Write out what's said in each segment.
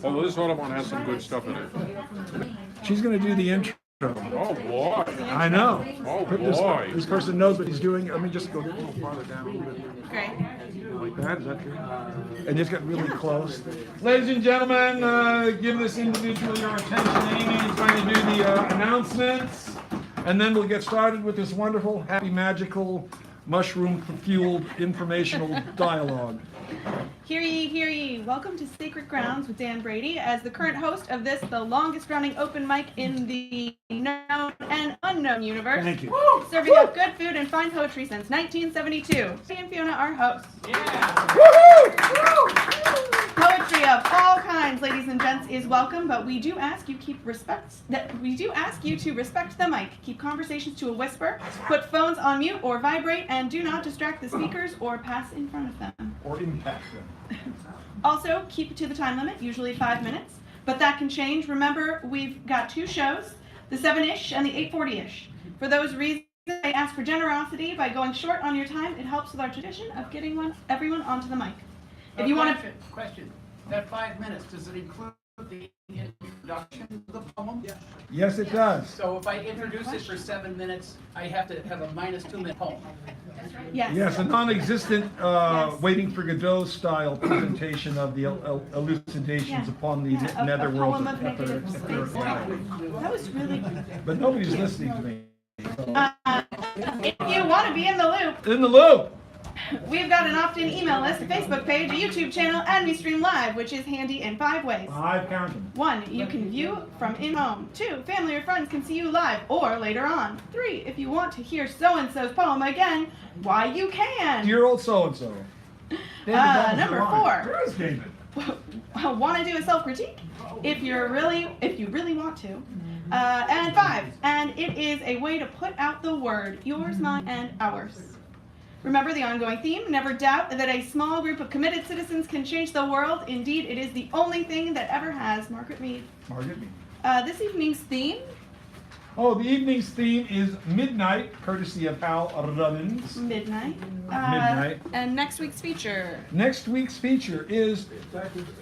Oh, this other one has some good stuff in it. She's going to do the intro. Oh, boy. I know. Oh, This, boy. this person knows what he's doing. Let me just go a little farther down a little bit. Great. Like that, is that good? And just get really close. Ladies and gentlemen, give this individual your attention. Amy is going to do the announcements. And then we'll get started with this wonderful, happy, magical, mushroom-fueled informational dialogue. Hear ye, hear ye. Welcome to Sacred Grounds with Dan Brady as the current host of this, the longest running open mic in the known and unknown universe. Thank you. Serving up good food and fine poetry since 1972. Me and Fiona are hosts. Yeah. Woohoo! Poetry of all kinds, ladies and gents, is welcome, but we do ask you to respect the mic. Keep conversations to a whisper, put phones on mute or vibrate, and do not distract the speakers or pass in front of them. Or impact them. Also, keep it to the time limit, usually 5 minutes, but that can change. Remember, we've got 2 shows, the 7-ish and the 8:40-ish. For those reasons, I ask for generosity by going short on your time. It helps with our tradition of getting everyone onto the mic. If you want to... Question. That 5 minutes, does it include the introduction to the poem? Yes, it does. So if I introduce it for 7 minutes, I have to have a minus 2 minute poem. Yes. Yes, a non-existent Waiting for Godot style presentation of the elucidations upon the netherworld. Poem of negative space. That was really... But nobody's listening to me. If you want to be in the loop, In the loop! we've got an opt-in email list, a Facebook page, a YouTube channel, and we stream live, which is handy in 5 ways. 5 counting. 1, you can view from in-home. 2, family or friends can see you live or later on. 3, if you want to hear so-and-so's poem again, why, you can. Dear old so-and-so. Number 4. Where is David? Want to do a self-critique? If you really want to. And 5, and it is a way to put out the word, yours, mine, and ours. Remember the ongoing theme, never doubt that a small group of committed citizens can change the world. Indeed, it is the only thing that ever has. Margaret Mead. Margaret Mead. This evening's theme? Oh, the evening's theme is Midnight, courtesy of Hal Runnins. Midnight. Midnight. And next week's feature? Next week's feature is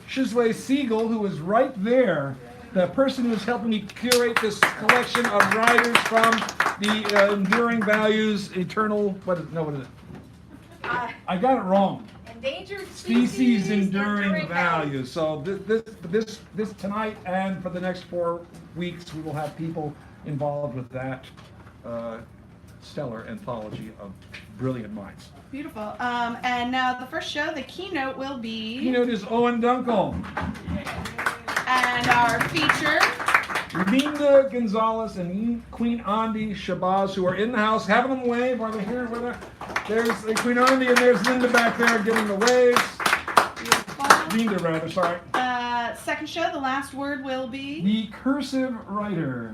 Shizway Siegel, who is right there. The person who's helping me curate this collection of writers from the Enduring Values, Eternal, what is it? I got it wrong. Endangered Species Enduring Values. So this tonight and for the next 4 weeks, we will have people involved with that stellar anthology of brilliant minds. Beautiful. And now the first show, the keynote will be... Keynote is Owen Dunkel. And our feature... Linda Gonzalez and Queen Andi Shabazz, who are in the house. Having them wave. Are they here? There's Queen Andi and there's Linda back there giving the waves. Beautiful. Linda, rather, sorry. Second show, the last word will be... The Cursive Writer.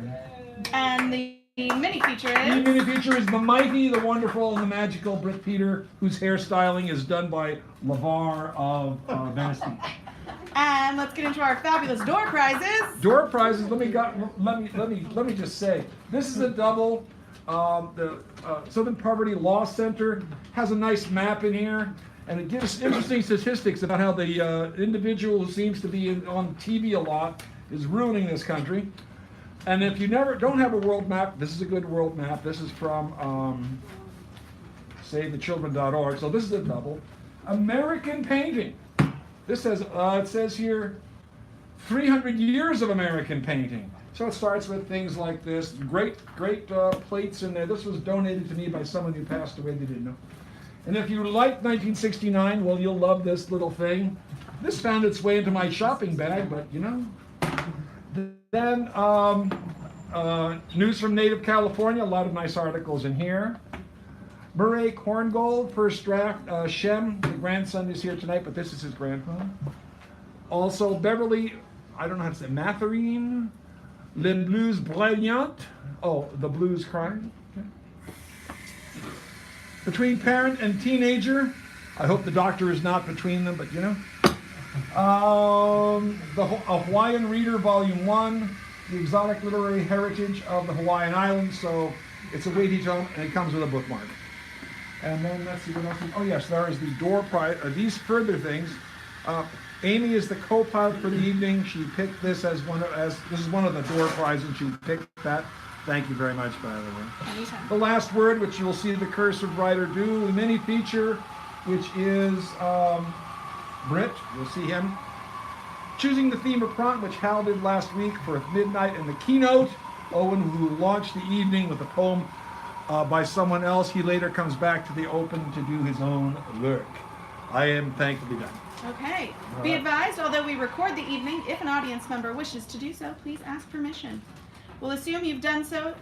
And the mini feature The is... mini feature is the mighty, the wonderful, and the magical Britt Peter, whose hairstyling is done by LeVar of Venice Beach. And let's get into our fabulous door prizes. Door prizes. Let me just say, this is a double. The Southern Poverty Law Center has a nice map in here, and it gives interesting statistics about how the individual who seems to be on TV a lot is ruining this country. And if you don't have a world map, this is a good world map. This is from SaveTheChildren.org. So this is a double. American painting. This says, it says here, 300 years of American painting. So it starts with things like this. Great plates in there. This was donated to me by someone who passed away, they didn't know. And if you like 1969, well, you'll love this little thing. This found its way into my shopping bag, but you know. Then, news from native California, a lot of nice articles in here. Murray Korngold, first draft. Shem, the grandson, is here tonight, but this is his grandfather. Also, Beverly, I don't know how to say, Matherine, Les Blues Brilliant. Oh, the blues crying. Okay. Between parent and teenager. I hope the doctor is not between them, but you know. The Hawaiian Reader, Volume 1, the exotic literary heritage of the Hawaiian Islands. So it's a weighty tome, and it comes with a bookmark. And then let's see what else. Oh yes, there is the door prize. These further things. Amy is the co-pilot for the evening. She picked this as this is one of the door prizes. She picked that. Thank you very much, by the way. Anytime. The last word, which you'll see the cursive writer do, the mini feature, which is Britt. You'll see him choosing the theme of prompt, which Hal did last week for midnight, and the keynote. Owen, who launched the evening with a poem by someone else. He later comes back to the open to do his own work. I am thankfully done. Okay. Be advised, although we record the evening, if an audience member wishes to do so, please ask permission. We'll assume you've done so.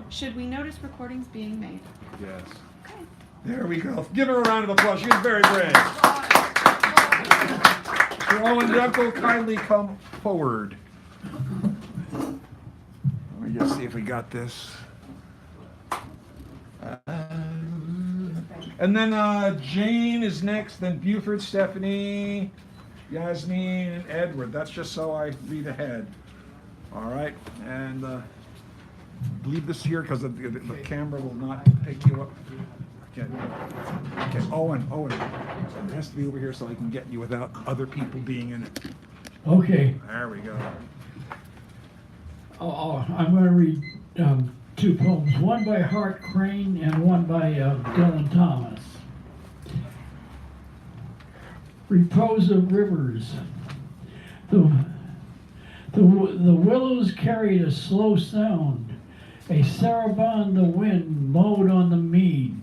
Should we notice recordings being made? Yes. Okay. There we go. Give her a round of applause. She was very brave. So Owen and Uncle, kindly come forward. Let me just see if we got this. And then Jane is next, then Buford, Stephanie, Yasmin, and Edward. That's just so I read ahead. All right, and leave this here because the camera will not pick you up. Okay, Owen, it has to be over here so I can get you without other people being in it. Okay, There we go. I'm going to read two poems, one by Hart Crane and one by Dylan Thomas. Repose of Rivers. The willows carried a slow sound, a saraband the wind mowed on the mead.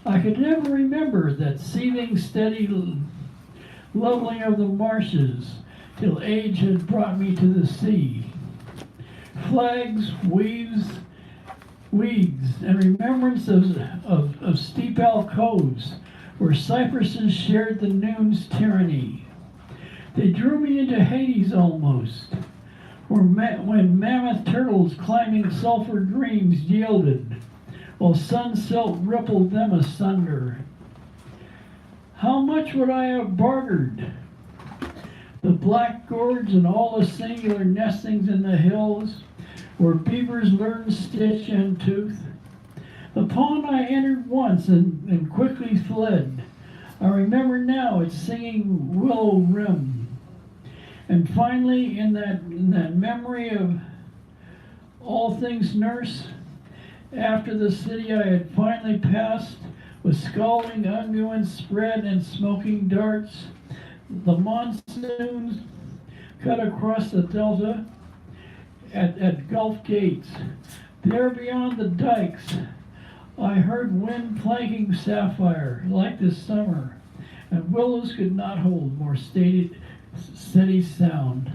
I could never remember that seething steady leveling of the marshes till age had brought me to the sea. Flags, weeds, and remembrance of steep alcoves where cypresses shared the noon's tyranny. They drew me into Hades almost, when mammoth turtles climbing sulfur dreams yielded, while sun silt rippled them asunder. How much would I have bartered? The black gorge and all the singular nestings in the hills, where beavers learned stitch and tooth. The pond I entered once and quickly fled. I remember now its singing willow rim. And finally, in that memory of all things nurse, after the city I had finally passed, with scalding unguents spread and smoking darts, the monsoons cut across the delta at Gulf Gates. There beyond the dikes, I heard wind planking sapphire like this summer, and willows could not hold more steady sound.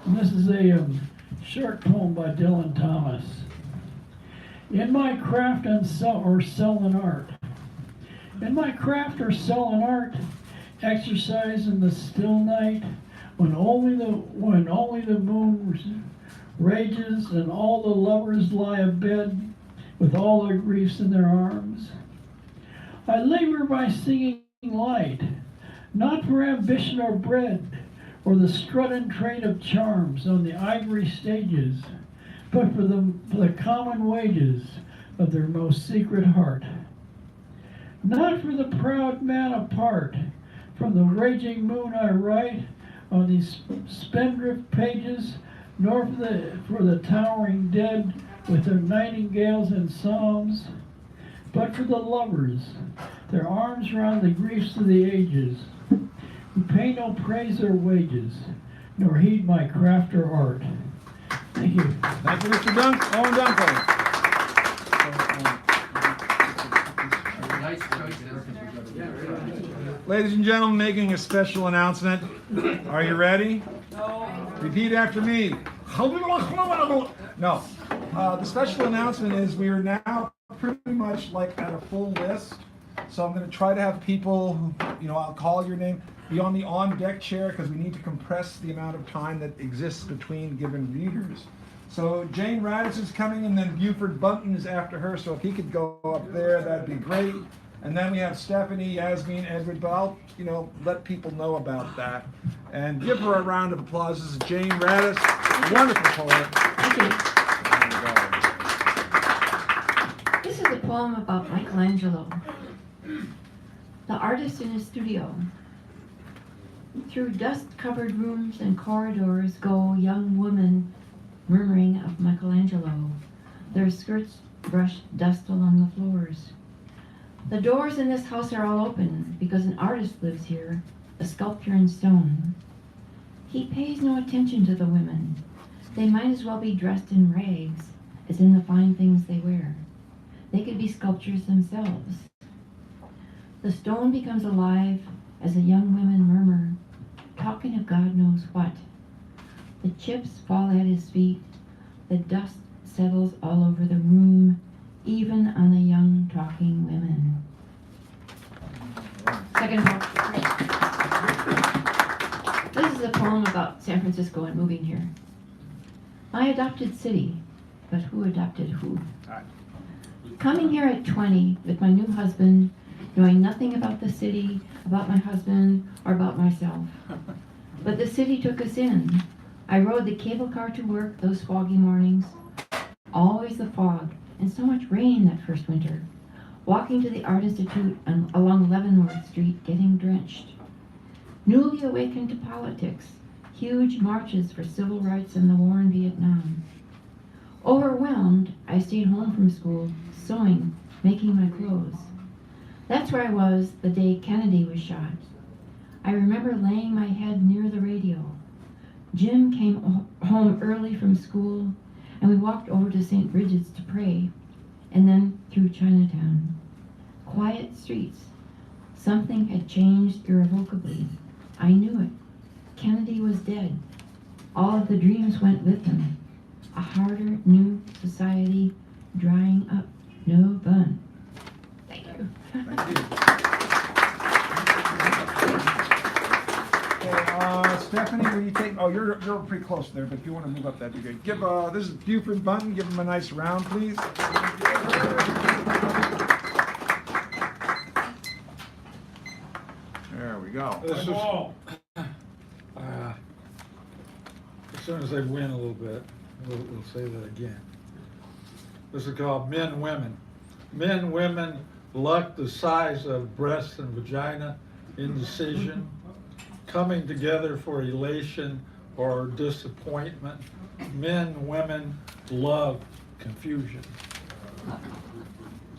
And this is a short poem by Dylan Thomas. In my craft and sell an art. In my craft or sell an art, exercise in the still night, when only the moon rages and all the lovers lie abed with all their griefs in their arms. I labor by singing light, not for ambition or bread, or the strut and trade of charms on the ivory stages, but for the common wages of their most secret heart. Not for the proud man apart from the raging moon I write on these spendthrift pages, nor for the towering dead with their nightingales and psalms, but for the lovers, their arms round the griefs of the ages, who pay no praise or wages, nor heed my craft or art. Thank you. Thank you, Mr. Owen Dunkel. Nice choice. Ladies and gentlemen, making a special announcement. Are you ready? No. Repeat after me. No. The special announcement is we are now pretty much like at a full list. So I'm going to try to have people who, I'll call your name, be on the on-deck chair because we need to compress the amount of time that exists between given readers. So Jane Radis is coming, and then Buford Bunton is after her. So if he could go up there, that'd be great. And then we have Stephanie, Yasmin, Edward, but I'll, let people know about that. And give her a round of applause. This is Jane Radis. Wonderful poet. Thank you. There This is a poem about Michelangelo, the artist in his studio. Through dust-covered rooms and corridors go young women murmuring of Michelangelo. Their skirts brush dust along the floors. The doors in this house are all open because an artist lives here, a sculptor in stone. He pays no attention to the women. They might as well be dressed in rags as in the fine things they wear. They could be sculptures themselves. The stone becomes alive as the young women murmur, talking of God knows what. The chips fall at his feet. The dust settles all over the room, even on the young talking women. Second poem. This is a poem about San Francisco and moving here. My adopted city, but who adopted who? Coming here at 20 with my new husband, knowing nothing about the city, about my husband, or about myself. But the city took us in. I rode the cable car to work those foggy mornings. Always the fog, and so much rain that first winter. Walking to the Art Institute along Leavenworth Street, getting drenched. Newly awakened to politics, huge marches for civil rights and the war in Vietnam. Overwhelmed, I stayed home from school, sewing, making my clothes. That's where I was the day Kennedy was shot. I remember laying my head near the radio. Jim came home early from school, and we walked over to St. Bridget's to pray, and then through Chinatown. Quiet streets. Something had changed irrevocably. I knew it. Kennedy was dead. All of the dreams went with him. A harder, new society drying up. No fun. Thank you. Thank you. Okay, Stephanie, will you take? Oh, you're pretty close there, but if you want to move up, that'd be great. Give this is Buford Bunton. Give him a nice round, please. There we go. This is, as soon as they win a little bit, we'll say that again. This is called Men, Women. Men, women, luck the size of breast and vagina, indecision, coming together for elation or disappointment. Men, women, love, confusion.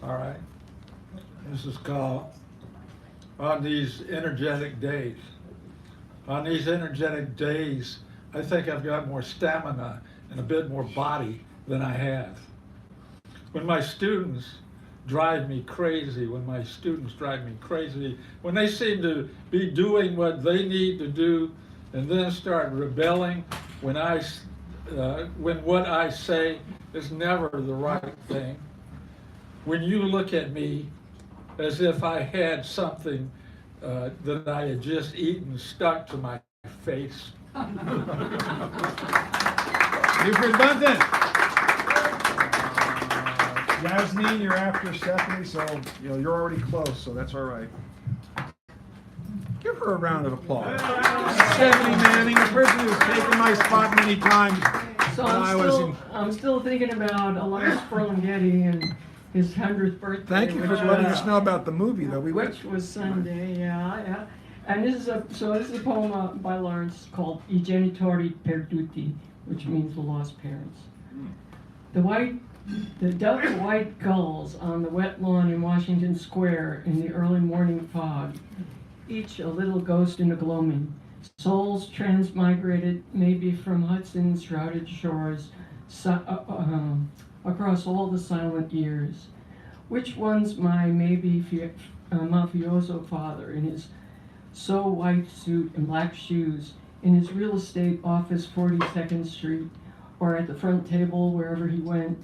All right. This is called On These Energetic Days. On these energetic days, I think I've got more stamina and a bit more body than I have. When my students drive me crazy, when they seem to be doing what they need to do and then start rebelling when what I say is never the right thing. When you look at me as if I had something that I had just eaten stuck to my face. Buford Bunton. Yasmin, you're after Stephanie, so you're already close, so that's all right. Give her a round of applause. Stephanie Manning, a person who's taken my spot many times. So when I was I'm still thinking about Elias Ferlinghetti and his 100th birthday. Thank you for letting us know about the movie, though. Which was Sunday, yeah. And this is a poem by Lawrence called I Genitori Perduti, which means the lost parents. The double white gulls on the wet lawn in Washington Square in the early morning fog, each a little ghost in a gloaming. Souls transmigrated maybe from Hudson's shrouded shores across all the silent years. Which one's my maybe mafioso father in his white suit and black shoes in his real estate office 42nd Street or at the front table wherever he went,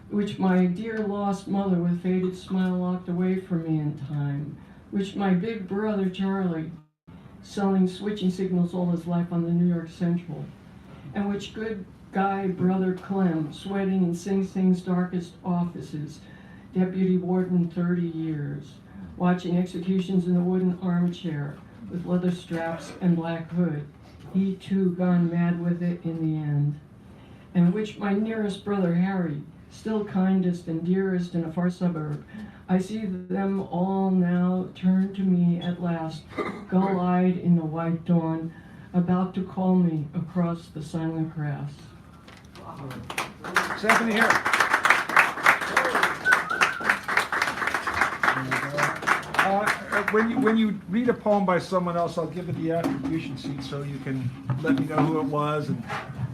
which my dear lost mother with faded smile locked away from me in time, which my big brother Charlie selling switching signals all his life on the New York Central, and which good guy brother Clem sweating in Sing Sing's darkest offices, deputy warden 30 years, watching executions in the wooden armchair with leather straps and black hood, he too gone mad with it in the end. and which my nearest brother Harry, still kindest and dearest in a far suburb, I see them all now turn to me at last, gull-eyed in the white dawn, about to call me across the silent grass. Stephanie, here. When you read a poem by someone else, I'll give it the attribution sheet so you can let me know who it was. And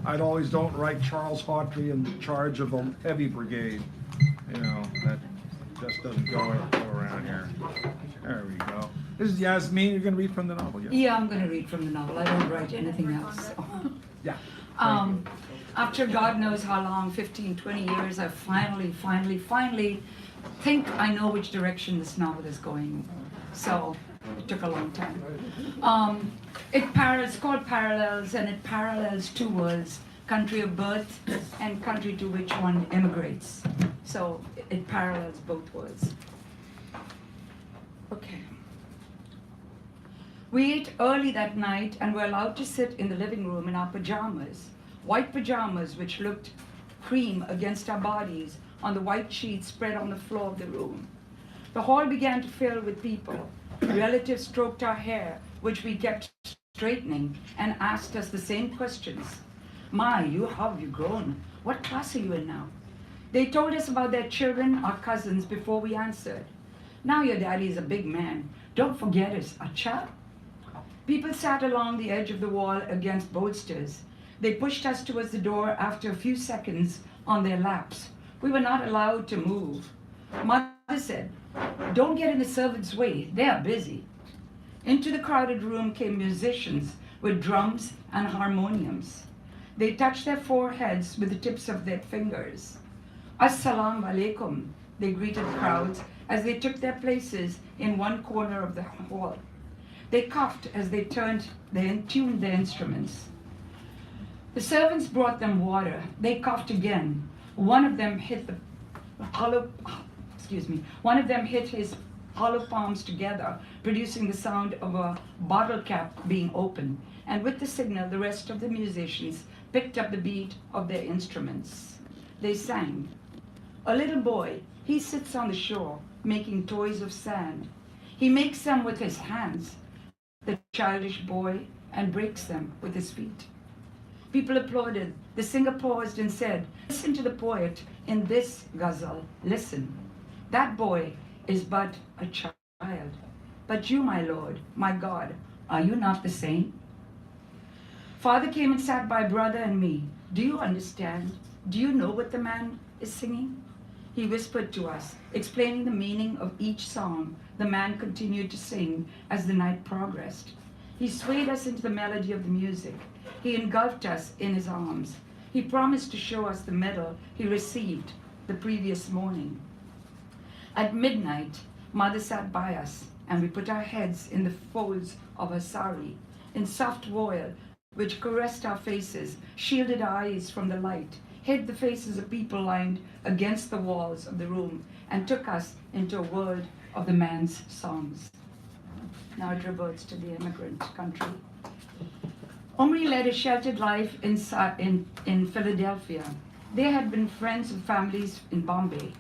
I'd always don't write Charles Hawtrey in charge of a heavy brigade. You know, that just doesn't go around here. There we go. This is Yasmin. You're going to read from the novel, yeah? Yeah, I'm going to read from the novel. I don't write anything else. So. Yeah. After God knows how long, 15, 20 years, I finally think I know which direction this novel is going. So it took a long time. It's called Parallels, and it parallels two worlds, country of birth and country to which one immigrates. So it parallels both worlds. Okay. We ate early that night and were allowed to sit in the living room in our pajamas, white pajamas which looked cream against our bodies on the white sheets spread on the floor of the room. The hall began to fill with people. Relatives stroked our hair, which we kept straightening, and asked us the same questions. My, how have you grown? What class are you in now? They told us about their children, our cousins, before we answered. Now your daddy is a big man. Don't forget us, acha. People sat along the edge of the wall against bolsters. They pushed us towards the door after a few seconds on their laps. We were not allowed to move. Mother said, "Don't get in the servants' way, they are busy." Into the crowded room came musicians with drums and harmoniums. They touched their foreheads with the tips of their fingers. "Assalamu alaikum," they greeted the crowds as they took their places in one corner of the hall. They coughed as they tuned their instruments. The servants brought them water. They coughed again. One of them hit his hollow palms together, producing the sound of a bottle cap being opened. And with the signal, the rest of the musicians picked up the beat of their instruments. They sang. A little boy, he sits on the shore, making toys of sand. He makes them with his hands, the childish boy, and breaks them with his feet. People applauded. The singer paused and said, "Listen to the poet in this ghazal. Listen. That boy is but a child. But you, my Lord, my God, are you not the same?" Father came and sat by brother and me. "Do you understand? Do you know what the man is singing?" He whispered to us, explaining the meaning of each song. The man continued to sing as the night progressed. He swayed us into the melody of the music. He engulfed us in his arms. He promised to show us the medal he received the previous morning. At midnight, Mother sat by us, and we put our heads in the folds of her sari, in soft voile, which caressed our faces, shielded our eyes from the light, hid the faces of people lined against the walls of the room, and took us into a world of the man's songs. Now it reverts to the immigrant country. Omri led a sheltered life in Philadelphia. They had been friends of families in Bombay.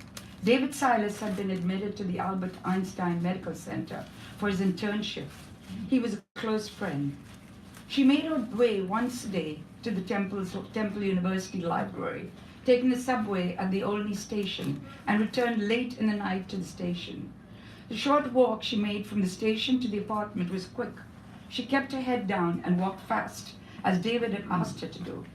David Silas had been admitted to the Albert Einstein Medical Center for his internship. He was a close friend. She made her way once a day to the Temple University Library, taking the subway at the Olney station, and returned late in the night to the station. The short walk she made from the station to the apartment was quick. She kept her head down and walked fast, as David had asked her to do.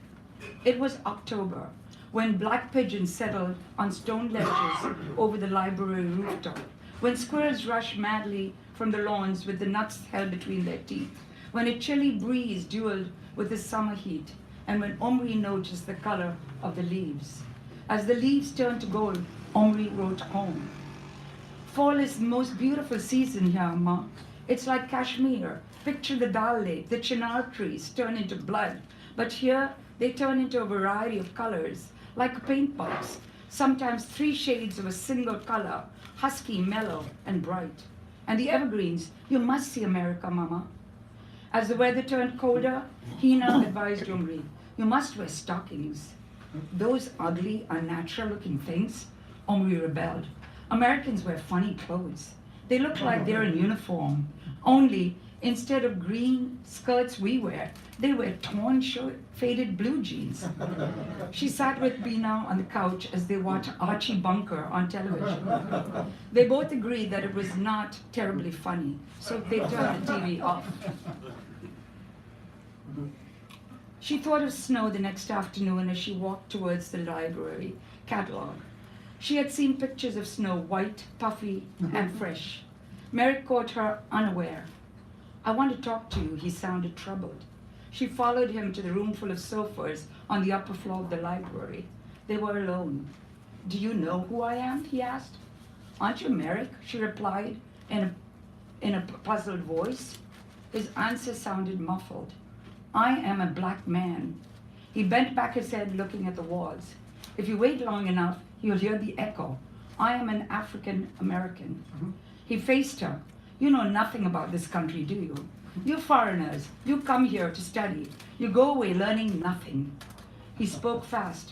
It was October, when black pigeons settled on stone ledges over the library rooftop, when squirrels rushed madly from the lawns with the nuts held between their teeth, when a chilly breeze dueled with the summer heat, and when Omri noticed the color of the leaves. As the leaves turned to gold, Omri wrote home. "Fall is the most beautiful season here, Ma. It's like Kashmir. Picture the Dal Lake, the chinar trees turn into blood, but here they turn into a variety of colors, like a paint box, sometimes 3 shades of a single color, husky, mellow, and bright. And the evergreens, you must see America, Mama." As the weather turned colder, Hina advised Umri, "You must wear stockings." Those ugly, unnatural looking things? Omri rebelled. Americans wear funny clothes. They look like they're in uniform. Only, instead of green skirts we wear, they wear torn, faded blue jeans. She sat with Bina on the couch as they watched Archie Bunker on television. They both agreed that it was not terribly funny, so they turned the TV off. She thought of snow the next afternoon as she walked towards the library catalog. She had seen pictures of snow, white, puffy, and fresh. Merrick caught her unaware. "I want to talk to you," he sounded troubled. She followed him to the room full of sofas on the upper floor of the library. They were alone. "Do you know who I am?" he asked. "Aren't you Merrick?" she replied in a puzzled voice. His answer sounded muffled. "I am a black man." He bent back his head, looking at the walls. "If you wait long enough, you'll hear the echo. I am an African American." He faced her. "You know nothing about this country, do you? You're foreigners. You come here to study. You go away learning nothing." He spoke fast.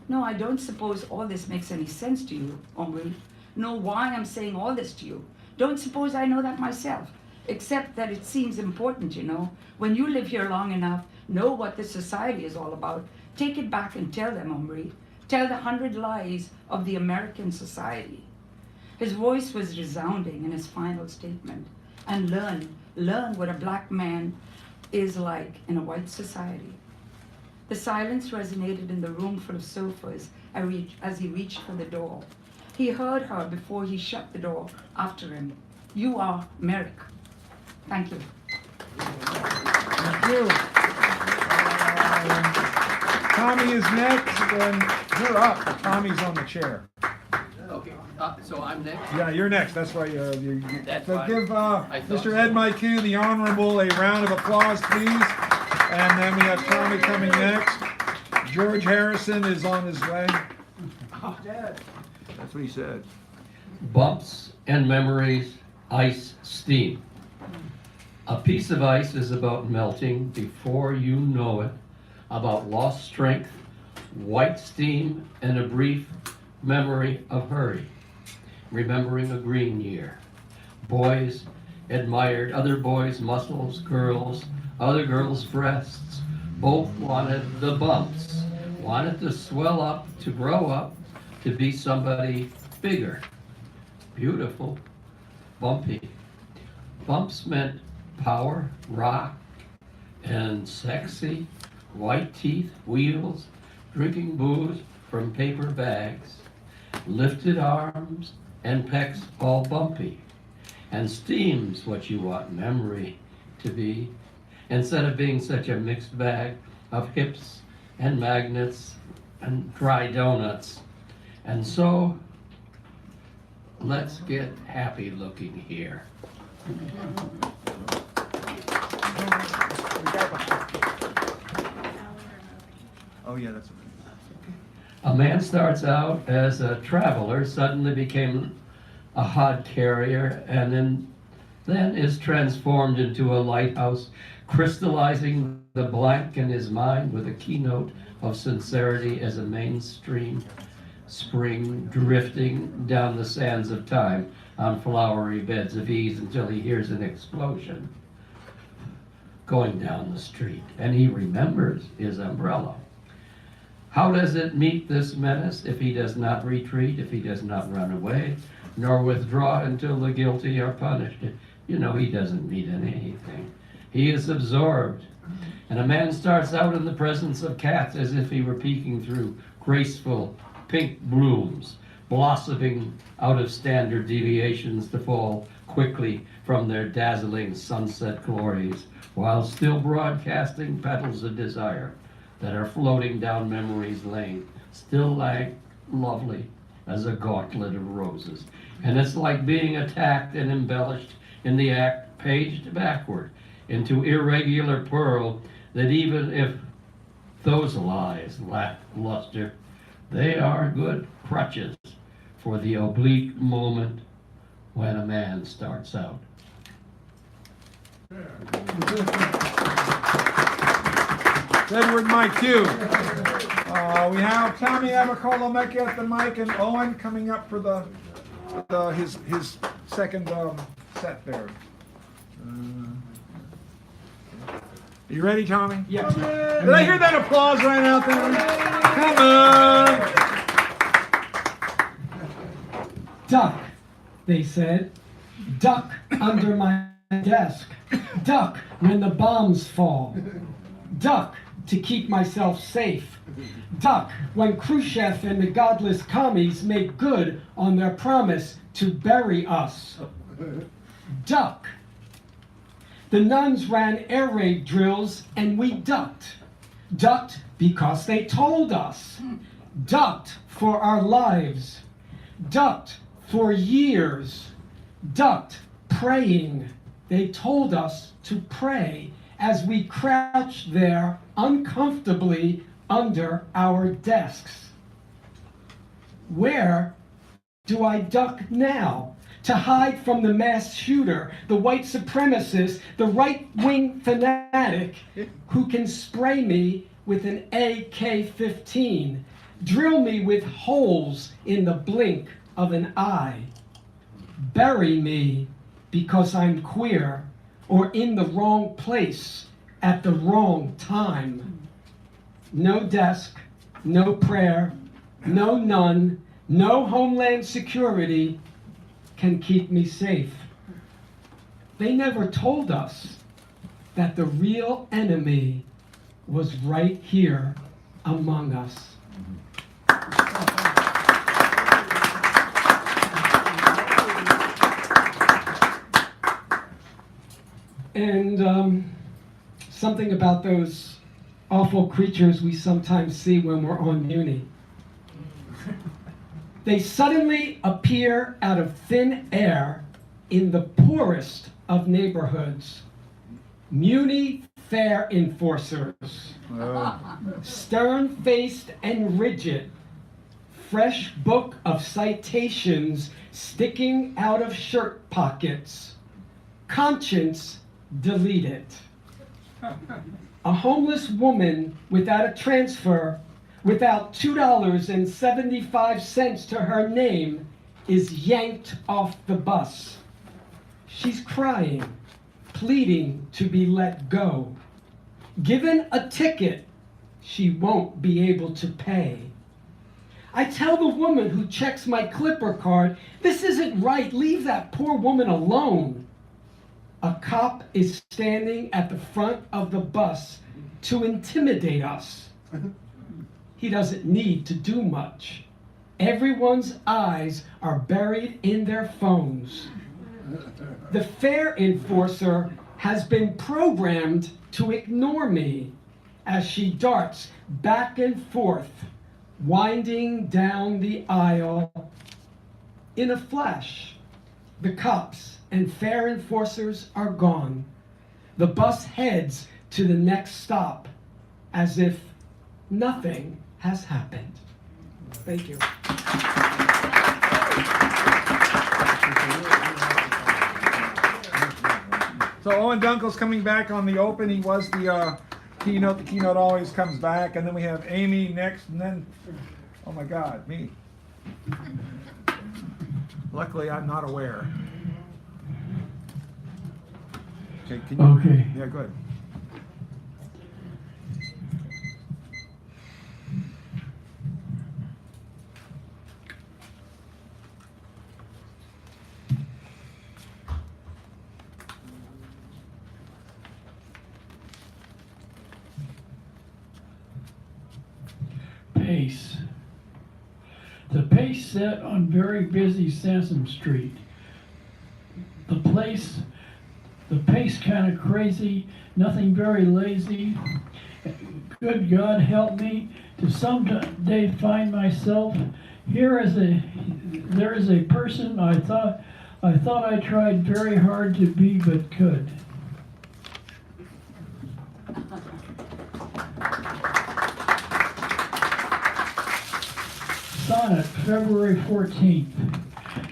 "No, I don't suppose all this makes any sense to you, Omri. Know why I'm saying all this to you. Don't suppose I know that myself. Except that it seems important, you know. When you live here long enough, know what this society is all about. Take it back and tell them, Omri. Tell the 100 lies of the American society." His voice was resounding in his final statement. "And learn what a black man is like in a white society." The silence resonated in the room full of sofas as he reached for the door. He heard her before he shut the door after him. "You are Merrick." Thank you. Thank you. Tommy is next, and you're up. Tommy's on the chair. Okay, so I'm next? Yeah, you're next. That's why That's so fine. give I thought Mr. so. Ed Maiku, the Honorable, a round of applause, please. And then we have Tommy coming next. George Harrison is on his way. That's what he said. Bumps and memories, ice, steam. A piece of ice is about melting before you know it, about lost strength, white steam, and a brief memory of hurry. Remembering a green year. Boys admired other boys' muscles, other girls' breasts. Both wanted the bumps, wanted to swell up, to grow up, to be somebody bigger. Beautiful, bumpy. Bumps meant power, rock, and sexy. White teeth, wheels, drinking booze from paper bags. Lifted arms and pecs all bumpy. And steam's what you want memory to be, instead of being such a mixed bag of hips and magnets and dry donuts. And so, let's get happy looking here. Oh, yeah, that's okay. A man starts out as a traveler, suddenly became a hod carrier, and then is transformed into a lighthouse, crystallizing the blank in his mind with a keynote of sincerity as a mainstream spring drifting down the sands of time on flowery beds of ease until he hears an explosion going down the street, and he remembers his umbrella. How does it meet this menace if he does not retreat, if he does not run away, nor withdraw until the guilty are punished? You know, he doesn't meet anything. He is absorbed. And a man starts out in the presence of cats as if he were peeking through graceful pink blooms, blossoming out of standard deviations to fall quickly from their dazzling sunset glories, while still broadcasting petals of desire that are floating down memory's lane, still like lovely as a gauntlet of roses. And it's like being attacked and embellished in the act, paged backward into irregular pearl, that even if those lies lack luster, they are good crutches for the oblique moment when a man starts out. Edward Mike Q. We have Tommy Abacola Mecca at the mic and Owen coming up for his second set there. You ready, Tommy? Yeah. Did I hear that applause right out there? Come on! Duck, they said. Duck under my desk. Duck when the bombs fall. Duck to keep myself safe. Duck when Khrushchev and the godless commies make good on their promise to bury us. Duck. The nuns ran air raid drills and we ducked. Ducked because they told us. Ducked for our lives. Ducked for years. Ducked praying. They told us to pray as we crouched there uncomfortably under our desks. Where do I duck now? To hide from the mass shooter, the white supremacist, the right-wing fanatic who can spray me with an AK-15, drill me with holes in the blink of an eye, bury me because I'm queer or in the wrong place at the wrong time. No desk, no prayer, no nun, no Homeland Security can keep me safe. They never told us that the real enemy was right here among us. And something about those awful creatures we sometimes see when we're on Muni. They suddenly appear out of thin air in the poorest of neighborhoods. Muni fare enforcers, stern-faced and rigid, fresh book of citations sticking out of shirt pockets, conscience deleted. A homeless woman without a transfer, without $2.75 to her name, is yanked off the bus. She's crying, pleading to be let go. Given a ticket, she won't be able to pay. I tell the woman who checks my Clipper card, "This isn't right, leave that poor woman alone." A cop is standing at the front of the bus to intimidate us. He doesn't need to do much. Everyone's eyes are buried in their phones. The fare enforcer has been programmed to ignore me as she darts back and forth, winding down the aisle. In a flash, the cops and fare enforcers are gone. The bus heads to the next stop as if nothing has happened. Thank you. So Owen Dunkel's coming back on the open. He was the keynote. The keynote always comes back. And then we have Amy next, and then, oh my God, me. Luckily, I'm not aware. Okay, can you? Okay. Yeah, good. Pace. The pace set on very busy Sansom Street. The pace kind of crazy, nothing very lazy. Good God help me to someday find myself there is a person I thought I tried very hard to be but could. Sonnet, February 14th.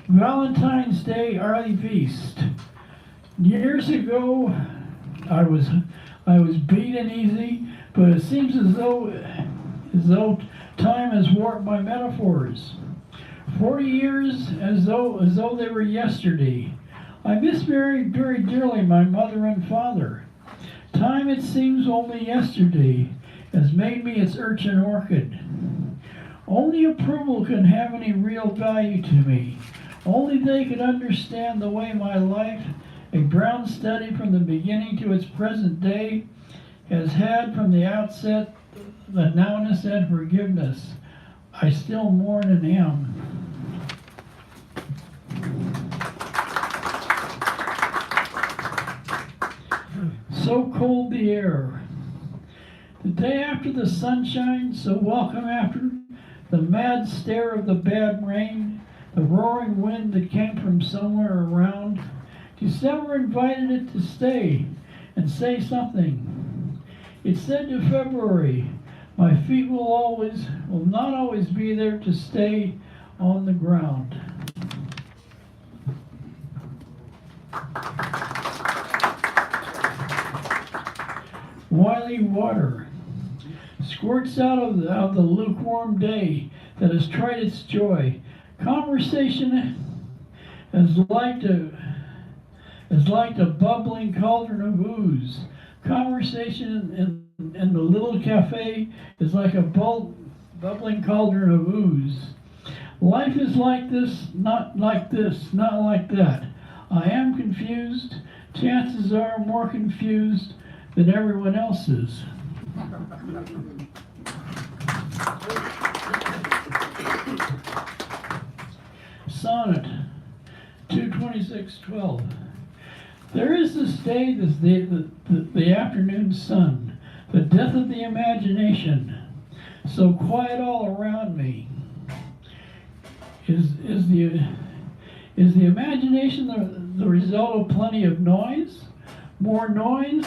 Valentine's Day early feast. Years ago, I was beaten easy, but it seems as though time has warped my metaphors. 40 years as though they were yesterday. I miss very, very dearly my mother and father. Time, it seems only yesterday, has made me its urchin orchid. Only approval can have any real value to me. Only they could understand the way my life, a brown study from the beginning to its present day, has had from the outset the nowness and forgiveness I still mourn and am. So cold the air. The day after the sunshine, so welcome after the mad stare of the bad rain, the roaring wind that came from somewhere around, December invited it to stay and say something. It said to February, my feet will not always be there to stay on the ground. Wily water squirts out of the lukewarm day that has tried its joy. Conversation is like a bubbling cauldron of ooze. Conversation in the little cafe is like a bubbling cauldron of ooze. Life is like this, not like that. I am confused. Chances are more confused than everyone else is. Sonnet 226:12. There is this day, the afternoon sun, the death of the imagination, so quiet all around me. Is the imagination the result of plenty of noise? More noise?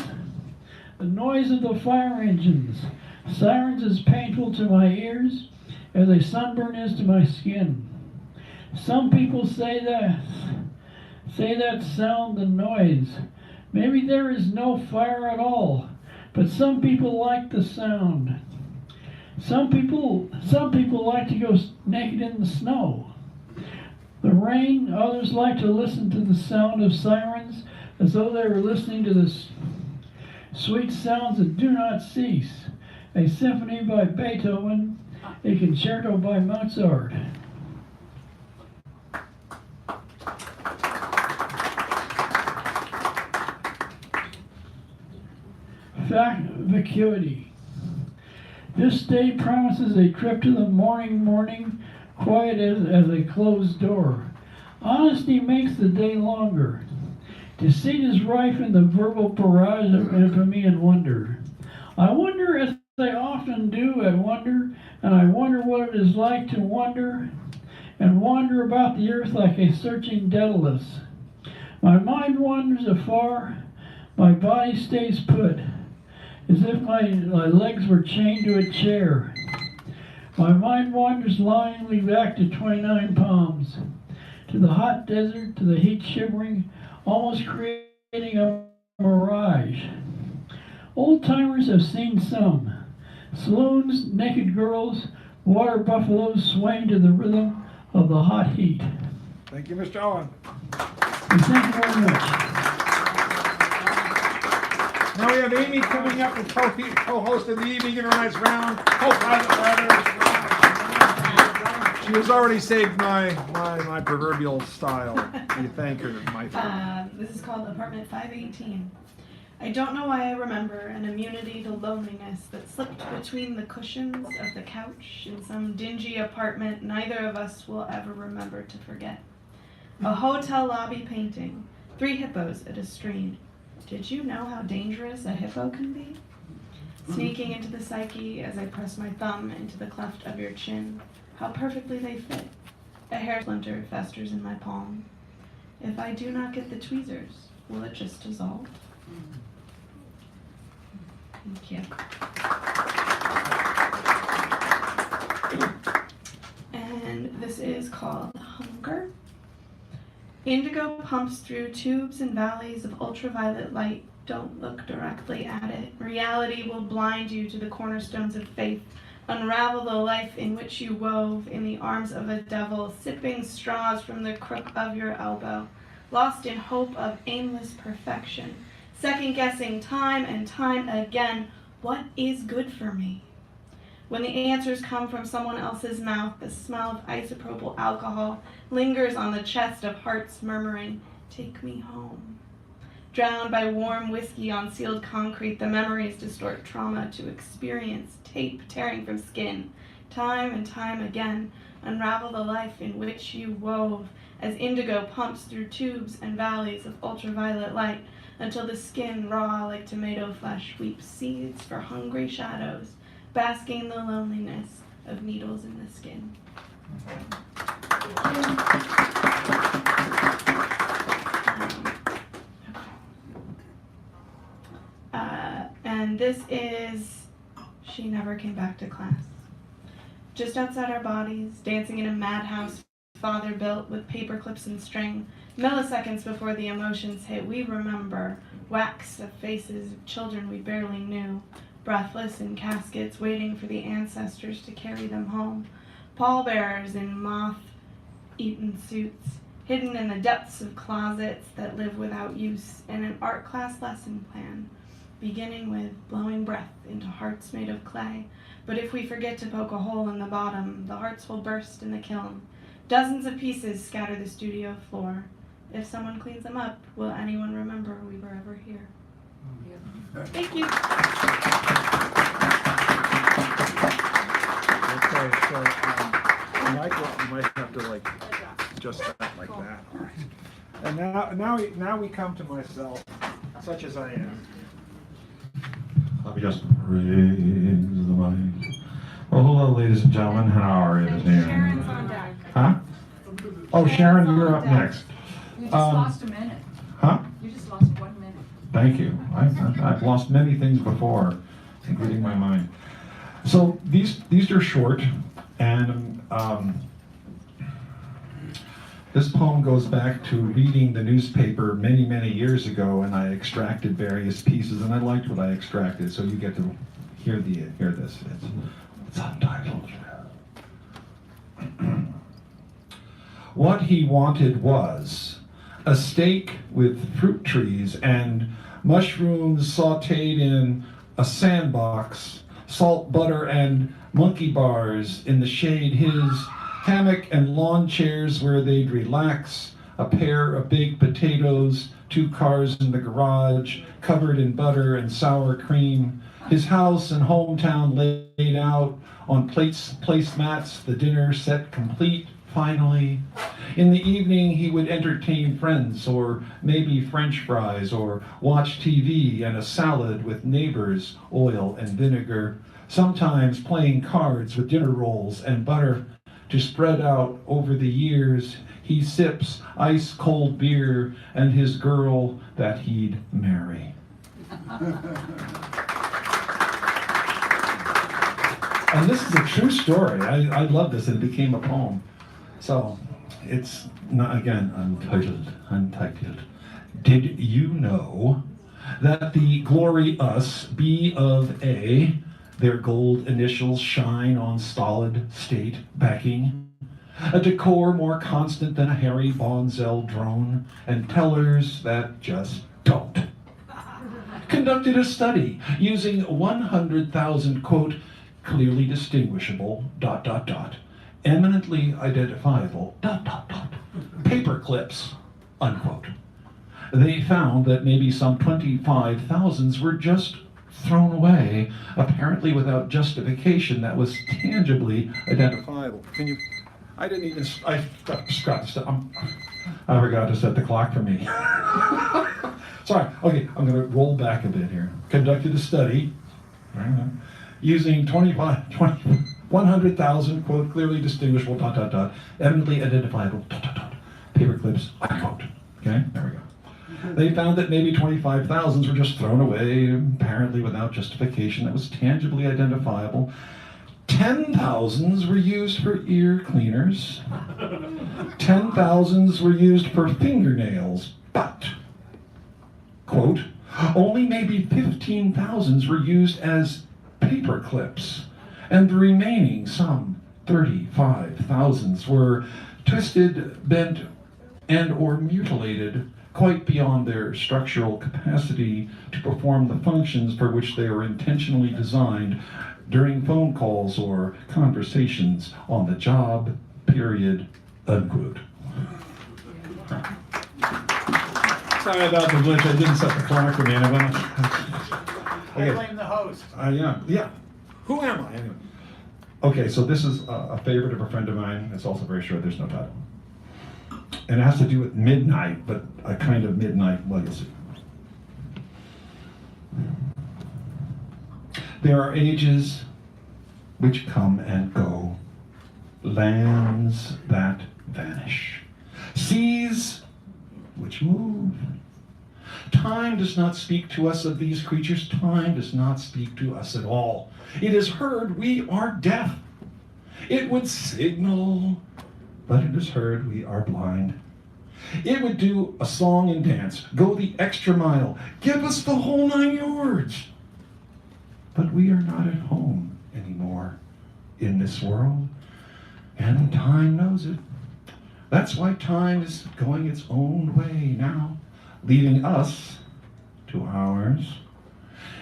The noise of the fire engines. Sirens is painful to my ears as a sunburn is to my skin. Some people say that sound the noise. Maybe there is no fire at all, but some people like the sound. Some people like to go naked in the snow. The rain, others like to listen to the sound of sirens as though they were listening to the sweet sounds that do not cease. A symphony by Beethoven, a concerto by Mozart. Vacuity. This day promises a trip to the morning, quiet as a closed door. Honesty makes the day longer. Deceit is rife in the verbal barrage of infamy and wonder. I wonder, as I often do, and I wonder what it is like to wonder and wander about the earth like a searching Daedalus. My mind wanders afar, my body stays put, as if my legs were chained to a chair. My mind wanders longingly back to 29 Palms, to the hot desert, to the heat shivering, almost creating a mirage. Old timers have seen some. Saloons, naked girls, water buffaloes swaying to the rhythm of the hot heat. Thank you, Mr. Owen. And thank you very much. Now we have Amy coming up and co-host of the evening nice round, co-pilot rather. She has already saved my proverbial style. We thank her, my friend. This is called Apartment 518. I don't know why I remember an immunity to loneliness that slipped between the cushions of the couch in some dingy apartment neither of us will ever remember to forget. A hotel lobby painting, 3 hippos at a stream. Did you know how dangerous a hippo can be? Sneaking into the psyche as I press my thumb into the cleft of your chin, how perfectly they fit. A hair splinter festers in my palm. If I do not get the tweezers, will it just dissolve? Thank you. And this is called Hunger. Indigo pumps through tubes and valleys of ultraviolet light Don't look directly at it. Reality will blind you to the cornerstones of faith. Unravel the life in which you wove in the arms of a devil, sipping straws from the crook of your elbow, lost in hope of aimless perfection, second-guessing time and time again, what is good for me? When the answers come from someone else's mouth, the smell of isopropyl alcohol lingers on the chest of hearts murmuring, take me home. Drowned by warm whiskey on sealed concrete, the memories distort trauma to experience tape tearing from skin. Time and time again, unravel the life in which you wove as indigo pumps through tubes and valleys of ultraviolet light until the skin, raw like tomato flesh, weeps seeds for hungry shadows, basking the loneliness of needles in the skin. And this is She Never Came Back to Class. Just outside our bodies, dancing in a madhouse father built with paper clips and string, milliseconds before the emotions hit, we remember wax of faces of children we barely knew, breathless in caskets, waiting for the ancestors to carry them home, pallbearers in moth-eaten suits, hidden in the depths of closets that live without use, and an art class lesson plan, beginning with blowing breath into hearts made of clay. But if we forget to poke a hole in the bottom, the hearts will burst in the kiln. Dozens of pieces scatter the studio floor. If someone cleans them up, will anyone remember we were ever here? Thank you. Okay, so you might have to like just that like that. All right. And now we come to myself, such as I am. Let me just raise the mic. Well, hello, ladies and gentlemen. How are you today? Sharon's on deck. Huh? Oh, Sharon, you're up next. You just lost a minute. Huh? You just lost 1 minute. Thank you. I've lost many things before, including my mind. So these are short, and this poem goes back to reading the newspaper many, many years ago, and I extracted various pieces, and I liked what I extracted, so you get to hear this. It's untitled. What he wanted was a steak with fruit trees and mushrooms sautéed in a sandbox, salt, butter, and monkey bars in the shade, his hammock and lawn chairs where they'd relax, a pair of baked potatoes, 2 cars in the garage, covered in butter and sour cream, his house and hometown laid out on placemats, the dinner set complete, finally. In the evening, he would entertain friends, or maybe French fries, or watch TV and a salad with neighbors, oil and vinegar, sometimes playing cards with dinner rolls and butter to spread out over the years. He sips ice-cold beer and his girl that he'd marry. And this is a true story. I love this, and it became a poem. So, it's, not, again, untitled. Did you know that the Glory Us B of A, their gold initials shine on stolid state backing, a decor more constant than a Harry Bonzell drone, and tellers that just don't, conducted a study using 100,000, quote, clearly distinguishable, ... eminently identifiable, ... paper clips, unquote. They found that maybe some 25,000 were just thrown away, apparently without justification that was tangibly identifiable. Can you, I forgot to set, I forgot to set the clock for me. Sorry, okay, I'm gonna roll back a bit here. Conducted a study, using 100,000, quote, clearly distinguishable, ... eminently identifiable, ... paper clips, unquote. Okay, there we go. They found that maybe 25,000 were just thrown away, apparently without justification that was tangibly identifiable. 10,000 were used for ear cleaners. 10,000 were used for fingernails, but, quote, Only maybe 15,000 were used as paper clips, and the remaining, some 35,000 were twisted, bent, and or mutilated quite beyond their structural capacity to perform the functions for which they were intentionally designed during phone calls or conversations on the job, period, unquote. Sorry about the glitch, I didn't set the clock for me. I blame the host. Yeah. Who am I? Anyway. Okay, so this is a favorite of a friend of mine. It's also very short, there's no title. And it has to do with midnight, but a kind of midnight legacy. There are ages which come and go, lands that vanish, seas which move. Time does not speak to us of these creatures. Time does not speak to us at all. It is heard we are deaf. It would signal, but it is heard we are blind. It would do a song and dance, go the extra mile, give us the whole 9 yards. But we are not at home anymore in this world, and time knows it. That's why time is going its own way now, leaving us to ours.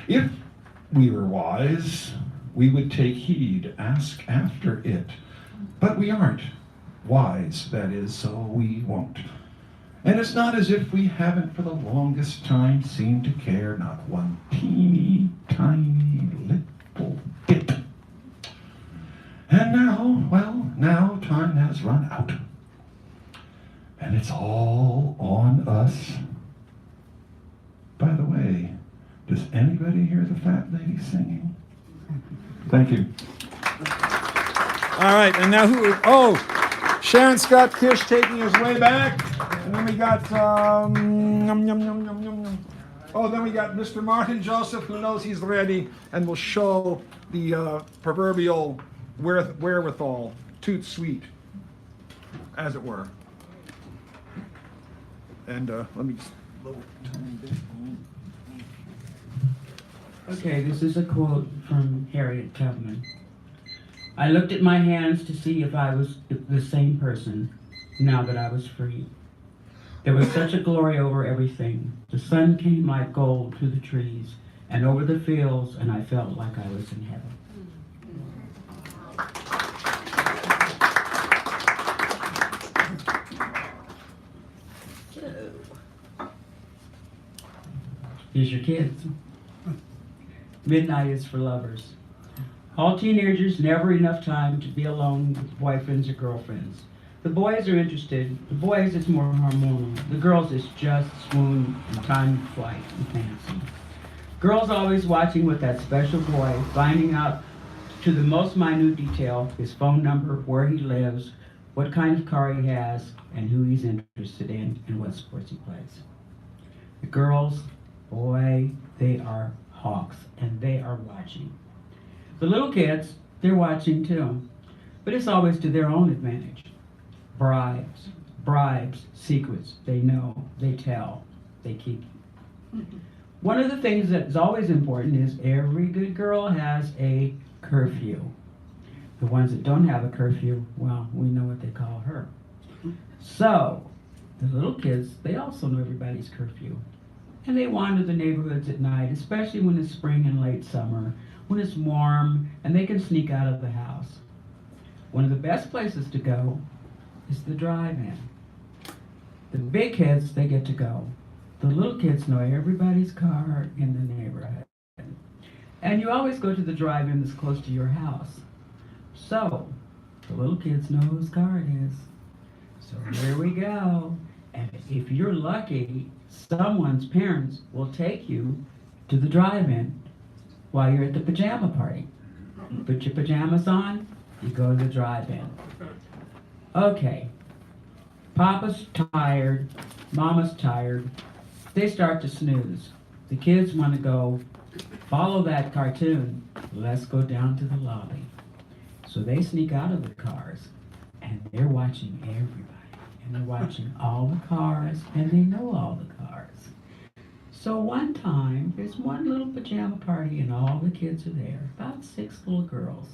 If we were wise, we would take heed, ask after it. But we aren't wise, that is, so we won't. And it's not as if we haven't for the longest time seemed to care, not one teeny tiny little bit. And now, well, now time has run out. And it's all on us. By the way, does anybody hear the fat lady singing? Thank you. All right, and now Sharon Scott Kish taking his way back. And then we got, then we got Mr. Martin Joseph, who knows he's ready and will show the proverbial wherewithal, toot sweet, as it were. And let me just lower the time a bit. Okay, this is a quote from Harriet Tubman. I looked at my hands to see if I was the same person now that I was free. There was such a glory over everything. The sun came like gold through the trees and over the fields, and I felt like I was in heaven. Here's your kids. Midnight is for lovers. All teenagers, never enough time to be alone with boyfriends or girlfriends. The boys are interested. The boys, it's more hormonal. The girls, it's just swoon and time, flight, and fancy. Girls always watching with that special boy, finding out to the most minute detail his phone number, where he lives, what kind of car he has, and who he's interested in, and what sports he plays. The girls, boy, they are hawks, and they are watching. The little kids, they're watching too, but it's always to their own advantage. Bribes, secrets, they know, they tell, they keep. One of the things that is always important is every good girl has a curfew. The ones that don't have a curfew, well, we know what they call her. So, the little kids, they also know everybody's curfew. And they wander the neighborhoods at night, especially when it's spring and late summer, when it's warm, and they can sneak out of the house. One of the best places to go is the drive-in. The big kids, they get to go. The little kids know everybody's car in the neighborhood. And you always go to the drive-in that's close to your house. So, the little kids know whose car it is. So here we go. And if you're lucky, someone's parents will take you to the drive-in while you're at the pajama party. Put your pajamas on, you go to the drive-in. Okay, Papa's tired, Mama's tired, they start to snooze. The kids want to go follow that cartoon. Let's go down to the lobby. So they sneak out of the cars, and they're watching everybody. And they're watching all the cars, and they know all the cars. So one time, there's one little pajama party and all the kids are there, about 6 little girls.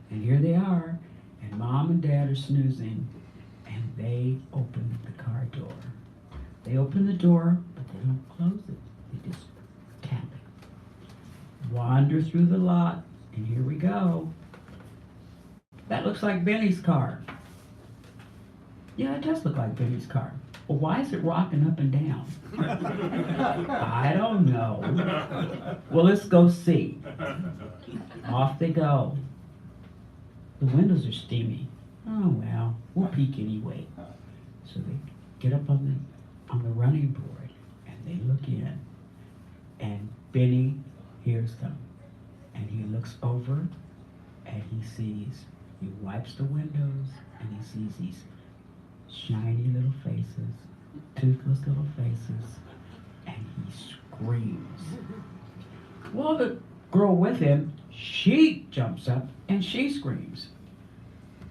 And here they are, and mom and dad are snoozing, and they open the car door. They open the door, but they don't close it. They just tap it. Wander through the lot, and here we go. That looks like Benny's car. Yeah, it does look like Benny's car. Well, why is it rocking up and down? I don't know. Well, let's go see. Off they go. The windows are steamy. Oh well, we'll peek anyway. So they get up on the running board and they look in. And Benny hears them. And he looks over and he wipes the windows and he sees these shiny little faces, toothless little faces, and he screams. Well, the girl with him, she jumps up and she screams.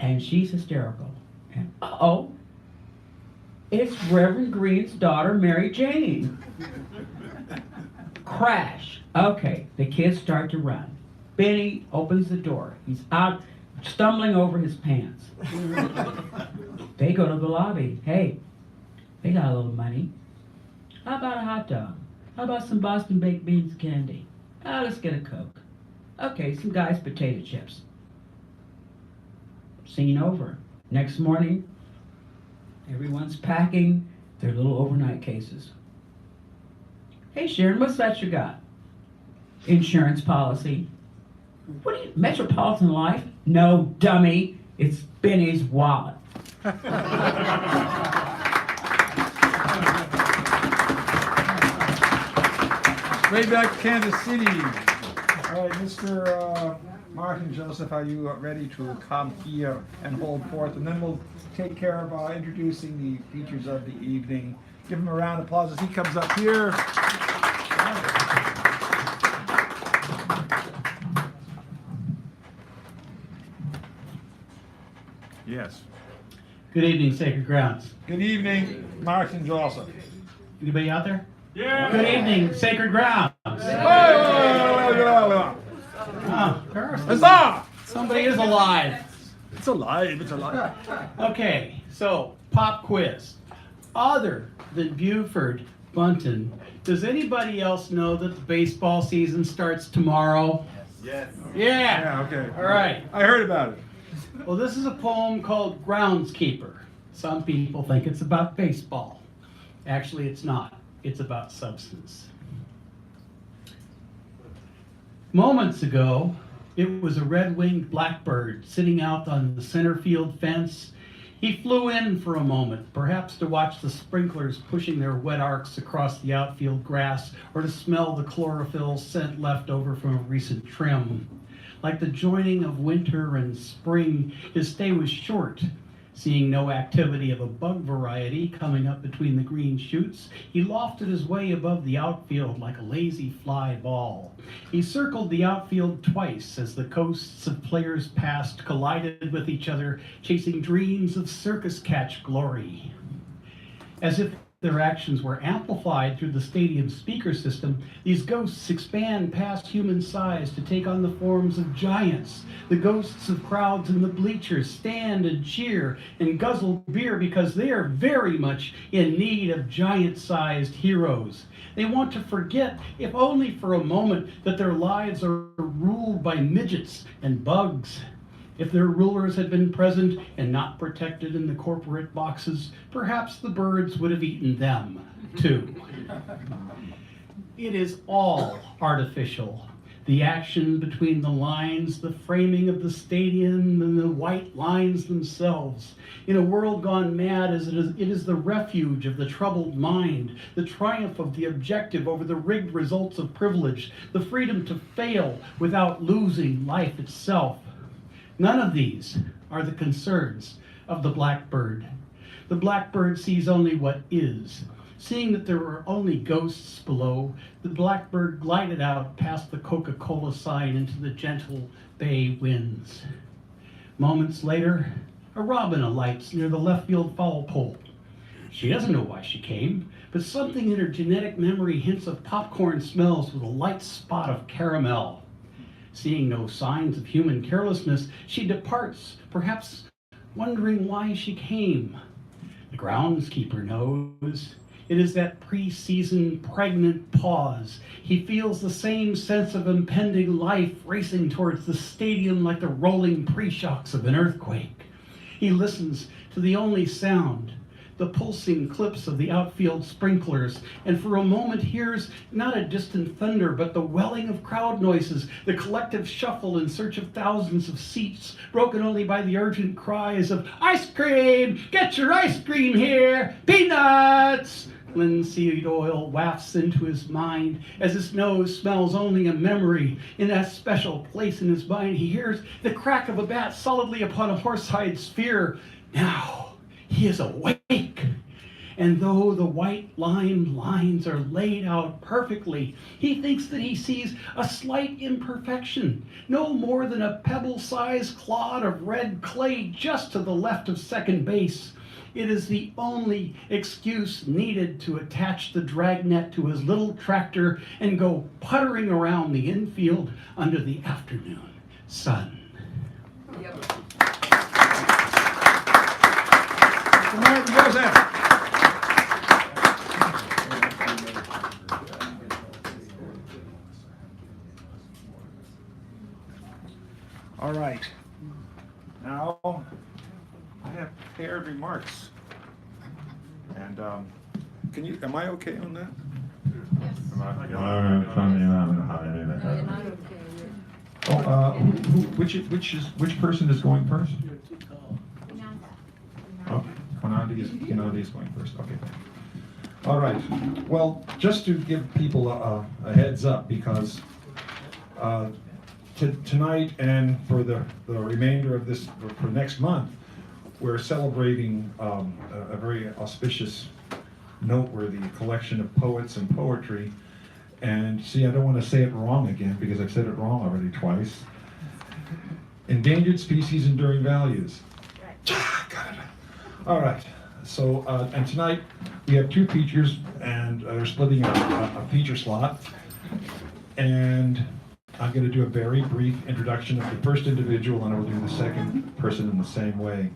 And she's hysterical. And uh-oh, it's Reverend Green's daughter, Mary Jane. Crash. Okay, the kids start to run. Benny opens the door. He's out, stumbling over his pants. They go to the lobby. Hey, they got a little money. How about a hot dog? How about some Boston baked beans candy? Let's get a Coke. Okay, some guys' potato chips. Scene over. Next morning, everyone's packing their little overnight cases. Hey Sharon, what's that you got? Insurance policy. What are you, Metropolitan Life? No, dummy. It's Benny's wallet. Way back to Kansas City. All right, Mr. Martin Joseph, are you ready to come here and hold forth? And then we'll take care of introducing the features of the evening. Give him a round of applause as he comes up here. Yes. Good evening, Sacred Grounds. Good evening, Martin Joseph. Anybody out there? Yeah. Good evening, Sacred Grounds. Huzzah! Somebody is alive. It's alive, it's alive. Okay, so pop quiz. Other than Buford Bunton, does anybody else know that the baseball season starts tomorrow? Yes. Yeah. Yeah, okay. All right. I heard about it. Well, this is a poem called Groundskeeper. Some people think it's about baseball. Actually, it's not. It's about substance. Moments ago, it was a red-winged blackbird sitting out on the center field fence. He flew in for a moment, perhaps to watch the sprinklers pushing their wet arcs across the outfield grass, or to smell the chlorophyll scent left over from a recent trim. Like the joining of winter and spring, his stay was short. Seeing no activity of a bug variety coming up between the green shoots, he lofted his way above the outfield like a lazy fly ball. He circled the outfield twice as the coasts of players past collided with each other, chasing dreams of circus catch glory. As if their actions were amplified through the stadium's speaker system, these ghosts expand past human size to take on the forms of giants. The ghosts of crowds in the bleachers stand and cheer and guzzle beer because they are very much in need of giant-sized heroes. They want to forget, if only for a moment, that their lives are ruled by midgets and bugs. If their rulers had been present and not protected in the corporate boxes, perhaps the birds would have eaten them, too. It is all artificial. The action between the lines, the framing of the stadium, and the white lines themselves. In a world gone mad, it is the refuge of the troubled mind, the triumph of the objective over the rigged results of privilege, the freedom to fail without losing life itself. None of these are the concerns of the blackbird. The blackbird sees only what is. Seeing that there were only ghosts below, the blackbird glided out past the Coca-Cola sign into the gentle bay winds. Moments later, a robin alights near the left field foul pole. She doesn't know why she came, but something in her genetic memory hints of popcorn smells with a light spot of caramel. Seeing no signs of human carelessness, she departs, perhaps wondering why she came. The groundskeeper knows. It is that pre-season pregnant pause. He feels the same sense of impending life racing towards the stadium like the rolling pre-shocks of an earthquake. He listens to the only sound, the pulsing clips of the outfield sprinklers, and for a moment hears not a distant thunder, but the welling of crowd noises, the collective shuffle in search of thousands of seats, broken only by the urgent cries of, "Ice cream! Get your ice cream here! Peanuts!" Linseed oil wafts into his mind as his nose smells only a memory. In that special place in his mind, he hears the crack of a bat solidly upon a horsehide sphere. Now he is awake. And though the white lime lines are laid out perfectly, he thinks that he sees a slight imperfection, no more than a pebble-sized clod of red clay just to the left of second base. It is the only excuse needed to attach the dragnet to his little tractor and go puttering around the infield under the afternoon sun. All right. Now, I have prepared remarks. And am I okay on that? Yes. Which person is going first? Okay, Konandi is going first. Okay. All right. Well, just to give people a heads up, because tonight and for the remainder of this, for next month, we're celebrating a very auspicious, noteworthy collection of poets and poetry. And see, I don't want to say it wrong again because I've said it wrong already twice. Endangered species, enduring values. Got it. All right. So, and tonight we have two features, and they're splitting a feature slot. And I'm going to do a very brief introduction of the first individual, and I will do the second person in the same way.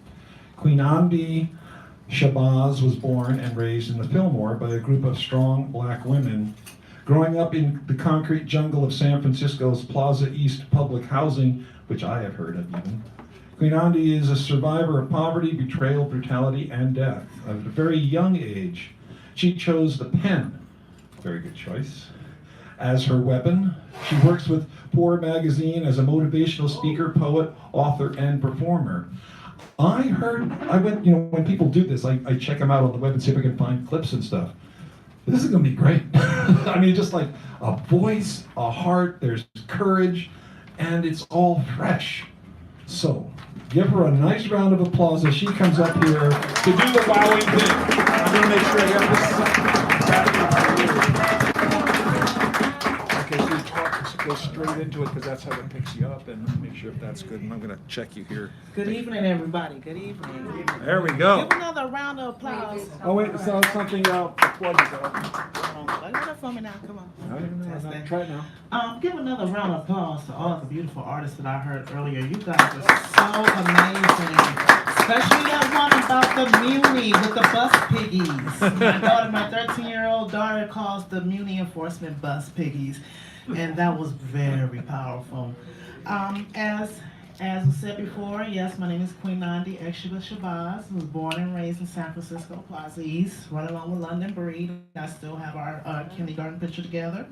Queen Amdi Shabazz was born and raised in the Fillmore by a group of strong black women. Growing up in the concrete jungle of San Francisco's Plaza East public housing, which I have heard of even, Queen Amdi is a survivor of poverty, betrayal, brutality, and death. At a very young age, she chose the pen, very good choice, as her weapon. She works with Poor Magazine as a motivational speaker, poet, author, and performer. I went, when people do this, I check them out on the web and see if I can find clips and stuff. This is going to be great. I mean, just like a voice, a heart, there's courage, and it's all fresh. So, give her a nice round of applause as she comes up here to do the wowing thing. I'm going to make sure I have this. Okay, so you go straight into it because that's how it picks you up, and make sure if that's good. And I'm going to check you here. Good evening, everybody. Good evening. There we go. Give another round of applause. Oh wait, so something the plug is up. Look at it for me now. Come on. Try it now. Give another round of applause to all of the beautiful artists that I heard earlier. You guys are so amazing. Especially that one about the Muni with the bus piggies. My 13-year-old daughter calls the Muni enforcement bus piggies. And that was very powerful. As I said before, yes, my name is Queen Nandi Shabazz. I was born and raised in San Francisco, Plaza East, right along with London Breed. I still have our kindergarten picture together.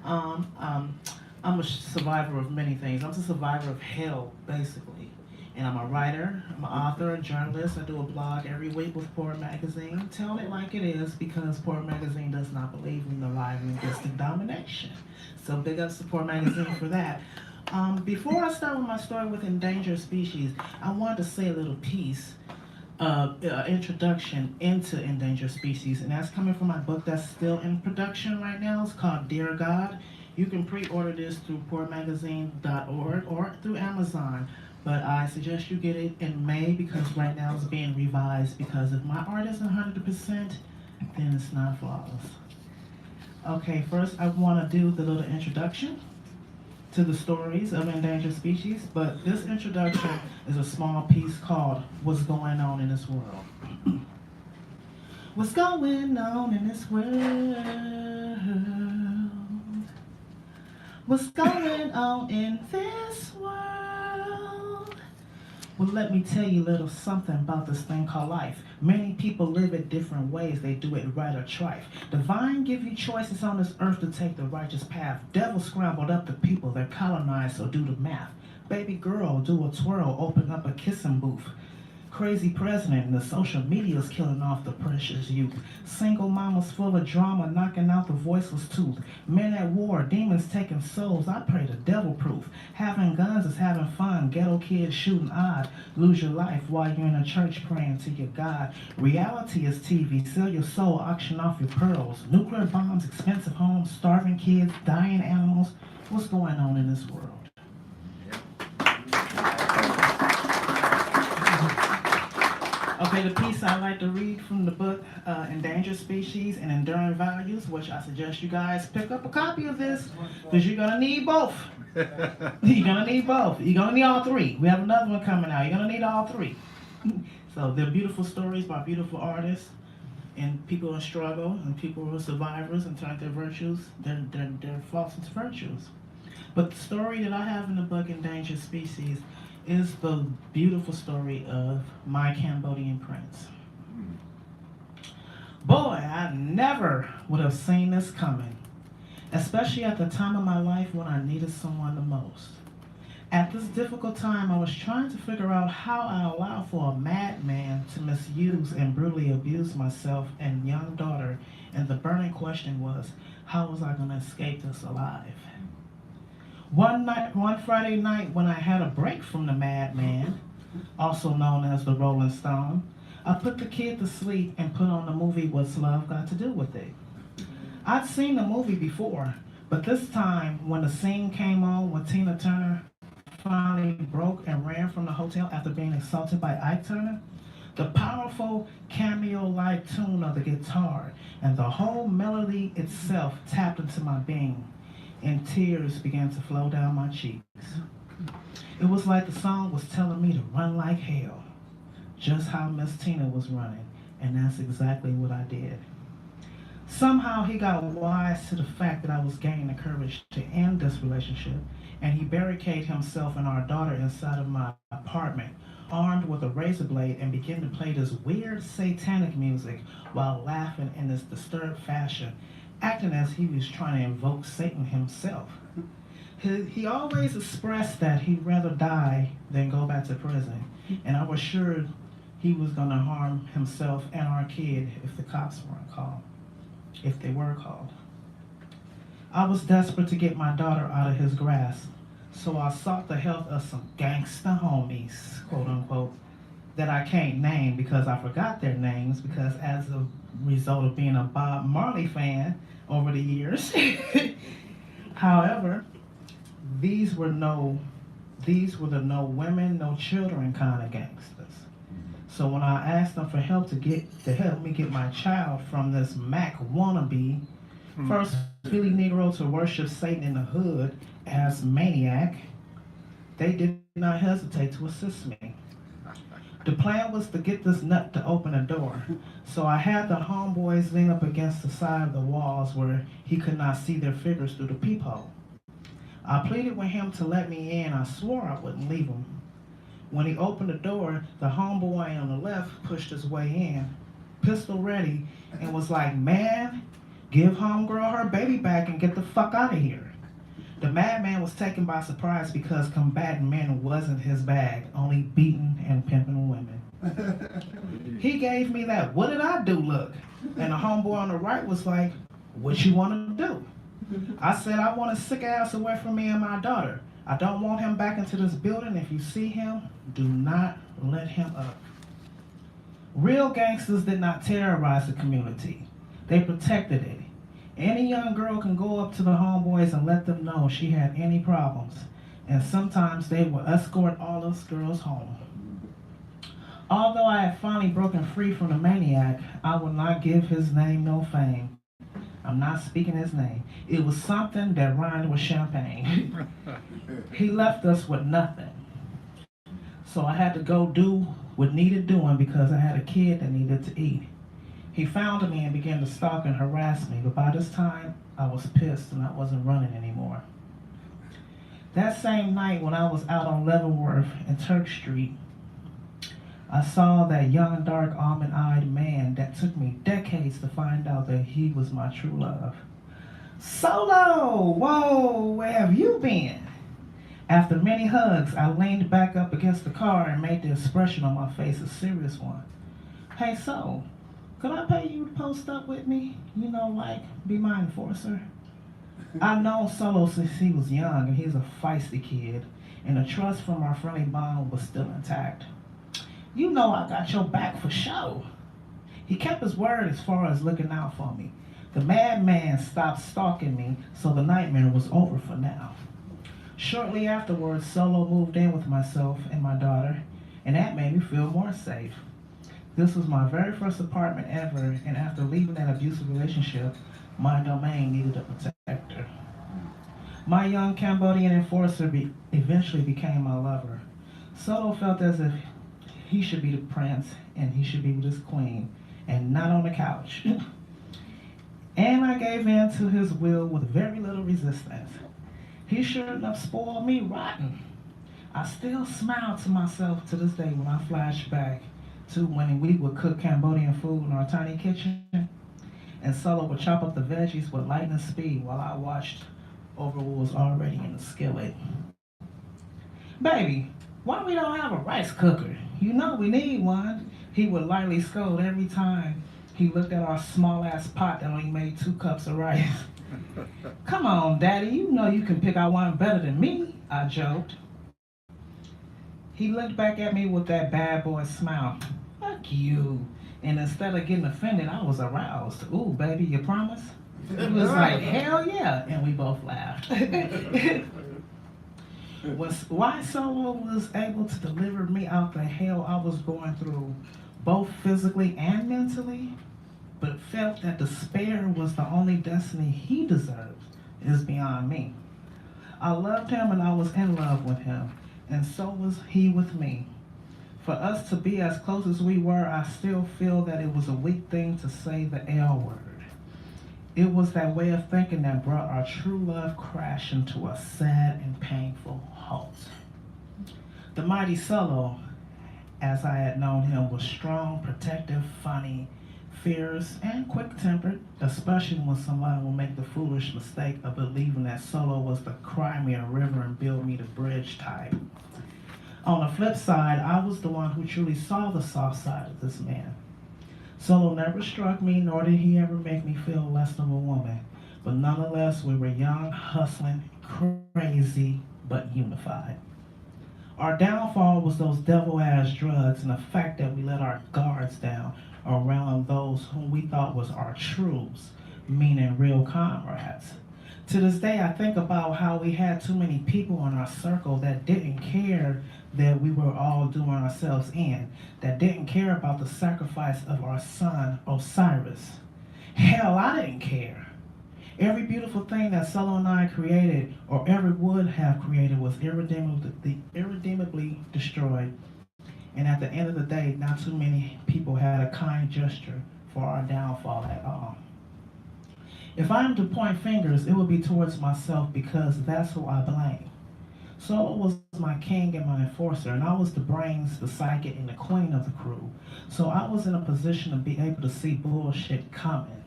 I'm a survivor of many things. I'm a survivor of hell, basically. And I'm a writer, I'm an author, a journalist. I do a blog every week with Poor Magazine. Tell it like it is, because Poor Magazine does not believe in the lie of linguistic domination. So big ups to Poor Magazine for that. Before I start with my story with endangered species, I wanted to say a little piece of introduction into endangered species, and that's coming from my book that's still in production right now. It's called Dear God. You can pre-order this through poormagazine.org or through Amazon, but I suggest you get it in May because right now it's being revised, because if my art isn't 100%, then it's not flawless. Okay, first I want to do the little introduction to the stories of endangered species, but this introduction is a small piece called What's Going On in This World. What's going on in this world? What's going on in this world? Well, let me tell you a little something about this thing called life. Many people live it different ways. They do it right or trife. Divine give you choices on this earth to take the righteous path. Devil scrambled up the people. They're colonized, so do the math. Baby girl, do a twirl, open up a kissing booth. Crazy president and the social media's killing off the precious youth. Single mamas full of drama, knocking out the voiceless tooth. Men at war, demons taking souls. I pray the devil proof. Having guns is having fun. Ghetto kids shooting odd. Lose your life while you're in a church praying to your God. Reality is TV. Sell your soul, auction off your pearls. Nuclear bombs, expensive homes, starving kids, dying animals. What's going on in this world? Okay, the piece I like to read from the book, Endangered Species and Enduring Values, which I suggest you guys pick up a copy of this, because you're going to need both. You're going to need both. You're going to need all three. We have another one coming out. You're going to need all three. So they're beautiful stories by beautiful artists and people in struggle and people who are survivors and turned their virtues, their faults into virtues. But the story that I have in the book, Endangered Species, is the beautiful story of my Cambodian prince. Boy, I never would have seen this coming, especially at the time of my life when I needed someone the most. At this difficult time, I was trying to figure out how I allowed for a madman to misuse and brutally abuse myself and young daughter, and the burning question was, how was I going to escape this alive? One Friday night when I had a break from the madman, also known as the Rolling Stone, I put the kid to sleep and put on the movie What's Love Got to Do with It. I'd seen the movie before, but this time when the scene came on when Tina Turner finally broke and ran from the hotel after being assaulted by Ike Turner, the powerful cameo-like tune of the guitar and the whole melody itself tapped into my being, and tears began to flow down my cheeks. It was like the song was telling me to run like hell, just how Miss Tina was running, and that's exactly what I did. Somehow he got wise to the fact that I was gaining the courage to end this relationship, and he barricaded himself and our daughter inside of my apartment, armed with a razor blade, and began to play this weird satanic music while laughing in this disturbed fashion, acting as he was trying to invoke Satan himself. He always expressed that he'd rather die than go back to prison, and I was sure he was going to harm himself and our kid if the cops weren't called, if they were called. I was desperate to get my daughter out of his grasp, so I sought the help of some gangsta homies, quote unquote, that I can't name because I forgot their names, because as a result of being a Bob Marley fan over the years. However, these were the no women, no children kind of gangsters. So when I asked them for help to help me get my child from this Mac wannabe, first Philly Negro to worship Satan in the hood as maniac, they did not hesitate to assist me. The plan was to get this nut to open a door, so I had the homeboys lean up against the side of the walls where he could not see their figures through the peephole. I pleaded with him to let me in. I swore I wouldn't leave him. When he opened the door, the homeboy on the left pushed his way in, pistol ready, and was like, "Man, give homegirl her baby back and get the fuck out of here." The madman was taken by surprise because combating men wasn't his bag, only beating and pimping women. He gave me that "what did I do" look, and the homeboy on the right was like, "What you want to do?" I said, "I want his sick ass away from me and my daughter. I don't want him back into this building. If you see him, do not let him up." Real gangsters did not terrorize the community. They protected it. Any young girl can go up to the homeboys and let them know she had any problems. And sometimes they will escort all those girls home. Although I had finally broken free from the maniac, I would not give his name no fame. I'm not speaking his name. It was something that rhymed with champagne. He left us with nothing. So I had to go do what needed doing because I had a kid that needed to eat. He found me and began to stalk and harass me, but by this time I was pissed and I wasn't running anymore. That same night when I was out on Leavenworth and Turk Street, I saw that young, dark, almond-eyed man that took me decades to find out that he was my true love. Solo! Whoa, where have you been? After many hugs, I leaned back up against the car and made the expression on my face a serious one. Hey, so, could I pay you to post up with me? You know, like, be my enforcer? I've known Solo since he was young, and he's a feisty kid, and the trust from our friendly bond was still intact. You know I got your back for sure. He kept his word as far as looking out for me. The madman stopped stalking me, so the nightmare was over for now. Shortly afterwards, Solo moved in with myself and my daughter, and that made me feel more safe. This was my very first apartment ever, and after leaving that abusive relationship, my domain needed a protector. My young Cambodian enforcer eventually became my lover. Solo felt as if he should be the prince and he should be with his queen, and not on the couch. And I gave in to his will with very little resistance. He sure enough spoiled me rotten. I still smile to myself to this day when I flash back to when we would cook Cambodian food in our tiny kitchen, and Solo would chop up the veggies with lightning speed while I watched over what was already in the skillet. Baby, why we don't have a rice cooker? You know we need one. He would lightly scold every time he looked at our small-ass pot that only made 2 cups of rice. Come on, Daddy, you know you can pick out one better than me, I joked. He looked back at me with that bad boy smile. Fuck you. And instead of getting offended, I was aroused. Ooh, baby, you promise? It was like, hell yeah, and we both laughed. Why Solo was able to deliver me out the hell I was going through, both physically and mentally, but felt that despair was the only destiny he deserved, is beyond me. I loved him and I was in love with him, and so was he with me. For us to be as close as we were, I still feel that it was a weak thing to say the L word. It was that way of thinking that brought our true love crashing to a sad and painful halt. The mighty Solo, as I had known him, was strong, protective, funny, fierce, and quick-tempered, especially when somebody will make the foolish mistake of believing that Solo was the cry me a river and build me the bridge type. On the flip side, I was the one who truly saw the soft side of this man. Solo never struck me, nor did he ever make me feel less of a woman. But nonetheless, we were young, hustling, crazy, but unified. Our downfall was those devil-ass drugs and the fact that we let our guards down around those whom we thought was our troops, meaning real comrades. To this day, I think about how we had too many people in our circle that didn't care that we were all doing ourselves in, that didn't care about the sacrifice of our son, Osiris. Hell, I didn't care. Every beautiful thing that Solo and I created, or ever would have created, was irredeemably destroyed. And at the end of the day, not too many people had a kind gesture for our downfall at all. If I am to point fingers, it will be towards myself because that's who I blame. Solo was my king and my enforcer, and I was the brains, the psychic, and the queen of the crew. So I was in a position to be able to see bullshit coming.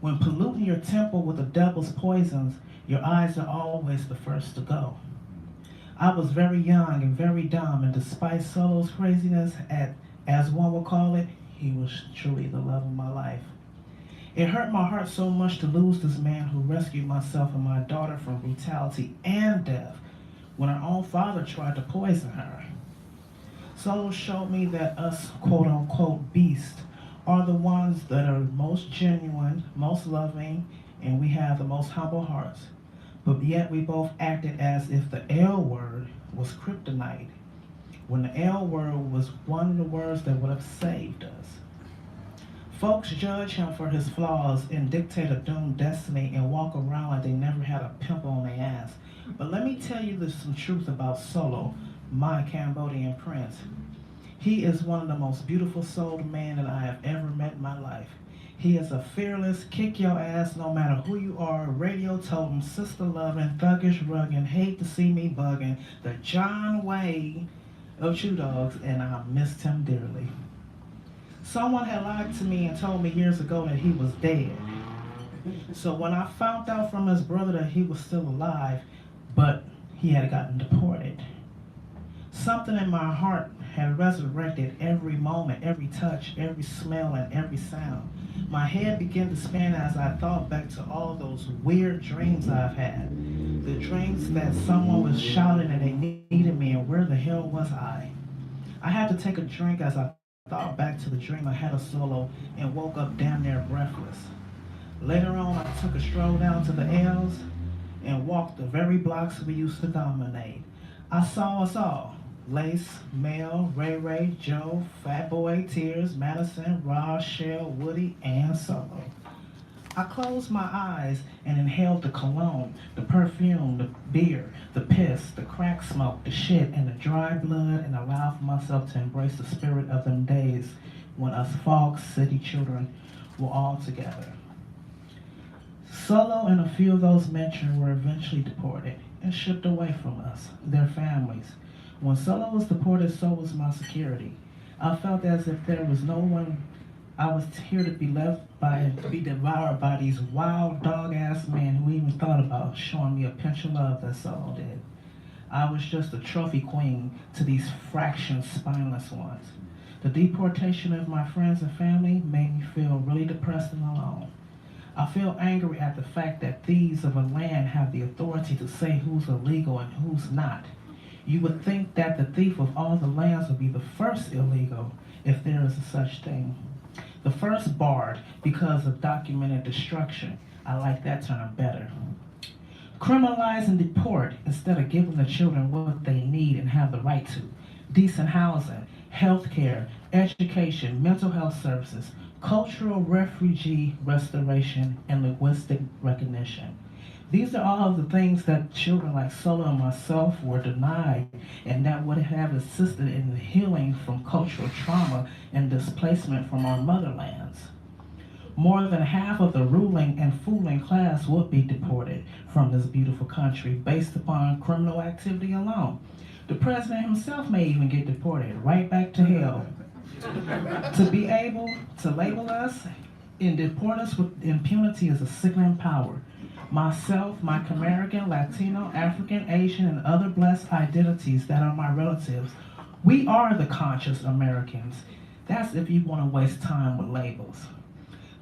When polluting your temple with the devil's poisons, your eyes are always the first to go. I was very young and very dumb, and despite Solo's craziness, as one would call it, he was truly the love of my life. It hurt my heart so much to lose this man who rescued myself and my daughter from brutality and death when her own father tried to poison her. Solo showed me that us quote-unquote beasts are the ones that are most genuine, most loving, and we have the most humble hearts. But yet we both acted as if the L word was kryptonite. when the L word was one of the words that would have saved us. Folks judge him for his flaws and dictate a doomed destiny and walk around like they never had a pimple on their ass. But let me tell you some truth about Solo, my Cambodian prince. He is one of the most beautiful souled men that I have ever met in my life. He is a fearless, kick your ass no matter who you are, radio totem, sister loving, thuggish rugging, hate to see me bugging, the John Wayne of Chew Dogs, and I missed him dearly. Someone had lied to me and told me years ago that he was dead. So when I found out from his brother that he was still alive, but he had gotten deported, something in my heart had resurrected every moment, every touch, every smell, and every sound. My head began to spin as I thought back to all those weird dreams I've had. The dreams that someone was shouting and they needed me, and where the hell was I? I had to take a drink as I thought back to the dream I had of Solo and woke up damn near breathless. Later on, I took a stroll down to the L's and walked the very blocks we used to dominate. I saw us all. Lace, Mel, Ray Ray, Joe, Fat Boy, Tears, Madison, Ross, Shell, Woody, and Solo. I closed my eyes and inhaled the cologne, the perfume, the beer, the piss, the crack smoke, the shit, and the dry blood, and allowed for myself to embrace the spirit of them days when us Fog City children were all together. Solo and a few of those mentioned were eventually deported and shipped away from us, their families. When Solo was deported, so was my security. I felt as if there was no one. I was here to be left by, to be devoured by these wild dog-ass men who even thought about showing me a pinch of love that Solo did. I was just a trophy queen to these fractious, spineless ones. The deportation of my friends and family made me feel really depressed and alone. I feel angry at the fact that thieves of a land have the authority to say who's illegal and who's not. You would think that the thief of all the lands would be the first illegal, if there is a such thing. The first barred because of documented destruction. I like that term better. Criminalize and deport instead of giving the children what they need and have the right to. Decent housing, health care, education, mental health services, cultural refugee restoration, and linguistic recognition. These are all of the things that children like Solo and myself were denied, and that would have assisted in the healing from cultural trauma and displacement from our motherlands. More than half of the ruling and fooling class would be deported from this beautiful country based upon criminal activity alone. The president himself may even get deported right back to hell. To be able to label us and deport us with impunity is a sickening power. Myself, my American, Latino, African, Asian, and other blessed identities that are my relatives, we are the conscious Americans. That's if you want to waste time with labels.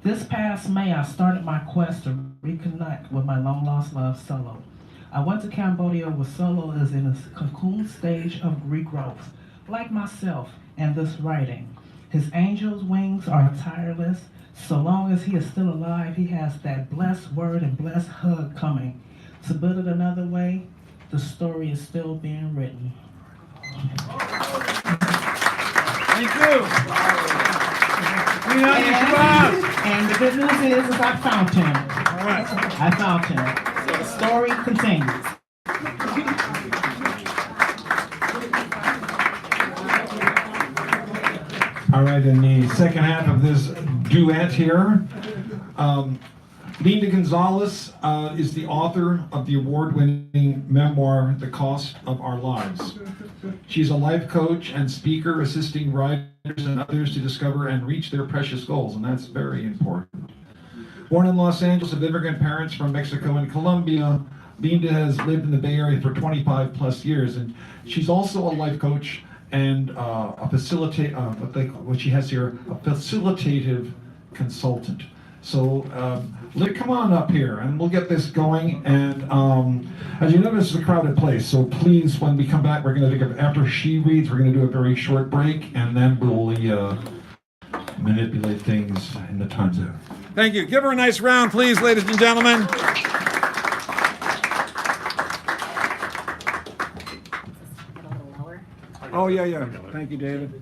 This past May, I started my quest to reconnect with my long-lost love, Solo. I went to Cambodia where Solo is in a cocoon stage of regrowth, like myself and this writing. His angel's wings are tireless. So long as he is still alive, he has that blessed word and blessed hug coming. To put it another way, the story is still being written. Thank you. And the good news is I found him. All right. I found him. So the story continues. All right, in the second half of this duet here, Linda Gonzalez is the author of the award-winning memoir, The Cost of Our Lives. She's a life coach and speaker assisting writers and others to discover and reach their precious goals, and that's very important. Born in Los Angeles of immigrant parents from Mexico and Colombia, Linda has lived in the Bay Area for 25 plus years, and she's also a life coach and what she has here, a facilitative consultant. So, Linda, come on up here, and we'll get this going. And as you know, this is a crowded place, so please, when we come back, we're going to after she reads, we're going to do a very short break, and then we'll manipulate things in the time zone. Thank you. Give her a nice round, please, ladies and gentlemen. Oh, yeah, yeah. Thank you, David.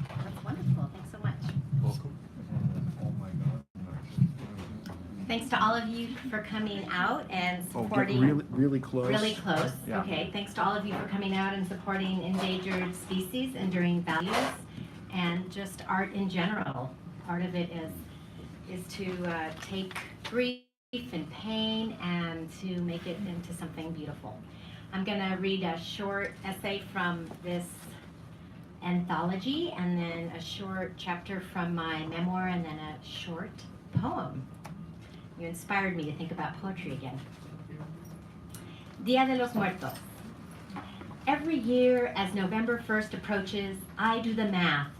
That's wonderful. Thanks so much. Welcome. Oh, my God. Thanks to all of you for coming out and Oh, get supporting. really close. Really close. Yeah. Okay. Thanks to all of you for coming out and supporting endangered species, enduring values, and just art in general. Part of it is to take grief and pain and to make it into something beautiful. I'm going to read a short essay from this anthology, and then a short chapter from my memoir, and then a short poem. You inspired me to think about poetry again. Dia de los Muertos. Every year as November 1st approaches, I do the math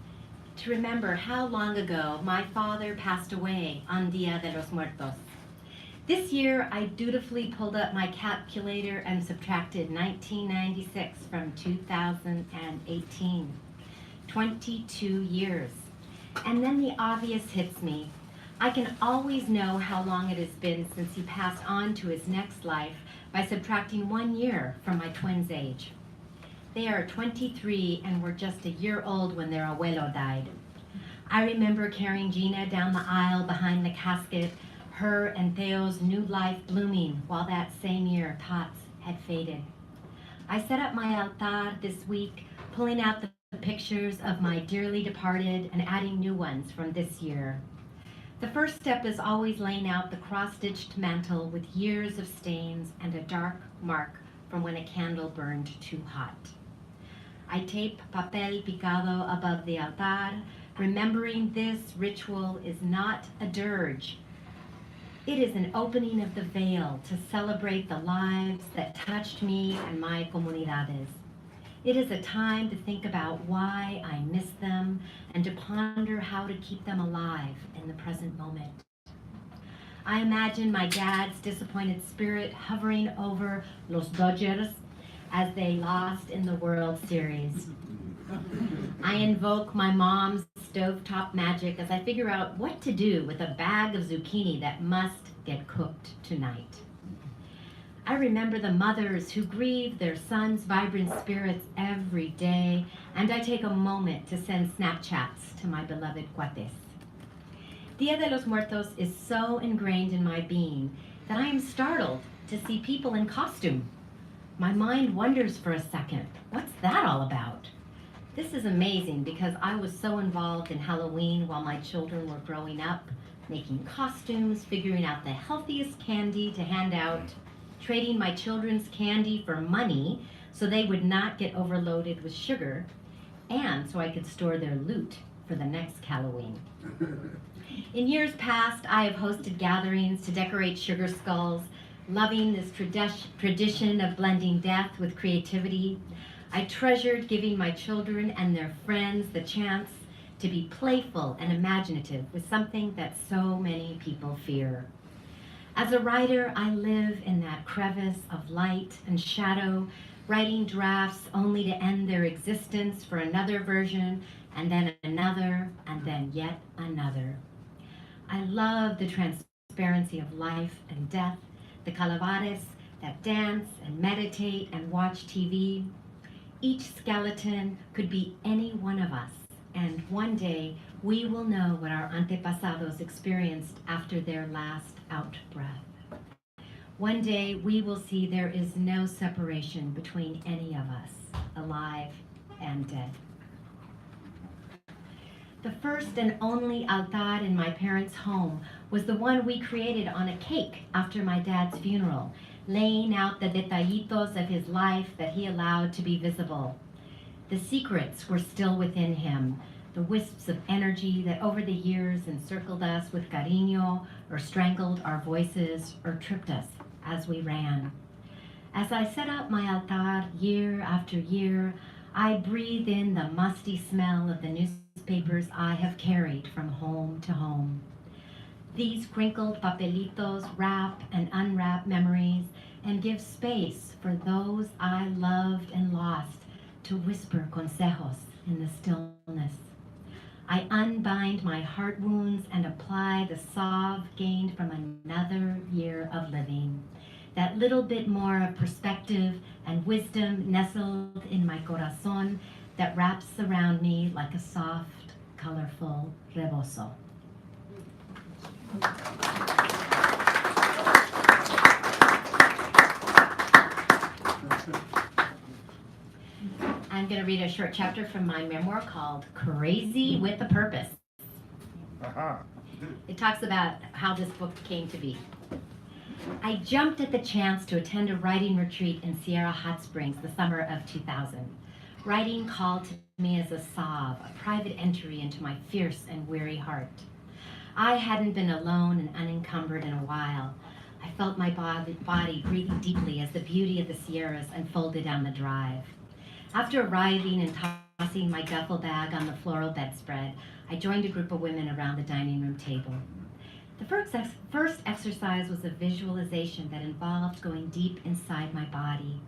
to remember how long ago my father passed away on Dia de los Muertos. This year, I dutifully pulled up my calculator and subtracted 1996 from 2018. 22 years. And then the obvious hits me. I can always know how long it has been since he passed on to his next life by subtracting 1 year from my twins' age. They are 23 and were just a year old when their abuelo died. I remember carrying Gina down the aisle behind the casket, her and Theo's new life blooming while that same year Tots had faded. I set up my altar this week, pulling out the pictures of my dearly departed and adding new ones from this year. The first step is always laying out the cross-stitched mantle with years of stains and a dark mark from when a candle burned too hot. I tape papel picado above the altar, remembering this ritual is not a dirge. It is an opening of the veil to celebrate the lives that touched me and my comunidades. It is a time to think about why I miss them and to ponder how to keep them alive in the present moment. I imagine my dad's disappointed spirit hovering over Los Dodgers as they lost in the World Series. I invoke my mom's stovetop magic as I figure out what to do with a bag of zucchini that must get cooked tonight. I remember the mothers who grieve their sons' vibrant spirits every day, and I take a moment to send Snapchats to my beloved cuates. Dia de los Muertos is so ingrained in my being that I am startled to see people in costume. My mind wonders for a second, what's that all about? This is amazing because I was so involved in Halloween while my children were growing up, making costumes, figuring out the healthiest candy to hand out, trading my children's candy for money so they would not get overloaded with sugar, and so I could store their loot for the next Halloween. In years past, I have hosted gatherings to decorate sugar skulls, loving this tradition of blending death with creativity. I treasured giving my children and their friends the chance to be playful and imaginative with something that so many people fear. As a writer, I live in that crevice of light and shadow, writing drafts only to end their existence for another version, and then another, and then yet another. I love the transparency of life and death, the calavares that dance and meditate and watch TV. Each skeleton could be any one of us, and one day we will know what our antepasados experienced after their last out-breath. One day we will see there is no separation between any of us, alive and dead. The first and only altar in my parents' home was the one we created on a cake after my dad's funeral, laying out the detallitos of his life that he allowed to be visible. The secrets were still within him, the wisps of energy that over the years encircled us with cariño, or strangled our voices, or tripped us as we ran. As I set up my altar year after year, I breathe in the musty smell of the newspapers I have carried from home to home. These crinkled papelitos wrap and unwrap memories and give space for those I loved and lost to whisper consejos in the stillness. I unbind my heart wounds and apply the salve gained from another year of living. That little bit more of perspective and wisdom nestled in my corazón that wraps around me like a soft, colorful rebozo. I'm going to read a short chapter from my memoir called Crazy with a Purpose. It talks about how this book came to be. I jumped at the chance to attend a writing retreat in Sierra Hot Springs the summer of 2000. Writing called to me as a sob, a private entry into my fierce and weary heart. I hadn't been alone and unencumbered in a while. I felt my body breathing deeply as the beauty of the Sierras unfolded down the drive. After arriving and tossing my duffel bag on the floral bedspread, I joined a group of women around the dining room table. The first exercise was a visualization that involved going deep inside my body.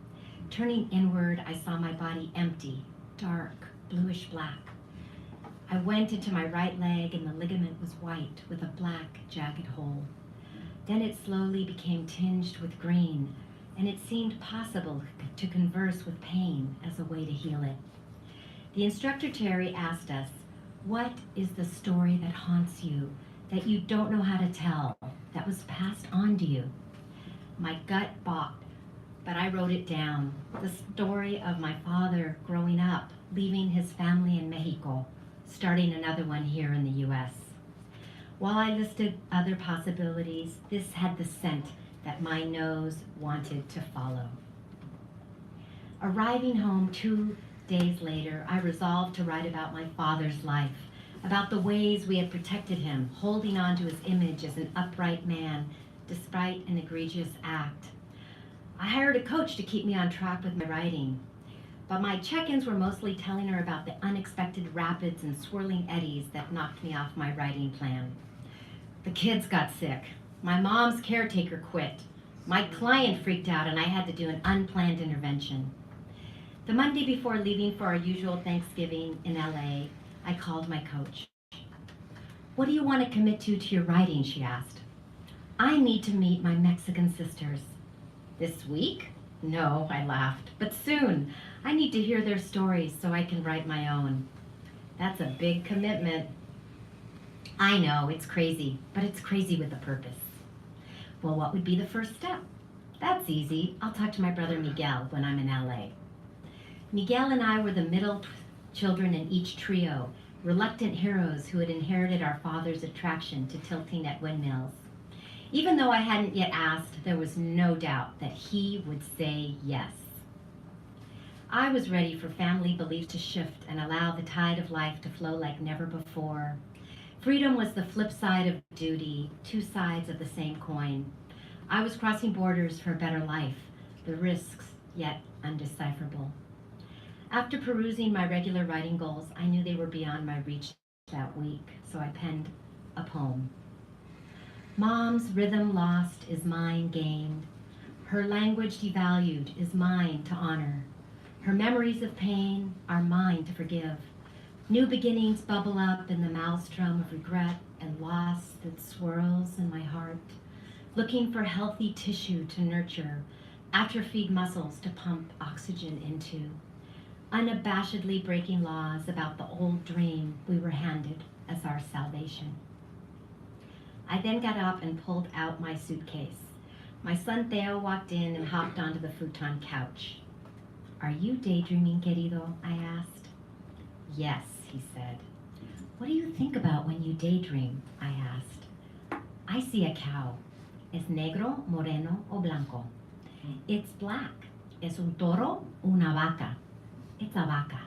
Turning inward, I saw my body empty, dark, bluish black. I went into my right leg and the ligament was white with a black, jagged hole. Then it slowly became tinged with green, and it seemed possible to converse with pain as a way to heal it. The instructor Terry asked us, "What is the story that haunts you, that you don't know how to tell, that was passed on to you?" My gut balked, but I wrote it down. The story of my father growing up, leaving his family in Mexico, starting another one here in the US. While I listed other possibilities, this had the scent that my nose wanted to follow. Arriving home 2 days later, I resolved to write about my father's life, about the ways we had protected him, holding on to his image as an upright man despite an egregious act. I hired a coach to keep me on track with my writing, but my check-ins were mostly telling her about the unexpected rapids and swirling eddies that knocked me off my writing plan. The kids got sick. My mom's caretaker quit. My client freaked out and I had to do an unplanned intervention. The Monday before leaving for our usual Thanksgiving in LA, I called my coach. "What do you want to commit to your writing?" she asked. "I need to meet my Mexican sisters." "This week?" "No," I laughed, "but soon. I need to hear their stories so I can write my own." "That's a big commitment." "I know, it's crazy, but it's crazy with a purpose." "Well, what would be the first step?" "That's easy. I'll talk to my brother Miguel when I'm in LA." Miguel and I were the middle children in each trio, reluctant heroes who had inherited our father's attraction to tilting at windmills. Even though I hadn't yet asked, there was no doubt that he would say yes. I was ready for family beliefs to shift and allow the tide of life to flow like never before. Freedom was the flip side of duty, two sides of the same coin. I was crossing borders for a better life, the risks yet undecipherable. After perusing my regular writing goals, I knew they were beyond my reach that week, so I penned a poem. Mom's rhythm lost is mine gained. Her language devalued is mine to honor. Her memories of pain are mine to forgive. New beginnings bubble up in the maelstrom of regret and loss that swirls in my heart, looking for healthy tissue to nurture, atrophied muscles to pump oxygen into, unabashedly breaking laws about the old dream we were handed as our salvation. I then got up and pulled out my suitcase. My son Theo walked in and hopped onto the futon couch. "Are you daydreaming, querido?" I asked. "Yes," he said. "What do you think about when you daydream?" I asked. "I see a cow. Es negro, moreno, o blanco. It's black. Es un toro, una vaca. It's a vaca.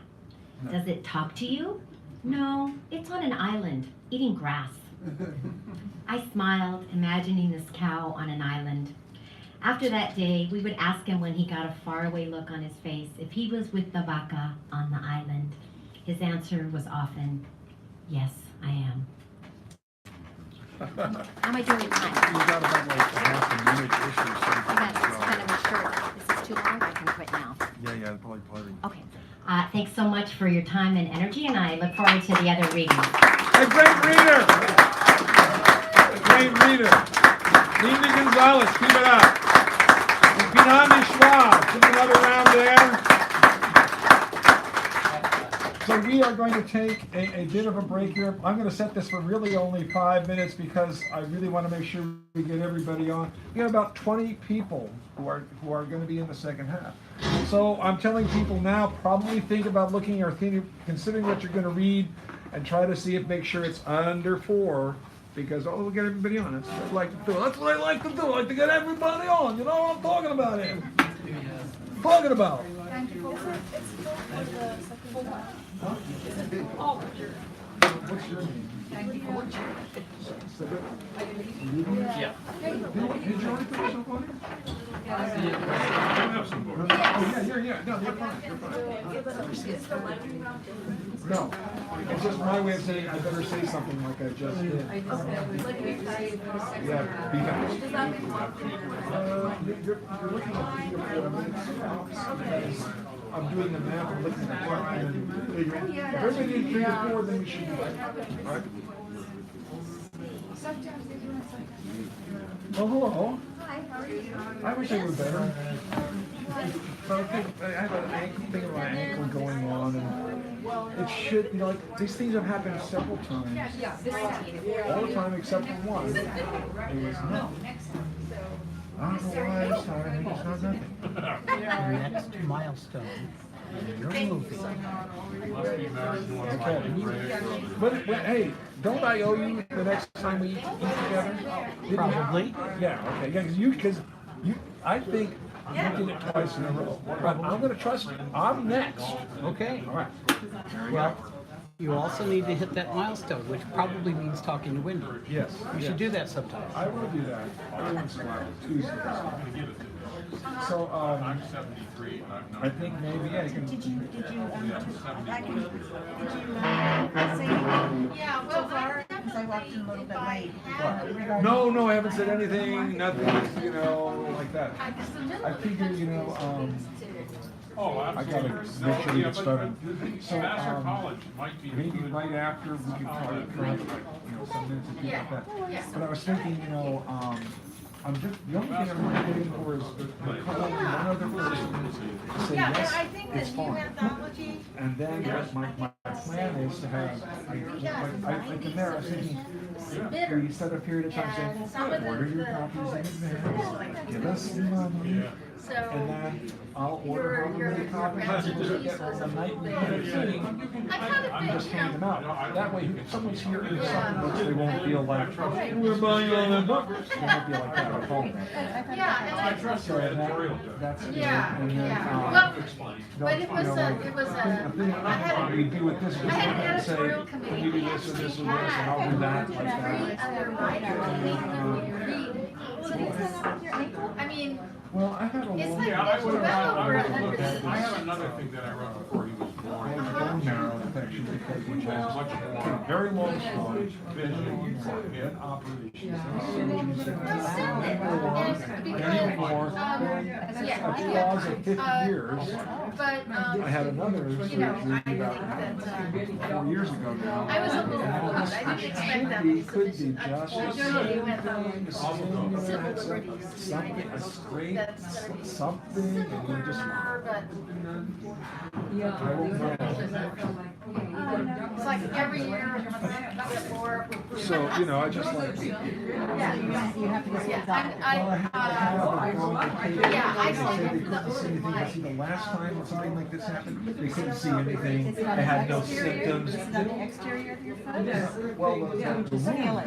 Does it talk to you?" "No, it's on an island, eating grass." I smiled, imagining this cow on an island. After that day, we would ask him when he got a faraway look on his face if he was with the vaca on the island. His answer was often, "Yes, I am." How am I doing in time? You got about like a half a minute issue. That's kind of a short. This is too long. I can quit now. Yeah, probably plenty. Okay. Thanks so much for your time and energy, and I look forward to the other readings. A great reader! A great reader. Linda Gonzalez, keep it up. Pinami Schwab, give me another round there. So we are going to take a bit of a break here. I'm going to set this for really only 5 minutes because I really want to make sure we get everybody on. We got about 20 people who are going to be in the second half. So I'm telling people now, probably think about looking or considering what you're going to read, and try to see if make sure it's under 4. Because we'll get everybody on. That's what I like to do. That's what I like to do. I like to get everybody on. You know what I'm talking about here? Talking about. What's your name? Yeah. Did you already put yourself on here? Oh, yeah. No, you're fine. No, it's just my way of saying I better say something like I just did. Yeah, be fast. You're looking at 3 or 4 minutes. I'm doing the math, I'm looking at the clock, and figuring, if everybody needs 3 or 4, then we should be right. All right? Oh, hello. Hi, how are you? I wish I were better. But I have an ankle thing in my ankle going on, and it should, like, these things have happened several times. All the time except for one. It was no. I don't know why this time, it's not nothing. The next milestone in your movie. Okay. But hey, don't I owe you the next time we eat together? Probably. Yeah, okay. Yeah, because you, I think you did it twice in a row. But I'm going to trust you. I'm next. Okay. All right. Well, you also need to hit that milestone, which probably means talking to Wendy. Yes. You should do that sometime. I will do that. Every once in a while, Tuesdays. So, I'm 73. I think maybe, yeah, you can. Did you say yeah, so far? Because I walked in a little bit late. No, I haven't said anything, nothing, like that. I figured, I gotta make sure we get started. So, maybe right after we can try to some minutes and things like that. But I was thinking, I'm just, the only thing I'm really waiting for is one other person to say yes, it's fine. And then my plan is to have, like in there, I was thinking, we set a period of time saying, order your copies in advance, give us the money, and then I'll order how many copies, and we'll get on the night we have a meeting, I'm just handing them out. That way, if someone's here and something, which they won't feel like, we're buying all that book. They won't be like that at home. So that's good. And then, But it was we do with this, we can say, can you do this or this or this, and I'll do that, like that. I mean, Well, I had a long. Yeah, I would have. I have another thing that I wrote before he was born. I have bone marrow infection because which has much more, very long story, and operations. Anymore, a pause of 50 years. I had another surgery about 4 years ago now. I was a little confused. I didn't expect that. Could be just something, a scrape, something, and you just. I won't know. It's like every year, So, I just like. You have to go see the doctor. I saw see the last time something like this happened, they couldn't see anything, they had no symptoms. Is it on the exterior of your foot? Well, the wound,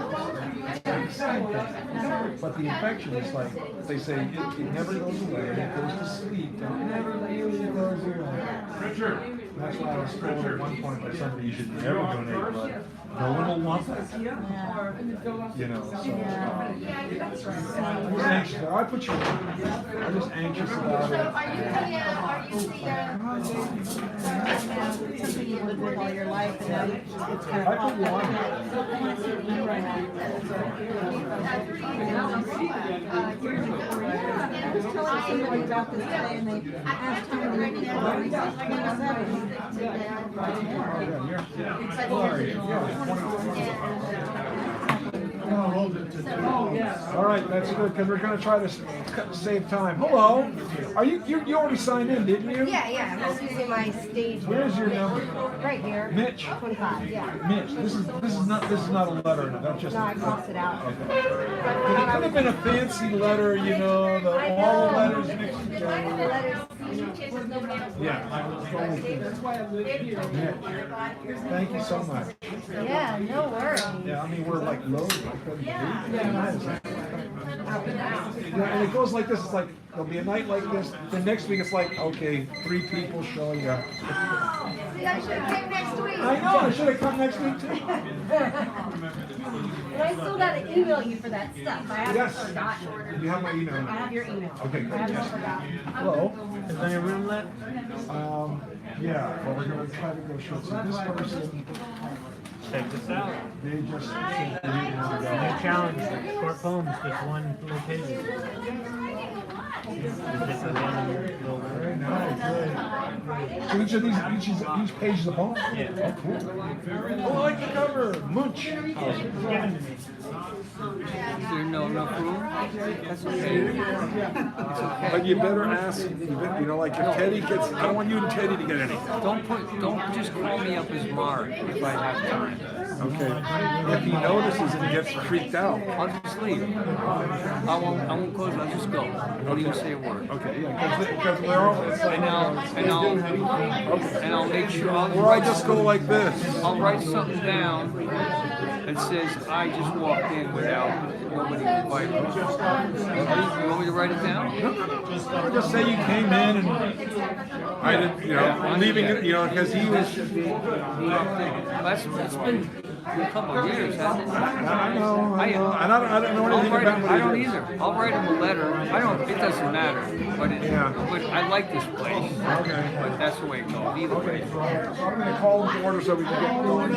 but the infection is like, they say it never goes away, it goes to sleep, and it never really goes away. That's why I was told at one point by somebody, you should never donate blood. No one will want that. So, I'm just anxious. I put you, I'm just anxious about it. Are you something you lived with all your life and now it's kind of I put you on. I was telling somebody about this today and they asked how many Yeah. All right, that's good because we're going to try to save time. Hello, are you already signed in, didn't you? Yeah, I'm just using my stage. Where's your number? Right here. Mitch. 25, yeah. Mitch, this is not a letter. That's just. No, I crossed it out. Okay. It could have been a fancy letter, you know, all the letters mixed together. Yeah. That's why I live here. Mitch, thank you so much. Yeah, no worries. Yeah, I mean we're like loaded. I couldn't believe it. Yeah, and it goes like this. It's like there'll be a night like this. The next week it's like, okay, 3 people showing up. See, I should have came next week. I know. I should have come next week too. And I still got to email you for that stuff. I haven't Yes. forgotten. You have my email. I have your email. Okay, I good. haven't forgotten. Hello. Is there a room left? Yeah, well, we're going to try to go short. So this person, Check this out. they just sent the New challenge, short poems, just one little page. Very nice. So each page is a poem? Yeah. Oh, cool. Oh, I like the cover. Munch. Is there no enough room? That's okay. It's okay. But you better ask, you know, like if Teddy gets, I don't want you and Teddy to get anything. Don't just call me up as Mark if I have time. Okay. If he notices and he gets freaked out. I'll just leave. I won't close. I'll just go. Don't even say a word. Okay, yeah, because we're all, it's like, And I'll make sure. or I just go like this. I'll write something down that says I just walked in without nobody invited me. You want me to write it down? Or just say you came in and I didn't, you know, leaving it, you know, because he was. It's been a couple of years, hasn't it? I know. I don't know anything about what I don't either. I'll write him a letter. It doesn't matter. But I like this place. Okay. But that's the way it goes. Either way. So I'm going to call him to order so we can get going.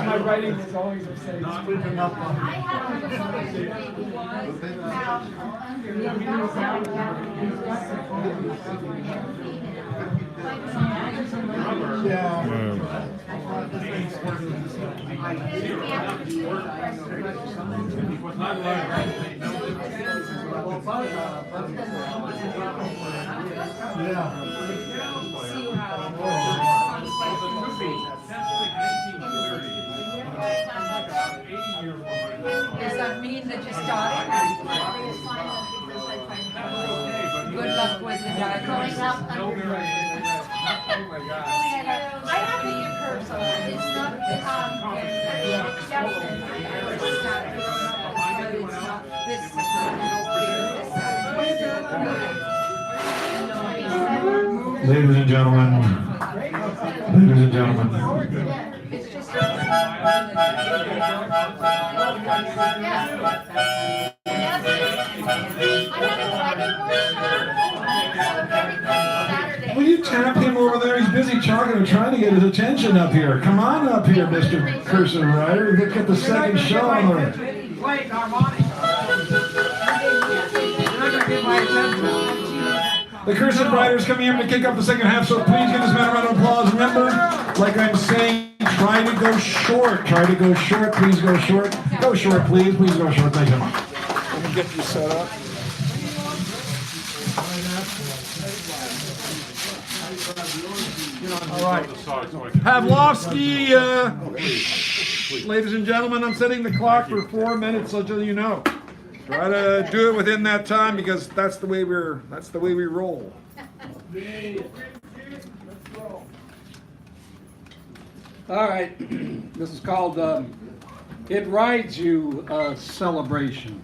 My writing is always the same. Does that mean that you started? Good luck with the diagnosis. I have to get curves on it. It's not, Ladies and gentlemen, It's just. will you tap him over there? He's busy talking and trying to get his attention up here. Come on up here, Mr. Cursive Writer. Get the second show on the... Playing harmonic. You're not gonna get my attention. The Cursive Writers coming in to kick off the second half, so please give this man a round of applause. Remember, like I'm saying, try to go short. Try to go short. Please go short. Go short, please. Please go short. Thank you. Let me get you set up. All right. Pavlovsky, ladies and gentlemen, I'm setting the clock for 4 minutes, so just so you know. Try to do it within that time because that's the way we roll. All right, this is called It Rides You Celebration.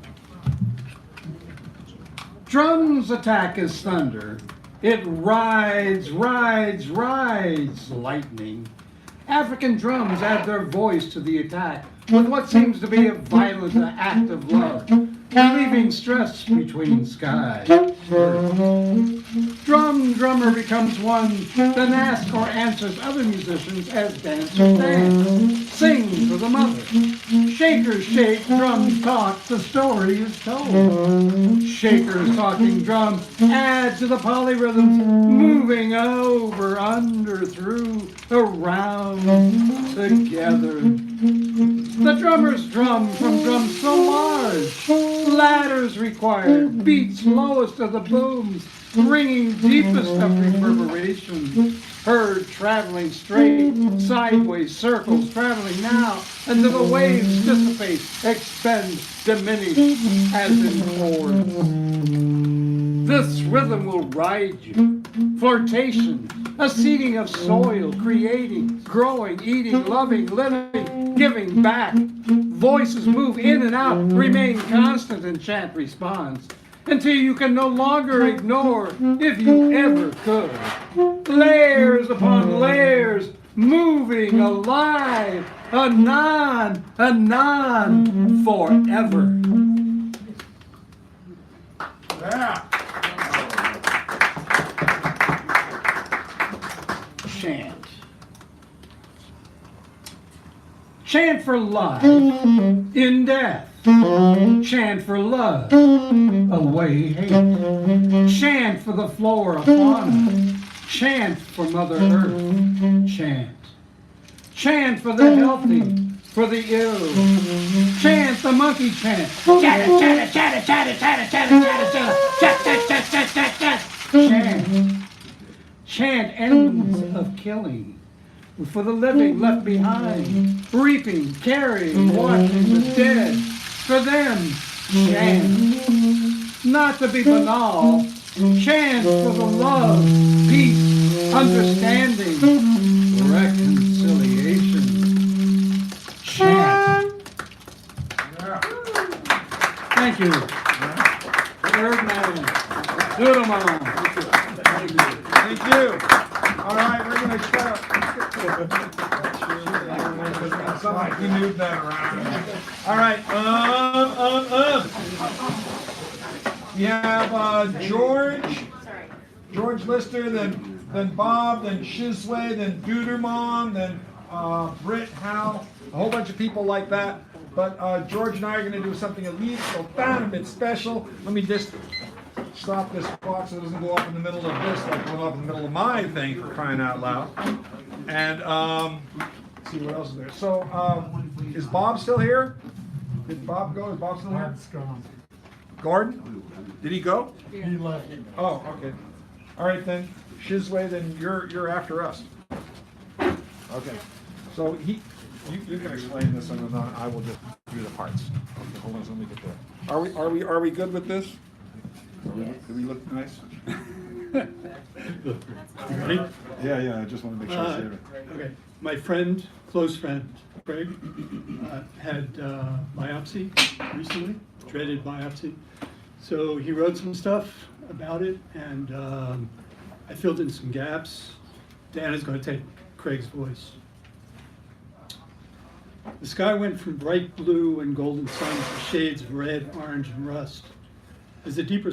Drums attack as thunder. It rides, rides, rides lightning. African drums add their voice to the attack with what seems to be a violent act of love. relieving stress between sky. Drummer becomes one, then asks or answers other musicians as dancers dance. Sing for the mother. Shakers shake, drums talk, the story is told. Shakers talking drums add to the polyrhythms, moving over, under, through, around, together. The drummers drum from drums so large, ladders required, beats lowest of the booms, ringing deepest of reverberation, heard traveling straight, sideways, circles, traveling now until the waves dissipate, expend, diminish, as in chords. This rhythm will ride you. Flirtation, a seeding of soil, creating, growing, eating, loving, living, giving back. Voices move in and out, remain constant, and chant responds, until you can no longer ignore, if you ever could. Layers upon layers, moving, alive, anon, forever. Yeah. Chant. Chant for life in death. Chant for love, away hate. Chant for the flora, fauna. Chant for Mother Earth. Chant. Chant for the healthy, for the ill. Chant the monkey chant. Chatter, chatter, chatter, chatter, chatter, chatter, chatter, chatter, chat, chat, chat, chat, chat. Chant. Chant ends of killing. For the living left behind, reaping, carrying, watching the dead. For them, chant. Not to be banal, chant for the love, peace, understanding, reconciliation. Chant. Thank you. Third man. Doodle-mon. Thank you. All right, we're going to start. We moved that around. All right. We have George Lister, then Bob, then Shizway, then Dudermon, then Britt, Hal, a whole bunch of people like that. But George and I are going to do something a bit special. Let me just stop this clock so it doesn't go off in the middle of this, like going off in the middle of my thing, for crying out loud. And let's see what else is there. So, is Bob still here? Did Bob go? Is Bob still here? Bob's gone. Gordon? Did he go? He left. Oh, okay. All right then, Shizway, then you're after us. Okay. So you can explain this, and then I will just do the parts. Okay, hold on, let me get there. Are we good with this? Yes. Do we look nice? Ready? Yeah, I just want to make sure I say it. Okay. My friend, close friend, Craig, had biopsy recently, dreaded biopsy. So he wrote some stuff about it, and I filled in some gaps. Dan is going to take Craig's voice. The sky went from bright blue and golden sun to shades of red, orange, and rust. As the deeper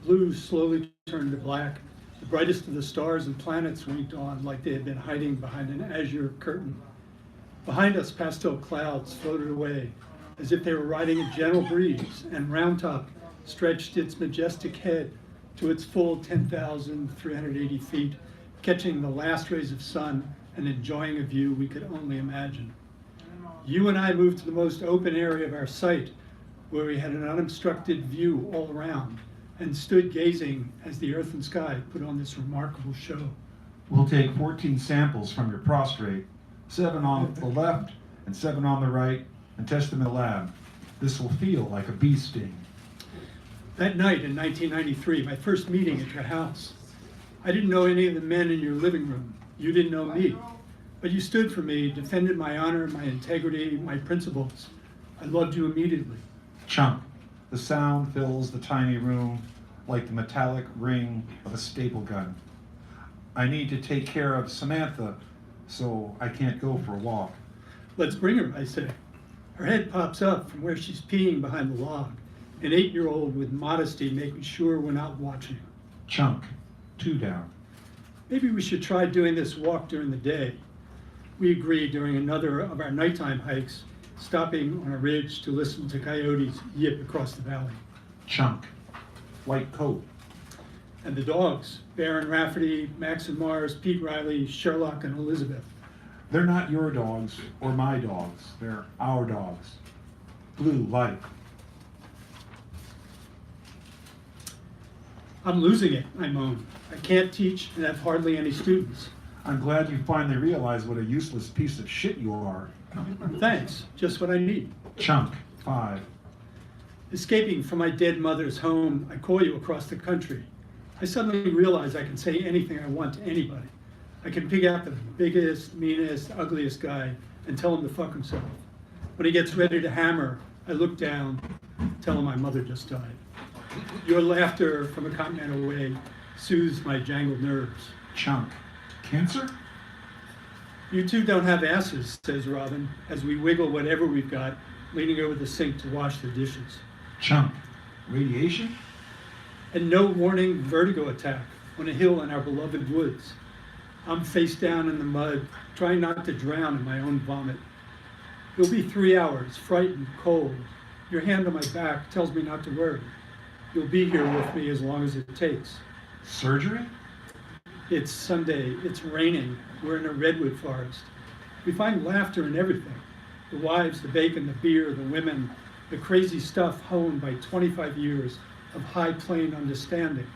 blue slowly turned to black, the brightest of the stars and planets winked on like they had been hiding behind an azure curtain. Behind us, pastel clouds floated away as if they were riding a gentle breeze, and Round Top stretched its majestic head to its full 10,380 feet, catching the last rays of sun and enjoying a view we could only imagine. You and I moved to the most open area of our site, where we had an unobstructed view all around, and stood gazing as the earth and sky put on this remarkable show. We'll take 14 samples from your prostrate, 7 on the left and 7 on the right, and test them in the lab. This will feel like a bee sting. That night in 1993, my first meeting at your house, I didn't know any of the men in your living room. You didn't know me. But you stood for me, defended my honor, my integrity, my principles. I loved you immediately. Chunk. The sound fills the tiny room like the metallic ring of a staple gun. I need to take care of Samantha, so I can't go for a walk. Let's bring her, I say. Her head pops up from where she's peeing behind the log. An 8-year-old with modesty making sure we're not watching. Chunk, 2 down. Maybe we should try doing this walk during the day. We agreed during another of our nighttime hikes, stopping on a ridge to listen to coyotes yip across the valley. Chunk, white coat. And the dogs, Bear and Rafferty, Max and Mars, Pete Riley, Sherlock and Elizabeth. They're not your dogs or my dogs. They're our dogs. Blue light. I'm losing it, I moan. I can't teach and have hardly any students. I'm glad you finally realize what a useless piece of shit you are. Thanks, just what I need. Chunk, 5. Escaping from my dead mother's home, I call you across the country. I suddenly realize I can say anything I want to anybody. I can pick out the biggest, meanest, ugliest guy and tell him to fuck himself. When he gets ready to hammer, I look down, tell him my mother just died. Your laughter from a continent away soothes my jangled nerves. Chunk, cancer? You two don't have asses, says Robin, as we wiggle whatever we've got, leaning over the sink to wash the dishes. Chunk, radiation? And no warning vertigo attack on a hill in our beloved woods. I'm face down in the mud, trying not to drown in my own vomit. It'll be 3 hours, frightened, cold. Your hand on my back tells me not to worry. You'll be here with me as long as it takes. Surgery? It's Sunday, it's raining, we're in a redwood forest. We find laughter in everything. The wives, the bacon, the beer, the women, the crazy stuff honed by 25 years of high plane understanding,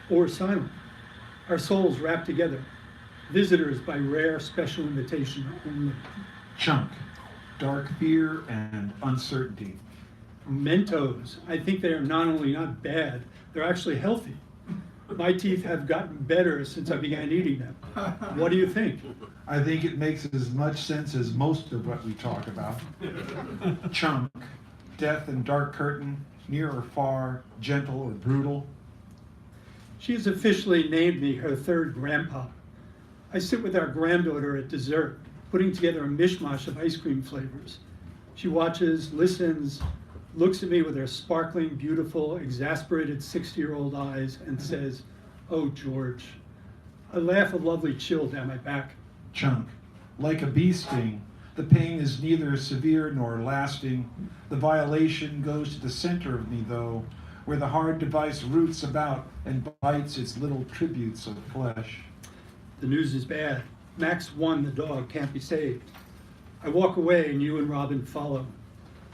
or silent. Our souls wrapped together, visitors by rare special invitation only. Chunk, dark fear and uncertainty. Mentos, I think they are not only not bad, they're actually healthy. My teeth have gotten better since I began eating them. What do you think? I think it makes as much sense as most of what we talk about. Chunk, death and dark curtain, near or far, gentle or brutal. She has officially named me her third grandpa. I sit with our granddaughter at dessert, putting together a mishmash of ice cream flavors. She watches, listens, looks at me with her sparkling, beautiful, exasperated 60-year-old eyes and says, "Oh, George." I laugh a lovely chill down my back. Chunk, like a bee sting, the pain is neither severe nor lasting. The violation goes to the center of me, though, where the hard device roots about and bites its little tributes of flesh. The news is bad. Max 1, the dog, can't be saved. I walk away and you and Robin follow.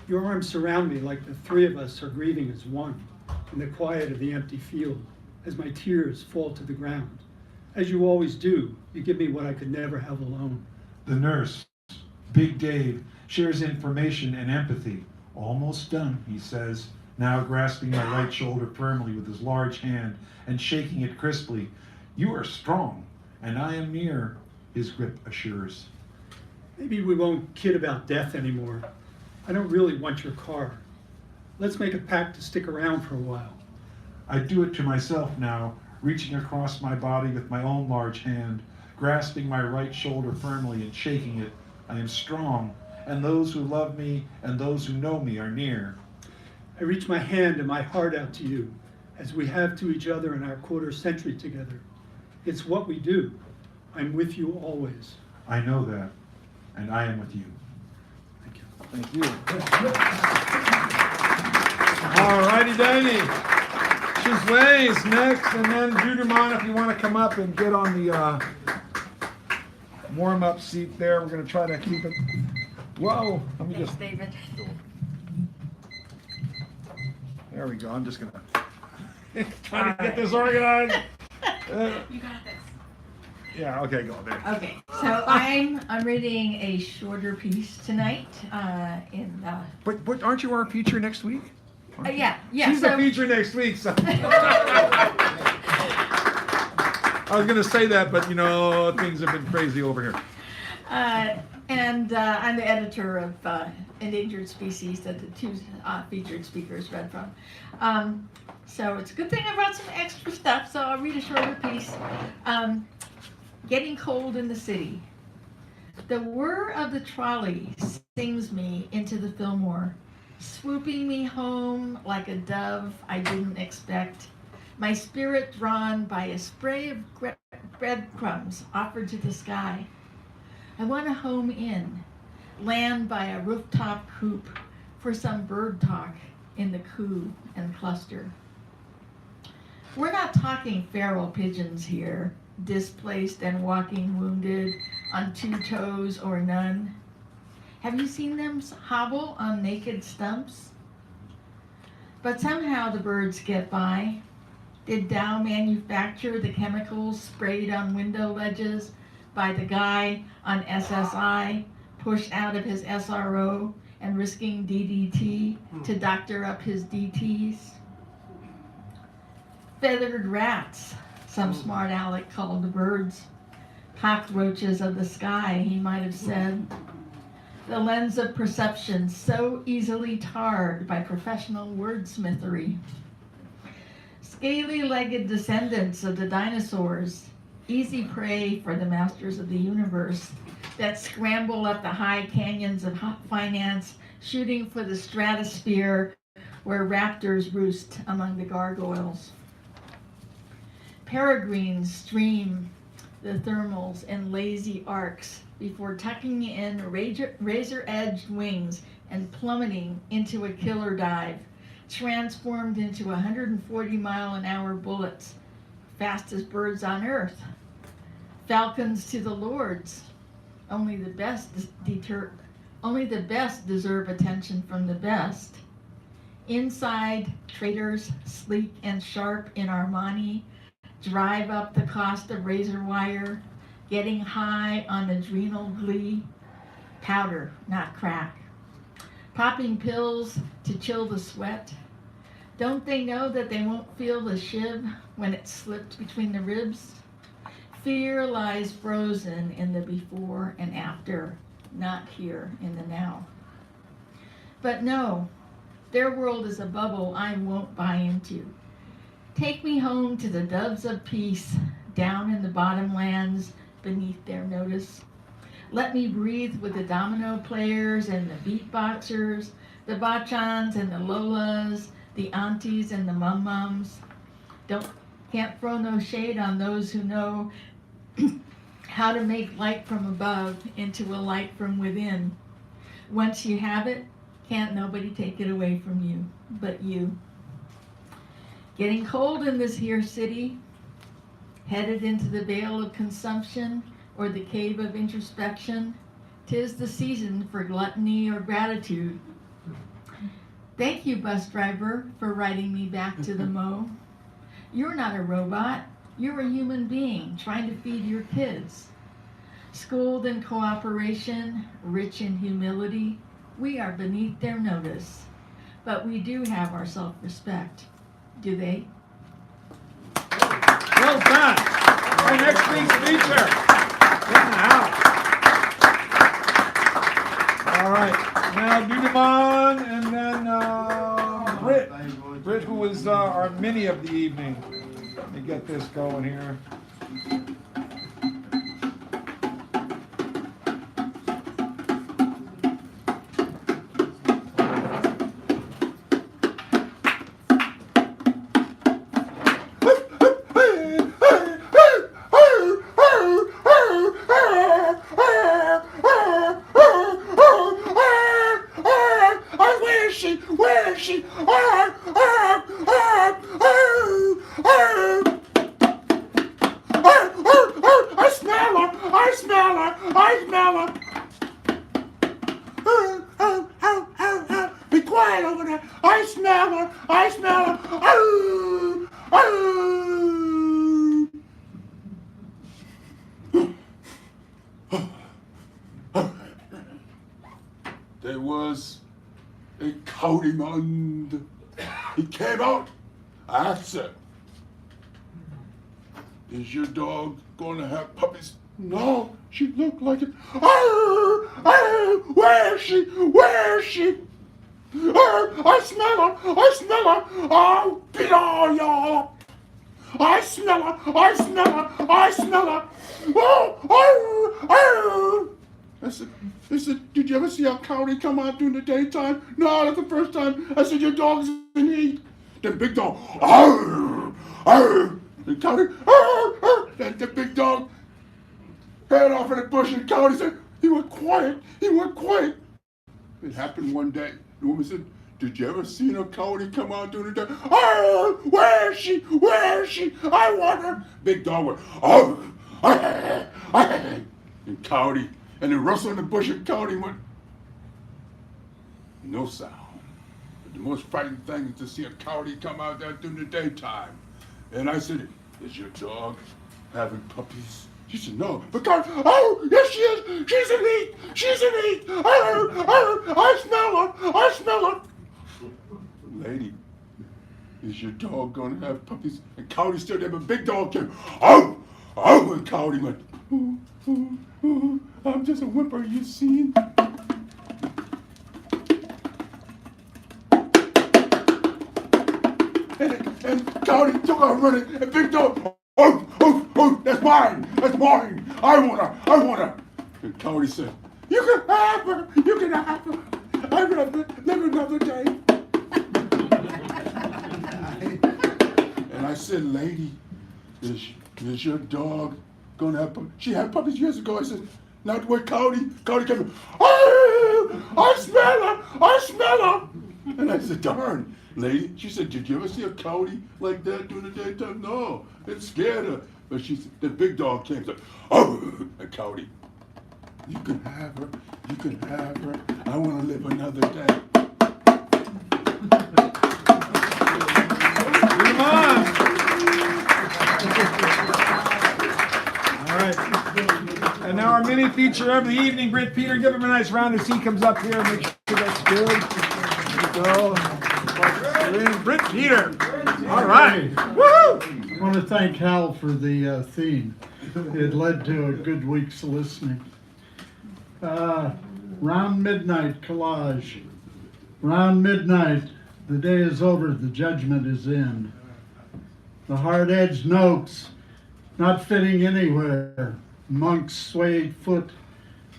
Your arms surround me like the three of us are grieving as one in the quiet of the empty field as my tears fall to the ground. As you always do, you give me what I could never have alone. The nurse, Big Dave, shares information and empathy. Almost done, he says, now grasping my right shoulder firmly with his large hand and shaking it crisply. You are strong, and I am near, his grip assures. Maybe we won't kid about death anymore. I don't really want your car. Let's make a pact to stick around for a while. I do it to myself now, reaching across my body with my own large hand, grasping my right shoulder firmly and shaking it. I am strong, and those who love me and those who know me are near. I reach my hand and my heart out to you, as we have to each other in our quarter century together. It's what we do. I'm with you always. I know that, and I am with you. Thank you. All righty, Danny. Shizway's next, and then Juderman, if you want to come up and get on the warm-up seat there. We're going to try to keep it. Whoa, let me just. David. There we go. I'm just going to try to get this organized. You got this. Yeah, okay, go there. Okay, so I'm reading a shorter piece tonight. But aren't you our feature next week? Yeah. She's the feature next week. So. I was going to say that, but you know, things have been crazy over here. And I'm the editor of Endangered Species that the two featured speakers read from. So it's a good thing I brought some extra stuff, so I'll read a shorter piece. Getting cold in the city. The whir of the trolley sings me into the Fillmore. swooping me home like a dove I didn't expect, my spirit drawn by a spray of breadcrumbs offered to the sky. I want a home in, land by a rooftop coop for some bird talk in the coo and cluster. We're not talking feral pigeons here, displaced and walking wounded on 2 toes or none. Have you seen them hobble on naked stumps? But somehow the birds get by. Did Dow manufacture the chemicals sprayed on window ledges by the guy on SSI, pushed out of his SRO and risking DDT to doctor up his DTs? Feathered rats, some smart aleck called the birds. Cockroaches of the sky, he might have said. The lens of perception so easily tarred by professional wordsmithery. Scaly-legged descendants of the dinosaurs, easy prey for the masters of the universe that scramble up the high canyons of finance, shooting for the stratosphere where raptors roost among the gargoyles. Peregrines stream the thermals in lazy arcs before tucking in razor-edged wings and plummeting into a killer dive, transformed into 140-mile-an-hour bullets, fastest birds on earth. Falcons to the lords. Only the best deserve attention from the best. Inside, traders, sleek and sharp in Armani, drive up the cost of razor wire, getting high on adrenal glee. Powder, not crack. Popping pills to chill the sweat. Don't they know that they won't feel the shiv when it's slipped between the ribs? Fear lies frozen in the before and after, not here in the now. But no, their world is a bubble I won't buy into. Take me home to the doves of peace, down in the bottomlands beneath their notice. Let me breathe with the domino players and the beatboxers, the bachans and the lolas, the aunties and the mum-mums. Can't throw no shade on those who know how to make light from above into a light from within. Once you have it, can't nobody take it away from you, but you. Getting cold in this here city, headed into the vale of consumption or the cave of introspection, 'tis the season for gluttony or gratitude. Thank you, bus driver, for riding me back to the Mo. You're not a robot. You're a human being trying to feed your kids. Schooled in cooperation, rich in humility, we are beneath their notice. But we do have our self-respect. Do they? Well done. Our next week's feature. In the house. All right. Now Dudamon and then Britt. Britt, who is our mini of the evening. Let me get this going here. Where is she? I smell her! I smell her! I smell her! Be quiet over there! I smell her! I smell her! There was a counting on. He came out. I asked him, is your dog going to have puppies? No, she looked like it. Where is she? Where is she? I smell her. I smell her. I'll beat all y'all up. I smell her. I smell her. I smell her. I said, did you ever see a coyote come out during the daytime? No, that's the first time. I said, your dog's in heat. Then big dog, arr, arr. The coyote, arr, arr. Then the big dog head off in the bush, and the coyote said, he went quiet. It happened one day. The woman said, did you ever see a coyote come out during the day? Arr, where is she? I want her. Big dog went, arr, arr, arr. And coyote, and then rustled in the bush, and coyote went, no sound. But the most frightening thing is to see a coyote come out there during the daytime. And I said, is your dog having puppies? She said, no. But God, oh, yes she is. She's in heat. I smell her. Lady, is your dog gonna have puppies? And coyote stood there, but big dog came, oh, and coyote went, ooh, I'm just a whimper, you seen? And coyote took off running, and big dog, oh, that's mine. I want her. And coyote said, you can have her. I'm gonna live another day. And I said, lady, is your dog gonna have puppies? She had puppies years ago. I said, not the way coyote came in, I smell her. And I said, darn, lady. She said, did you ever see a coyote like that during the daytime? No, it scared her. But she said, the big dog came and said, a coyote, you can have her. I want to live another day. Come on. All right. And now our mini feature of the evening, Britt Peter. Give him a nice round as he comes up here. Make sure that's good. There you go. Britt Peter. All right. Woohoo! I want to thank Hal for the theme. It led to a good week's listening. Round midnight collage. Round midnight, the day is over, the judgment is in. The hard-edged notes, not fitting anywhere. Monk's swayed foot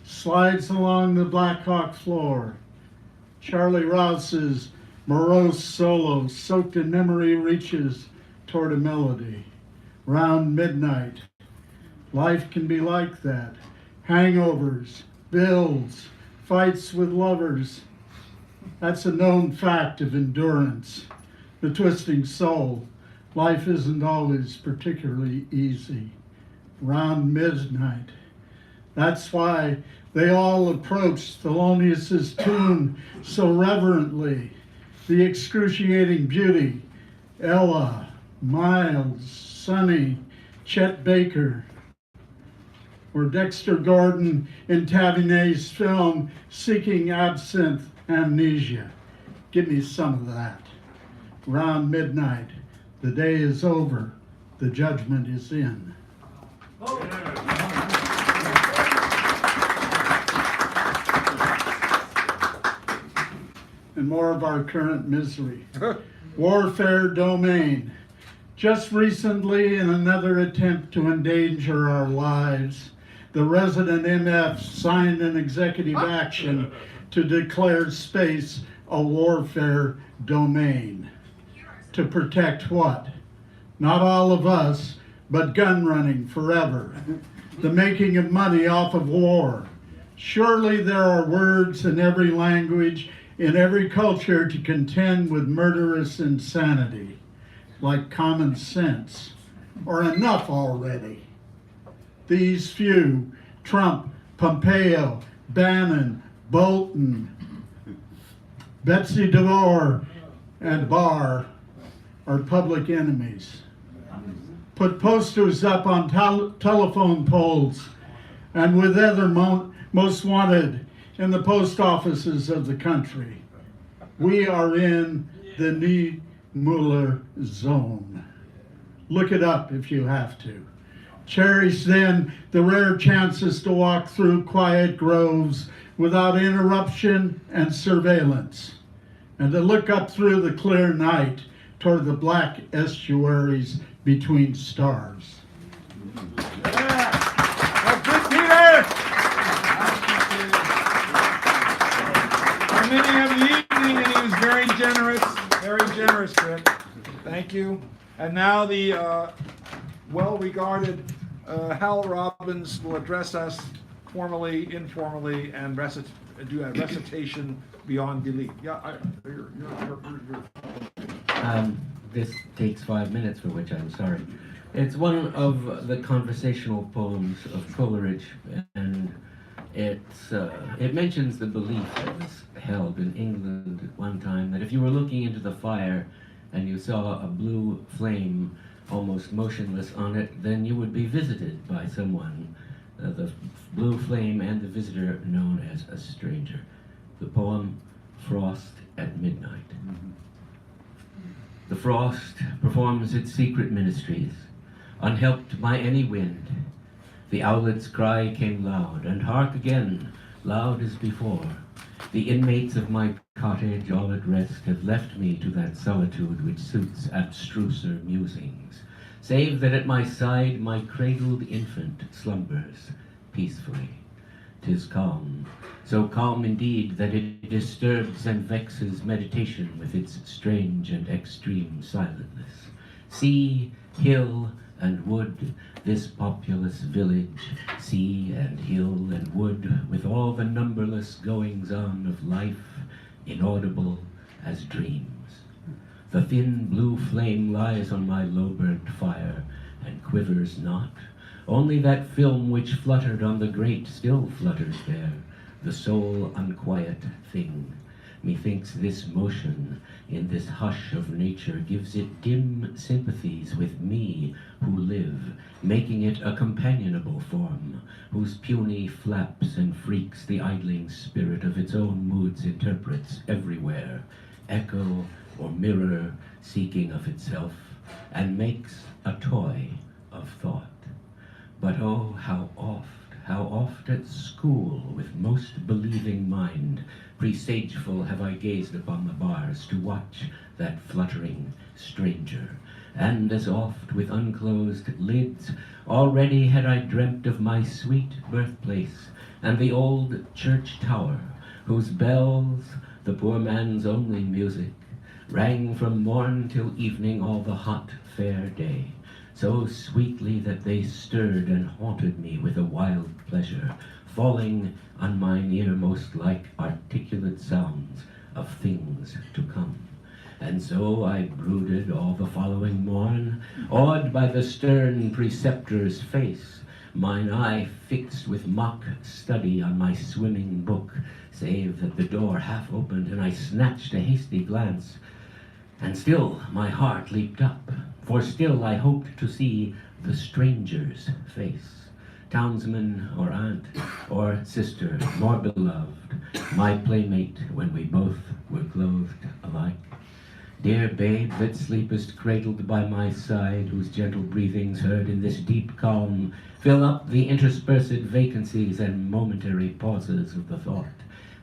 slides along the Black Hawk floor. Charlie Ross's morose solo, soaked in memory, reaches toward a melody. Round midnight, life can be like that. Hangovers, bills, fights with lovers. That's a known fact of endurance. The twisting soul. Life isn't always particularly easy. Round midnight. That's why they all approached Thelonious' tune so reverently. The excruciating beauty, Ella, Miles, Sonny, Chet Baker, or Dexter Gordon in Tavernier's film, Seeking Absinthe Amnesia. Give me some of that. Round midnight, the day is over, the judgment is in. And more of our current misery. Warfare domain. Just recently, in another attempt to endanger our lives, the resident MF signed an executive action to declare space a warfare domain. To protect what? Not all of us, but gun running forever. The making of money off of war. Surely there are words in every language, in every culture to contend with murderous insanity, like common sense, or enough already. These few, Trump, Pompeo, Bannon, Bolton, Betsy DeVore, and Barr, are public enemies. Put posters up on telephone poles and with other most wanted in the post offices of the country. We are in the Niemöller zone. Look it up if you have to. Cherish then the rare chances to walk through quiet groves without interruption and surveillance, and to look up through the clear night toward the black estuaries between stars. Yeah. That's good, Peter! beginning of the evening, and he was very generous, Britt. Thank you. And now the well-regarded Hal Robbins will address us formally, informally, and do a recitation beyond belief. Yeah, you're This takes 5 minutes, for which I'm sorry. It's one of the conversational poems of Coleridge, and it mentions the belief that was held in England at one time that if you were looking into the fire and you saw a blue flame almost motionless on it, then you would be visited by someone, the blue flame and the visitor known as a stranger. The poem, Frost at Midnight. The frost performs its secret ministries, unhelped by any wind. The owlet's cry came loud, and hark again, loud as before. The inmates of my cottage, all at rest, have left me to that solitude which suits abstruser musings, save that at my side my cradled infant slumbers peacefully. 'Tis calm, so calm indeed that it disturbs and vexes meditation with its strange and extreme silentness. Sea, hill, and wood, this populous village, sea and hill and wood, with all the numberless goings-on of life, inaudible as dreams. The thin blue flame lies on my low-burnt fire, and quivers not. Only that film which fluttered on the grate still flutters there, the sole unquiet thing. Methinks this motion in this hush of nature gives it dim sympathies with me who live, making it a companionable form, whose puny flaps and freaks the idling spirit of its own moods interprets everywhere, echo or mirror seeking of itself, and makes a toy of thought. But oh, how oft at school, with most believing mind, presageful have I gazed upon the bars to watch that fluttering stranger, and as oft with unclosed lids already had I dreamt of my sweet birthplace and the old church tower, whose bells, the poor man's only music, rang from morn till evening all the hot fair day, so sweetly that they stirred and haunted me with a wild pleasure, falling on mine ear most like articulate sounds of things to come. And so I brooded all the following morn, awed by the stern preceptor's face, mine eye fixed with mock study on my swimming book, save that the door half opened and I snatched a hasty glance, and still my heart leaped up, for still I hoped to see the stranger's face, townsman or aunt or sister more beloved, my playmate when we both were clothed alike. Dear babe that sleepest cradled by my side, whose gentle breathings heard in this deep calm fill up the interspersed vacancies and momentary pauses of the thought.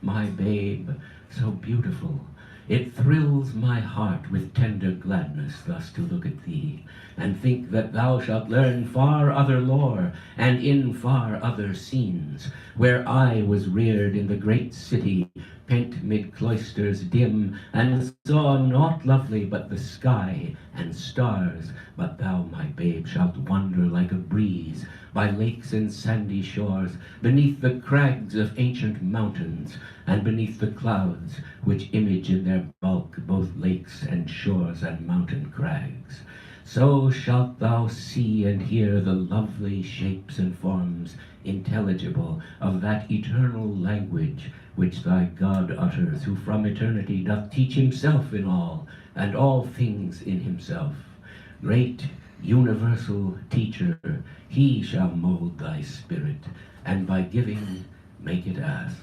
My babe, so beautiful, it thrills my heart with tender gladness thus to look at thee, and think that thou shalt learn far other lore, and in far other scenes, where I was reared in the great city, pent mid cloisters dim, and saw naught lovely but the sky and stars. But thou, my babe, shalt wander like a breeze by lakes and sandy shores, beneath the crags of ancient mountains, and beneath the clouds which image in their bulk both lakes and shores and mountain crags. So shalt thou see and hear the lovely shapes and forms intelligible of that eternal language which thy God utters, who from eternity doth teach himself in all, and all things in himself. Great universal teacher, he shall mold thy spirit, and by giving make it ask.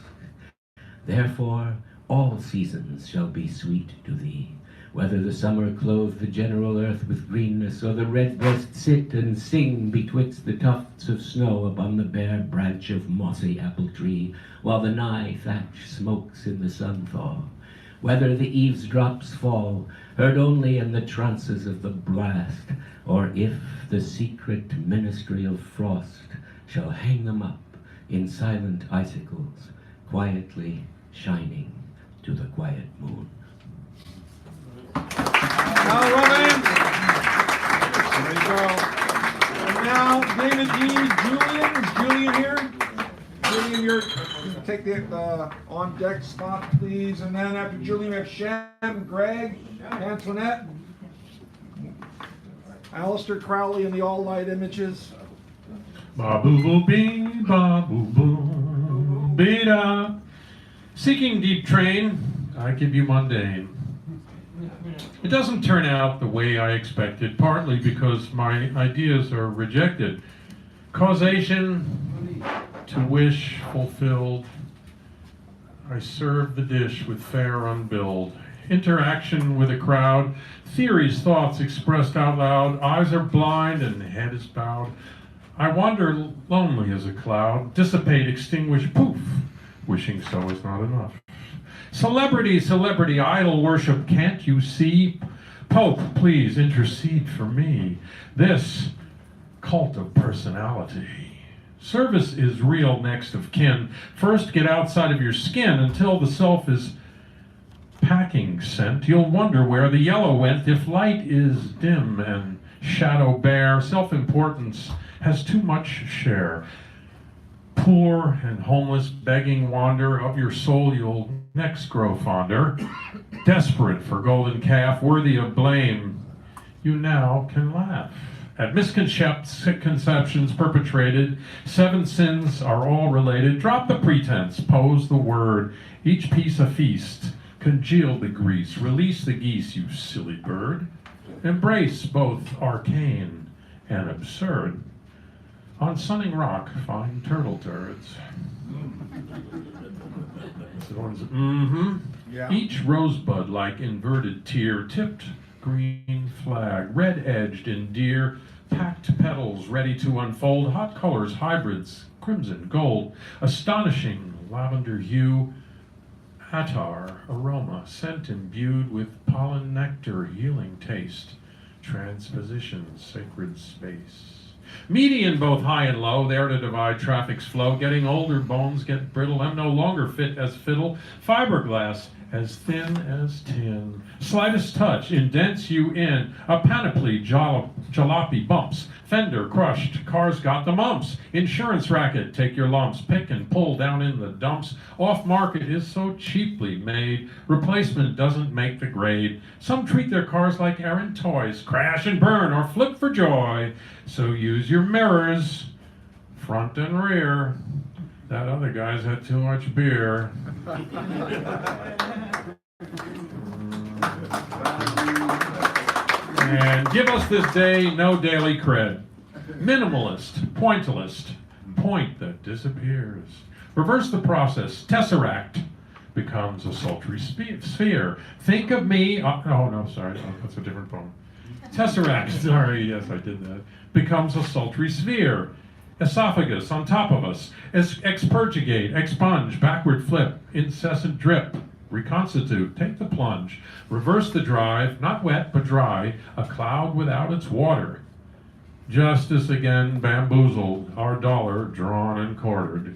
Therefore all seasons shall be sweet to thee, whether the summer clothe the general earth with greenness, or the redbreast sit and sing betwixt the tufts of snow upon the bare branch of mossy apple tree, while the nigh thatch smokes in the sun-thaw, whether the eavesdrops fall, heard only in the trances of the blast, or if the secret ministry of frost shall hang them up in silent icicles, quietly shining to the quiet moon. Now, Robin. There you go. And now, David E. Julian. Is Julian here? Julian, you take the on deck spot, please. And then after Julian, we have Shem, Greg, Antoinette, Alistair Crowley in the all light images. Ba boo boo bee, ba boo boo, bee da. Seeking deep train, I give you mundane. It doesn't turn out the way I expected, partly because my ideas are rejected. Causation to wish fulfilled. I serve the dish with fare unbilled. Interaction with a crowd, theories, thoughts expressed out loud. Eyes are blind and head is bowed. I wander lonely as a cloud, dissipate, extinguish, poof. Wishing so is not enough. Celebrity, celebrity, idol worship, can't you see? Pope, please intercede for me. This cult of personality. Service is real next of kin. First, get outside of your skin until the self is packing scent. You'll wonder where the yellow went. If light is dim and shadow bare, self-importance has too much share. Poor and homeless, begging wander, of your soul you'll next grow fonder. Desperate for golden calf, worthy of blame, you now can laugh at misconceptions perpetrated. 7 sins are all related. Drop the pretense, pose the word. Each piece a feast. Congeal the grease, release the geese, you silly bird. Embrace both arcane and absurd. On Sunning Rock, find turtle turds. Yeah. Each rosebud like inverted tear, tipped green flag, red-edged in deer, packed petals ready to unfold, hot colors, hybrids, crimson, gold, astonishing lavender hue, attar, aroma, scent imbued with pollen nectar, healing taste, transposition, sacred space. Median both high and low, there to divide traffic's flow. Getting older, bones get brittle. I'm no longer fit as fiddle. Fiberglass as thin as tin. Slightest touch indents you in. A panoply, jalopy bumps. Fender crushed, cars got the mumps. Insurance racket, take your lumps. Pick and pull down in the dumps. Off market is so cheaply made. Replacement doesn't make the grade. Some treat their cars like errant toys. Crash and burn or flip for joy. So use your mirrors, front and rear. That other guy's had too much beer. And give us this day no daily cred. Minimalist, pointillist, point that disappears. Reverse the process. Tesseract becomes a sultry sphere. Think of me. Oh no, sorry, that's a different poem. Tesseract, sorry, yes, I did that. Becomes a sultry sphere. Esophagus on top of us. Expurgate, expunge, backward flip, incessant drip. Reconstitute, take the plunge. Reverse the drive, not wet but dry. A cloud without its water. Justice again bamboozled, our dollar drawn and quartered.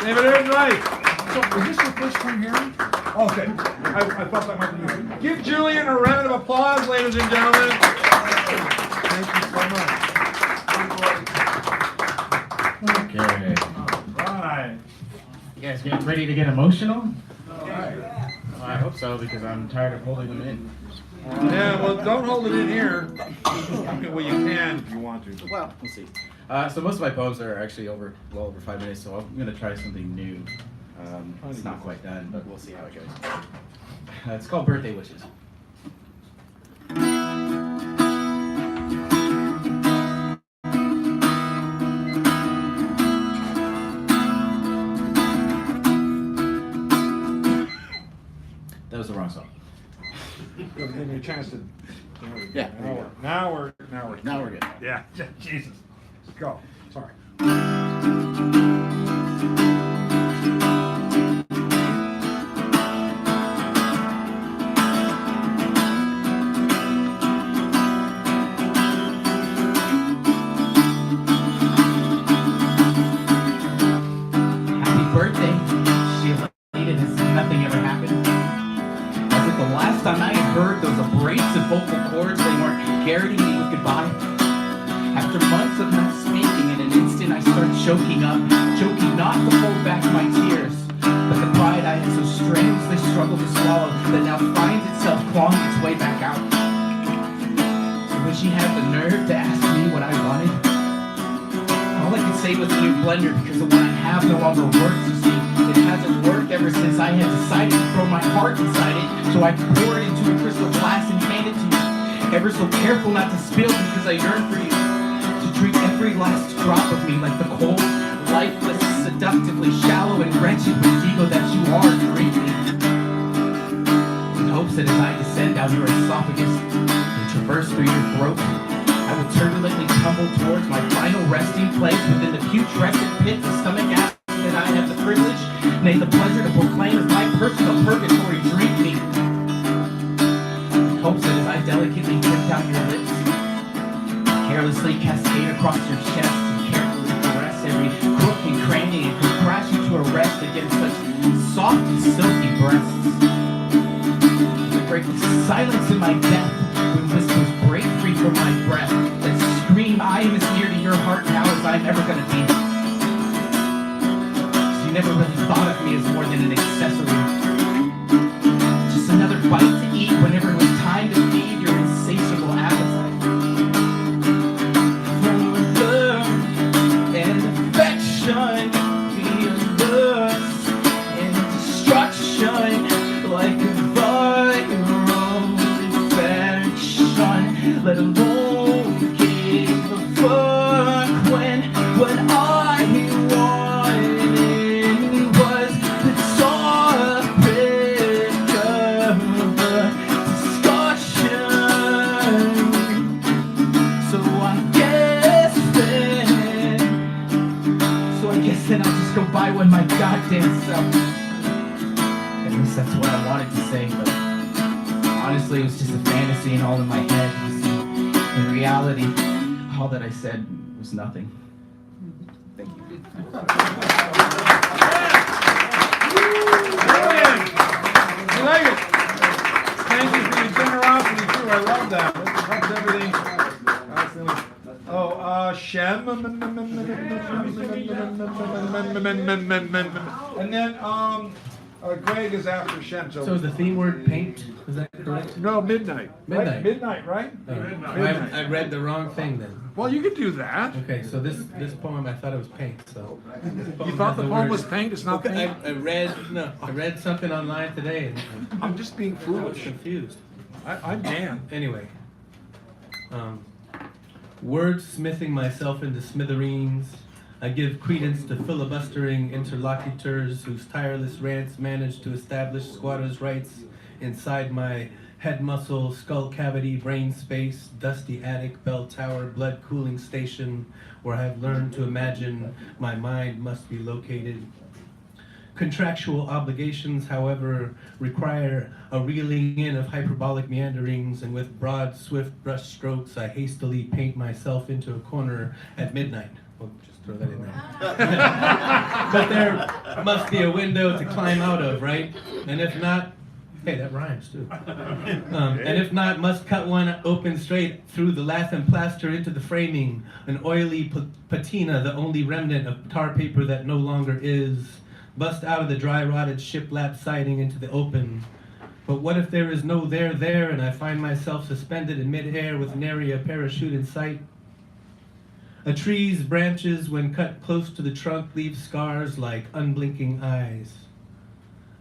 David is right. So, is this your first time hearing? Okay, I thought that might be you. Give Julian a round of applause, ladies and gentlemen. Thank you so much. Okay. All right. You guys getting ready to get emotional? All right. Well, I hope so, because I'm tired of holding them in. Yeah, well, don't hold it in here. Well, you can if you want to. Well, we'll see. So most of my poems are actually well over 5 minutes, so I'm going to try something new. It's not quite done, but we'll see how it goes. It's called Birthday Wishes. That was the wrong song. Give me a chance to. Yeah. Now we're good. Yeah. Jesus. Go. Sorry. Happy birthday. garroting me with goodbye. After months of not speaking, in an instant I start choking up, choking not to hold back my tears, but the pride I had so strenuously struggled to swallow that now finds itself clawing its way back out. So when she had the nerve to ask me what I wanted, all I could say was a new blender, because the one I have no longer works, you see. It hasn't worked ever since I had decided to throw my heart inside it, so I poured it into a crystal glass and handed it to you, ever so careful not to spill because I yearn for you, to drink every last drop of me like the cold, lifeless, seductively shallow and wretched Wendigo that you are to greet me. In hopes that as I descend down your esophagus and traverse through your throat, I will turbulently tumble towards my final resting place within the putrescent pit of stomach acid that I have the privilege, nay the pleasure to proclaim as my personal purgatory. Drink me. In hopes that as I delicately tip down your lips, carelessly cascade across your chest and carefully caress every crook and cranny and could crash you to a rest against such soft and silky breasts. The break of silence in my death when whispers break free from my breath that scream I am as near to your heart now as I'm ever gonna be. You never really thought of me as more than an accessory, just another bite to eat whenever it was time to feed your insatiable appetite. Love and affection, feel lust and destruction like a viral infection. Let alone give a fuck when what I wanted was the topic of the discussion. So I guess then I'll just go buy one my goddamn self. At least that's what I wanted to say, but honestly it was just a fantasy and all in my head, you see. In reality, all that I said was nothing. Thank you. I like it. Thank you for your generosity too. I love that. It helps everything. Oh, Shem. And then Greg is after Shem. So is the theme word paint? Is that correct? No, midnight. Midnight. Right? Midnight, right? Oh. Midnight. I read the wrong thing then. Well, you could do that. Okay, so this poem I thought it was paint. So You thought the poem was paint? It's not paint. I read something online today. And I'm just being I was foolish. confused. I'm Dan. Anyway, wordsmithing myself into smithereens, I give credence to filibustering interlocutors whose tireless rants manage to establish squatters' rights inside my head muscle, skull cavity, brain space, dusty attic, bell tower, blood cooling station, where I have learned to imagine my mind must be located. Contractual obligations, however, require a reeling in of hyperbolic meanderings, and with broad, swift brush strokes, I hastily paint myself into a corner at midnight. We'll just throw that in there. But there must be a window to climb out of, right? And if not, hey, that rhymes too. And if not, must cut one open straight through the lath and plaster into the framing, an oily patina, the only remnant of tar paper that no longer is. Bust out of the dry rotted shiplap siding into the open. But what if there is no there and I find myself suspended in midair with nary a parachute in sight? A tree's branches, when cut close to the trunk, leave scars like unblinking eyes.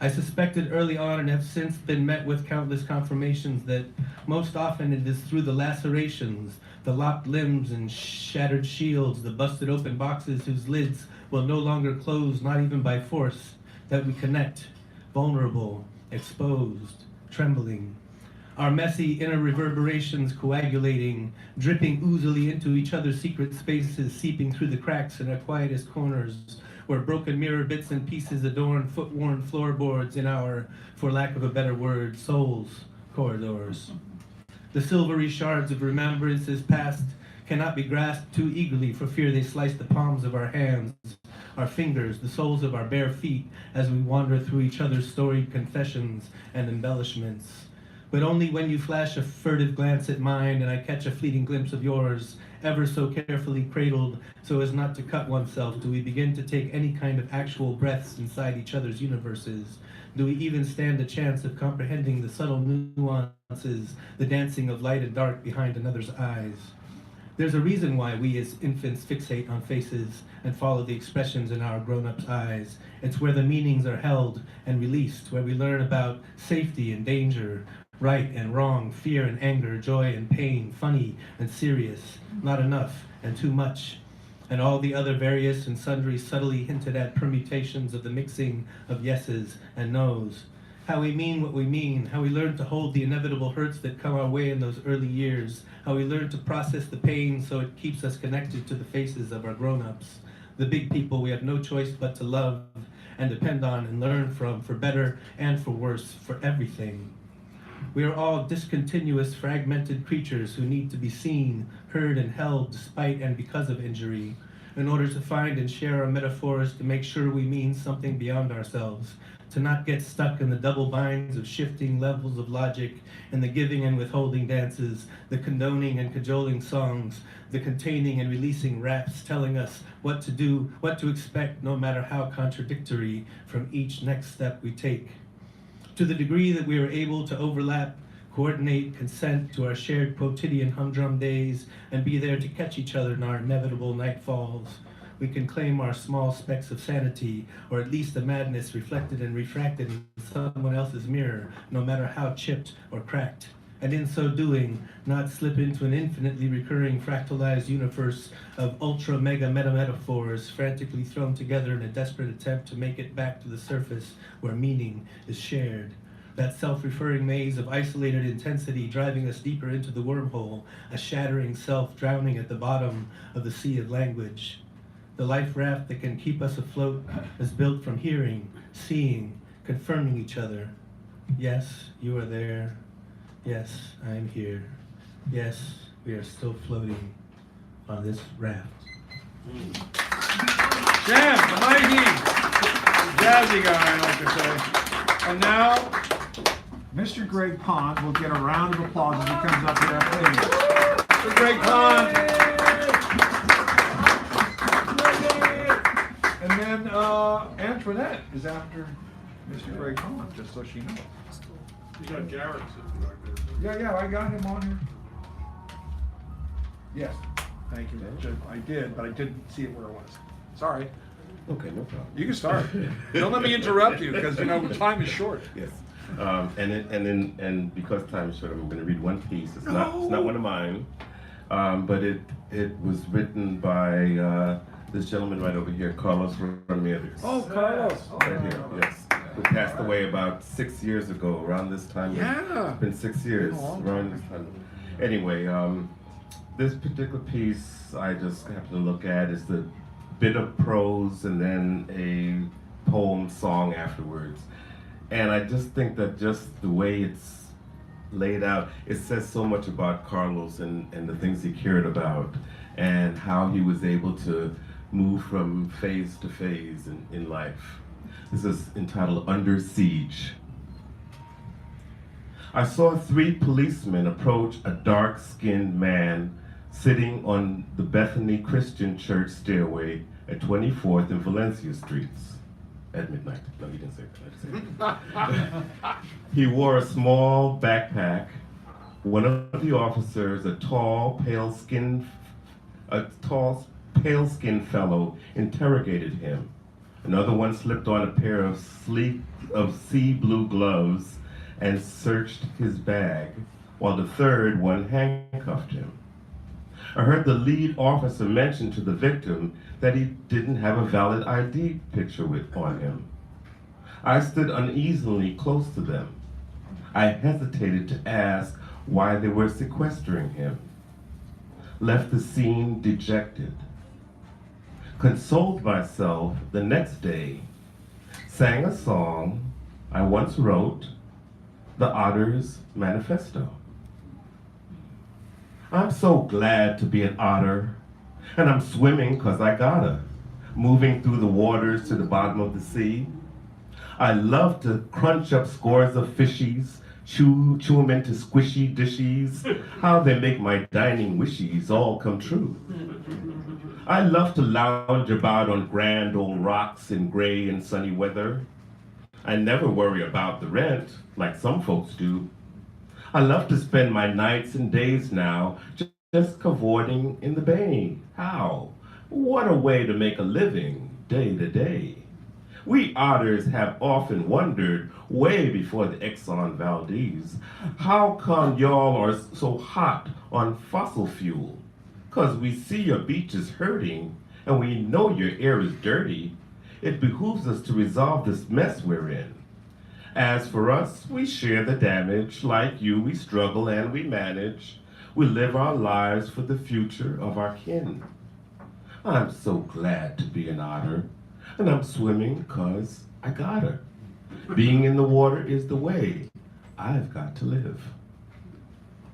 I suspected early on and have since been met with countless confirmations that most often it is through the lacerations, the lopped limbs and shattered shields, the busted open boxes whose lids will no longer close, not even by force, that we connect, vulnerable, exposed, trembling. Our messy inner reverberations coagulating, dripping oozily into each other's secret spaces, seeping through the cracks in our quietest corners, where broken mirror bits and pieces adorn foot-worn floorboards in our, for lack of a better word, souls' corridors. The silvery shards of remembrances past cannot be grasped too eagerly for fear they slice the palms of our hands, our fingers, the soles of our bare feet as we wander through each other's storied confessions and embellishments. but only when you flash a furtive glance at mine and I catch a fleeting glimpse of yours, ever so carefully cradled so as not to cut oneself, do we begin to take any kind of actual breaths inside each other's universes. Do we even stand a chance of comprehending the subtle nuances, the dancing of light and dark behind another's eyes? There's a reason why we as infants fixate on faces and follow the expressions in our grown-ups' eyes. It's where the meanings are held and released, where we learn about safety and danger, right and wrong, fear and anger, joy and pain, funny and serious, not enough and too much, and all the other various and sundry subtly hinted at permutations of the mixing of yeses and nos. How we mean what we mean, how we learn to hold the inevitable hurts that come our way in those early years, how we learn to process the pain so it keeps us connected to the faces of our grown-ups, the big people we have no choice but to love and depend on and learn from, for better and for worse, for everything. We are all discontinuous, fragmented creatures who need to be seen, heard, and held despite and because of injury, in order to find and share our metaphors to make sure we mean something beyond ourselves, to not get stuck in the double binds of shifting levels of logic and the giving and withholding dances, the condoning and cajoling songs, the containing and releasing raps telling us what to do, what to expect, no matter how contradictory from each next step we take. To the degree that we are able to overlap, coordinate, consent to our shared quotidian humdrum days, and be there to catch each other in our inevitable nightfalls, we can claim our small specks of sanity, or at least the madness reflected and refracted in someone else's mirror, no matter how chipped or cracked. And in so doing, not slip into an infinitely recurring fractalized universe of ultra-mega meta-metaphors frantically thrown together in a desperate attempt to make it back to the surface where meaning is shared. That self-referring maze of isolated intensity driving us deeper into the wormhole, a shattering self drowning at the bottom of the sea of language. The life raft that can keep us afloat is built from hearing, seeing, confirming each other. Yes, you are there. Yes, I am here. Yes, we are still floating on this raft. Jam, the mighty, jazzy guy, I like to say. And now, Mr. Greg Pond will get a round of applause as he comes up here. Please. Mr. Greg Pond. And then Antoinette is after Mr. Greg Pond, just so she knows. You got Garrett sitting back there. Yeah, I got him on here. Yes, thank you. I did, but I didn't see it where it was. Sorry. Okay, no problem. You can start. Don't let me interrupt you, because time is short. Yes. And because time is short, I'm going to read one piece. It's not one of mine, but it was written by this gentleman right over here, Carlos Ramirez. Oh, Carlos. Right here, yes. Who passed away about 6 years ago, around this time. Yeah. It's been 6 years, around this time. Anyway, this particular piece I just happened to look at is the bit of prose and then a poem song afterwards. And I just think that just the way it's laid out, it says so much about Carlos and the things he cared about and how he was able to move from phase to phase in life. This is entitled Under Siege. I saw 3 policemen approach a dark-skinned man sitting on the Bethany Christian Church stairway at 24th and Valencia Streets at midnight. No, he didn't say that. He wore a small backpack. One of the officers, a tall, pale-skinned fellow, interrogated him. Another one slipped on a pair of sea blue gloves and searched his bag, while the third one handcuffed him. I heard the lead officer mention to the victim that he didn't have a valid ID picture on him. I stood uneasily close to them. I hesitated to ask why they were sequestering him. Left the scene dejected. Consoled myself the next day, sang a song I once wrote, The Otter's Manifesto. I'm so glad to be an otter, and I'm swimming 'cause I gotta, moving through the waters to the bottom of the sea. I love to crunch up scores of fishies, chew 'em into squishy dishes, how they make my dining wishes all come true. I love to lounge about on grand old rocks in gray and sunny weather. I never worry about the rent like some folks do. I love to spend my nights and days now just cavorting in the bay. How? What a way to make a living day to day. We otters have often wondered, way before the Exxon Valdez, how come y'all are so hot on fossil fuel? 'Cause we see your beaches hurting, and we know your air is dirty. It behooves us to resolve this mess we're in. As for us, we share the damage. Like you, we struggle and we manage. We live our lives for the future of our kin. I'm so glad to be an otter, and I'm swimming 'cause I got her. Being in the water is the way I've got to live.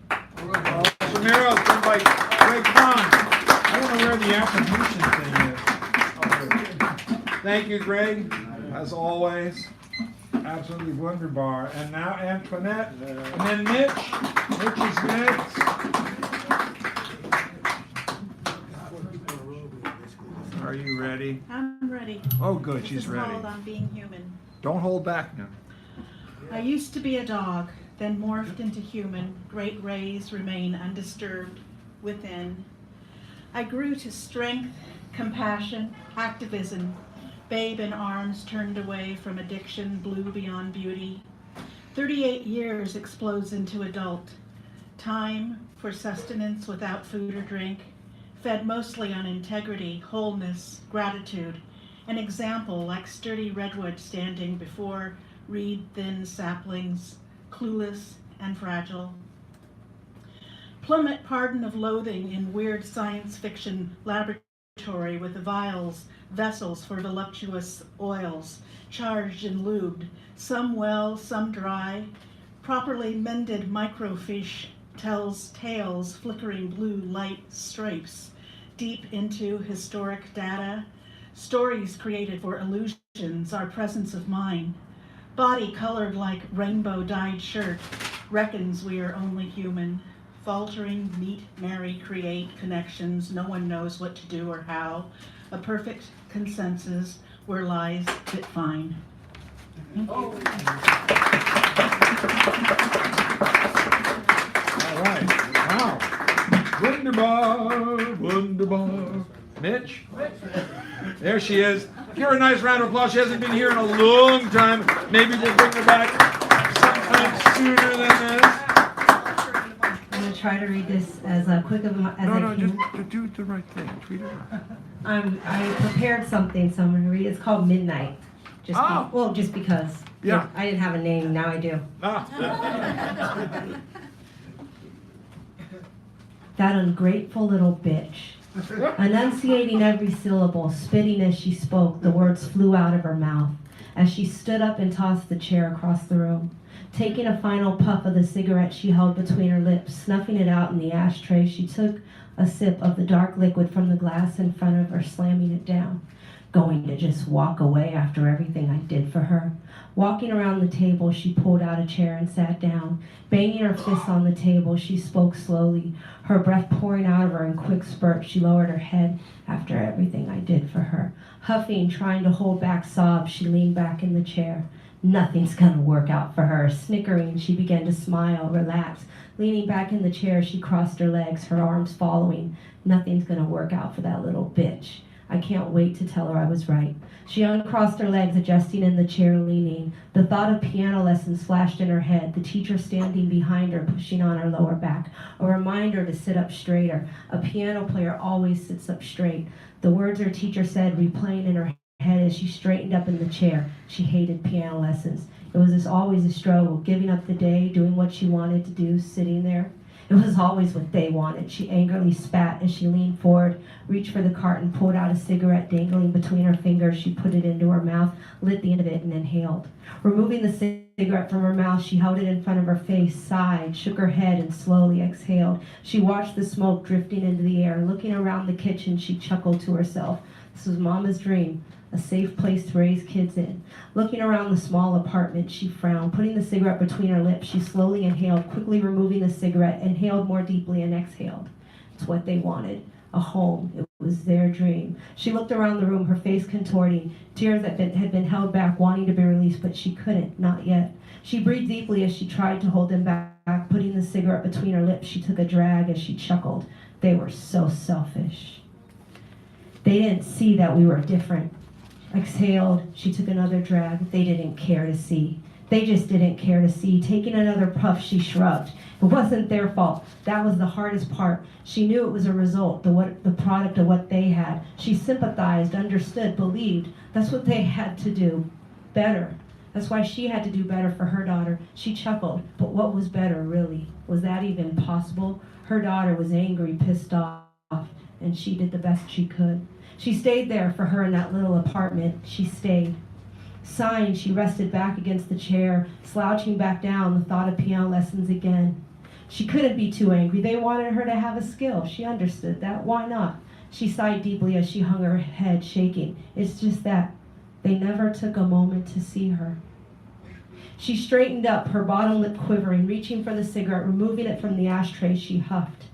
Samira, it's been like Greg Pond. I don't know where the attribution thing is. Thank you, Greg, as always. Absolutely wunderbar. And now Antoinette, and then Mitch. Mitch is next. Are you ready? I'm ready. Oh, good, This she's is ready. called On Being Human. Don't hold back now. I used to be a dog, then morphed into human. Great rays remain undisturbed within. I grew to strength, compassion, activism. Babe in arms turned away from addiction, blue beyond beauty. 38 years explodes into adult. Time for sustenance without food or drink. Fed mostly on integrity, wholeness, gratitude. An example like sturdy redwood standing before reed-thin saplings, clueless and fragile. Plummet pardon of loathing in weird science fiction laboratory with vials, vessels for voluptuous oils, charged and lubed, some well, some dry. Properly mended microfiche tells tales, flickering blue light stripes, deep into historic data. Stories created for illusions, our presence of mind. Body colored like rainbow-dyed shirt, reckons we are only human. Faltering, meet, marry, create connections, no one knows what to do or how. A perfect consensus where lies fit fine. Thank you. All right. Wow. Wunderbar, wunderbar. Mitch? There she is. Give her a nice round of applause. She hasn't been here in a long time. Maybe we'll bring her back sometime sooner than this. I'm going to try to read this as quick as I can. Just do the right thing. Tweet it out. I prepared something, so I'm going to read it. It's called Midnight. Just because. Yeah. I didn't have a name, now I do. That ungrateful little bitch. Enunciating every syllable, spitting as she spoke, the words flew out of her mouth as she stood up and tossed the chair across the room. Taking a final puff of the cigarette she held between her lips, snuffing it out in the ashtray, she took a sip of the dark liquid from the glass in front of her, slamming it down. Going to just walk away after everything I did for her. Walking around the table, she pulled out a chair and sat down. Banging her fists on the table, she spoke slowly, her breath pouring out of her in quick spurts. She lowered her head. After everything I did for her. Huffing, trying to hold back sobs, she leaned back in the chair. Nothing's gonna work out for her. Snickering, she began to smile, relax. Leaning back in the chair, she crossed her legs, her arms following. Nothing's gonna work out for that little bitch. I can't wait to tell her I was right. She uncrossed her legs, adjusting in the chair, leaning. The thought of piano lessons flashed in her head, the teacher standing behind her, pushing on her lower back. A reminder to sit up straighter. A piano player always sits up straight. The words her teacher said replaying in her head as she straightened up in the chair. She hated piano lessons. It was always a struggle, giving up the day, doing what she wanted to do, sitting there. It was always what they wanted. She angrily spat as she leaned forward, reached for the carton, pulled out a cigarette dangling between her fingers. She put it into her mouth, lit the end of it, and inhaled. Removing the cigarette from her mouth, she held it in front of her face, sighed, shook her head, and slowly exhaled. She watched the smoke drifting into the air. Looking around the kitchen, she chuckled to herself. This was Mama's dream, a safe place to raise kids in. Looking around the small apartment, she frowned. Putting the cigarette between her lips, she slowly inhaled, quickly removing the cigarette, inhaled more deeply and exhaled. It's what they wanted. A home. It was their dream. She looked around the room, her face contorting, tears that had been held back, wanting to be released, but she couldn't, not yet. She breathed deeply as she tried to hold them back. Putting the cigarette between her lips, she took a drag as she chuckled. They were so selfish. They didn't see that we were different. Exhaled, she took another drag. They didn't care to see. They just didn't care to see. Taking another puff, she shrugged. It wasn't their fault. That was the hardest part. She knew it was a result, the product of what they had. She sympathized, understood, believed. That's what they had to do. Better. That's why she had to do better for her daughter. She chuckled. But what was better, really? Was that even possible? Her daughter was angry, pissed off, and she did the best she could. She stayed there for her in that little apartment. She stayed. Sighing, she rested back against the chair, slouching back down, the thought of piano lessons again. She couldn't be too angry. They wanted her to have a skill. She understood that. Why not? She sighed deeply as she hung her head, shaking. It's just that they never took a moment to see her. She straightened up, her bottom lip quivering, reaching for the cigarette, removing it from the ashtray. She huffed.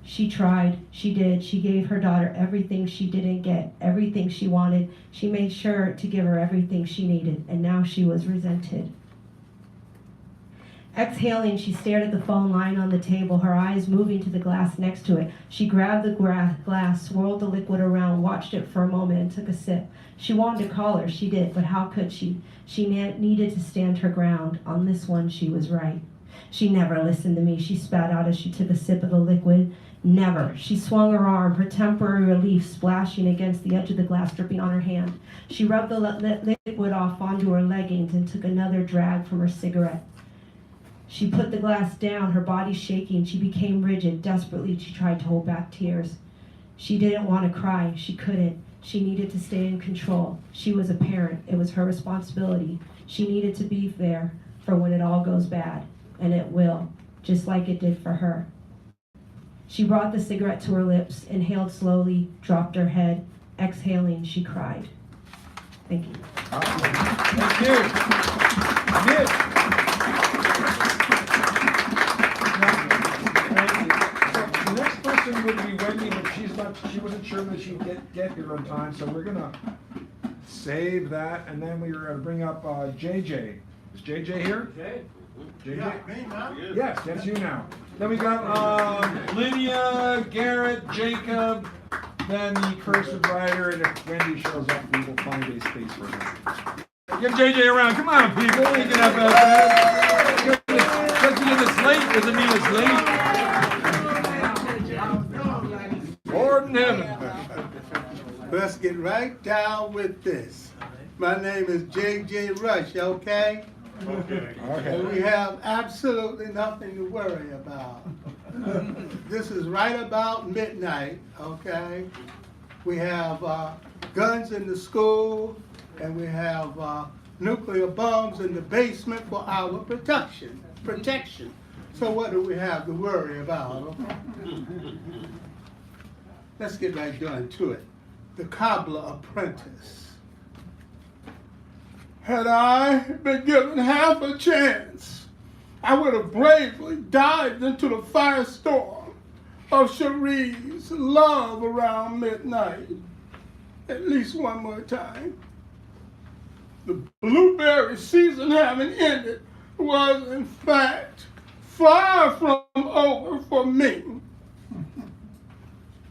She tried, she did, she gave her daughter everything she didn't get, everything she wanted. She made sure to give her everything she needed, and now she was resented. Exhaling, she stared at the phone lying on the table, her eyes moving to the glass next to it. She grabbed the glass, swirled the liquid around, watched it for a moment, and took a sip. She wanted to call her, she did, but how could she? She needed to stand her ground. On this one, she was right. She never listened to me, she spat out as she took a sip of the liquid. Never. She swung her arm, her temporary relief splashing against the edge of the glass, dripping on her hand. She rubbed the liquid off onto her leggings and took another drag from her cigarette. She put the glass down, her body shaking. She became rigid. Desperately, she tried to hold back tears. She didn't want to cry. She couldn't. She needed to stay in control. She was a parent. It was her responsibility. She needed to be there for when it all goes bad. And it will, just like it did for her. She brought the cigarette to her lips, inhaled slowly, dropped her head. Exhaling, she cried. Thank you. Thank you. Mitch. So the next person would be Wendy, but she wasn't sure that she'd get here on time, so we're gonna save that, and then we were gonna bring up JJ. Is JJ here? JJ? Yeah, me now? Yes, that's you now. Then we got Lydia, Garrett, Jacob, then the cursive writer, and if Wendy shows up, we will find a space for her. Give JJ a round. Come on, people. You get up out there. Just because it's late doesn't mean it's late. Lord in heaven. Let's get right down with this. My name is J.J. Rush, okay? Okay. And we have absolutely nothing to worry about. This is right about midnight, okay? We have guns in the school, and we have nuclear bombs in the basement for our protection. So what do we have to worry about? Let's get right down to it. The cobbler apprentice. Had I been given half a chance, I would have bravely dived into the firestorm of Cherie's love around midnight. At least one more time. The blueberry season having ended was, in fact, far from over for me.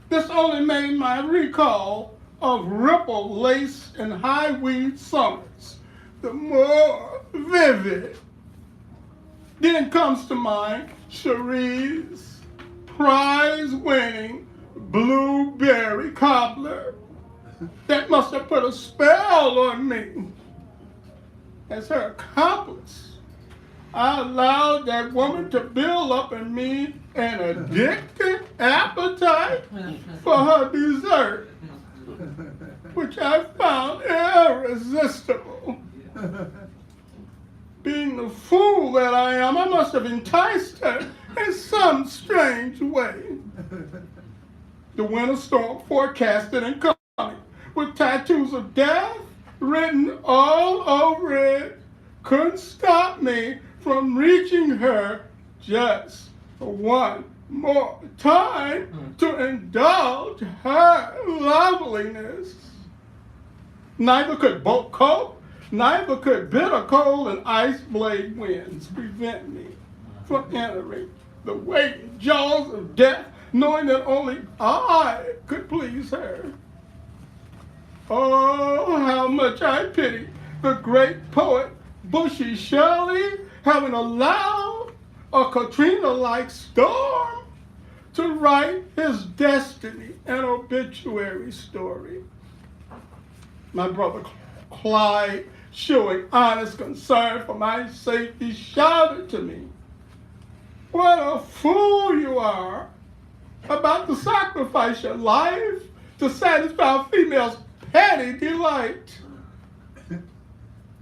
This only made my recall of ripple lace and high weed summers the more vivid. Then comes to mind Cherie's prize-winning blueberry cobbler that must have put a spell on me. As her accomplice, I allowed that woman to build up in me an addictive appetite for her dessert, which I found irresistible. Being the fool that I am, I must have enticed her in some strange way. The winter storm forecasted and coming with tattoos of death written all over it couldn't stop me from reaching her just one more time to indulge her loveliness. Neither could boat cold, neither could bitter cold and ice blade winds prevent me from entering the waiting jaws of death, knowing that only I could please her. Oh, how much I pity the great poet Bushy Shelley having allowed a Katrina-like storm to write his destiny and obituary story. My brother Clyde, showing honest concern for my safety, shouted to me, "What a fool you are about to sacrifice your life to satisfy a female's petty delight."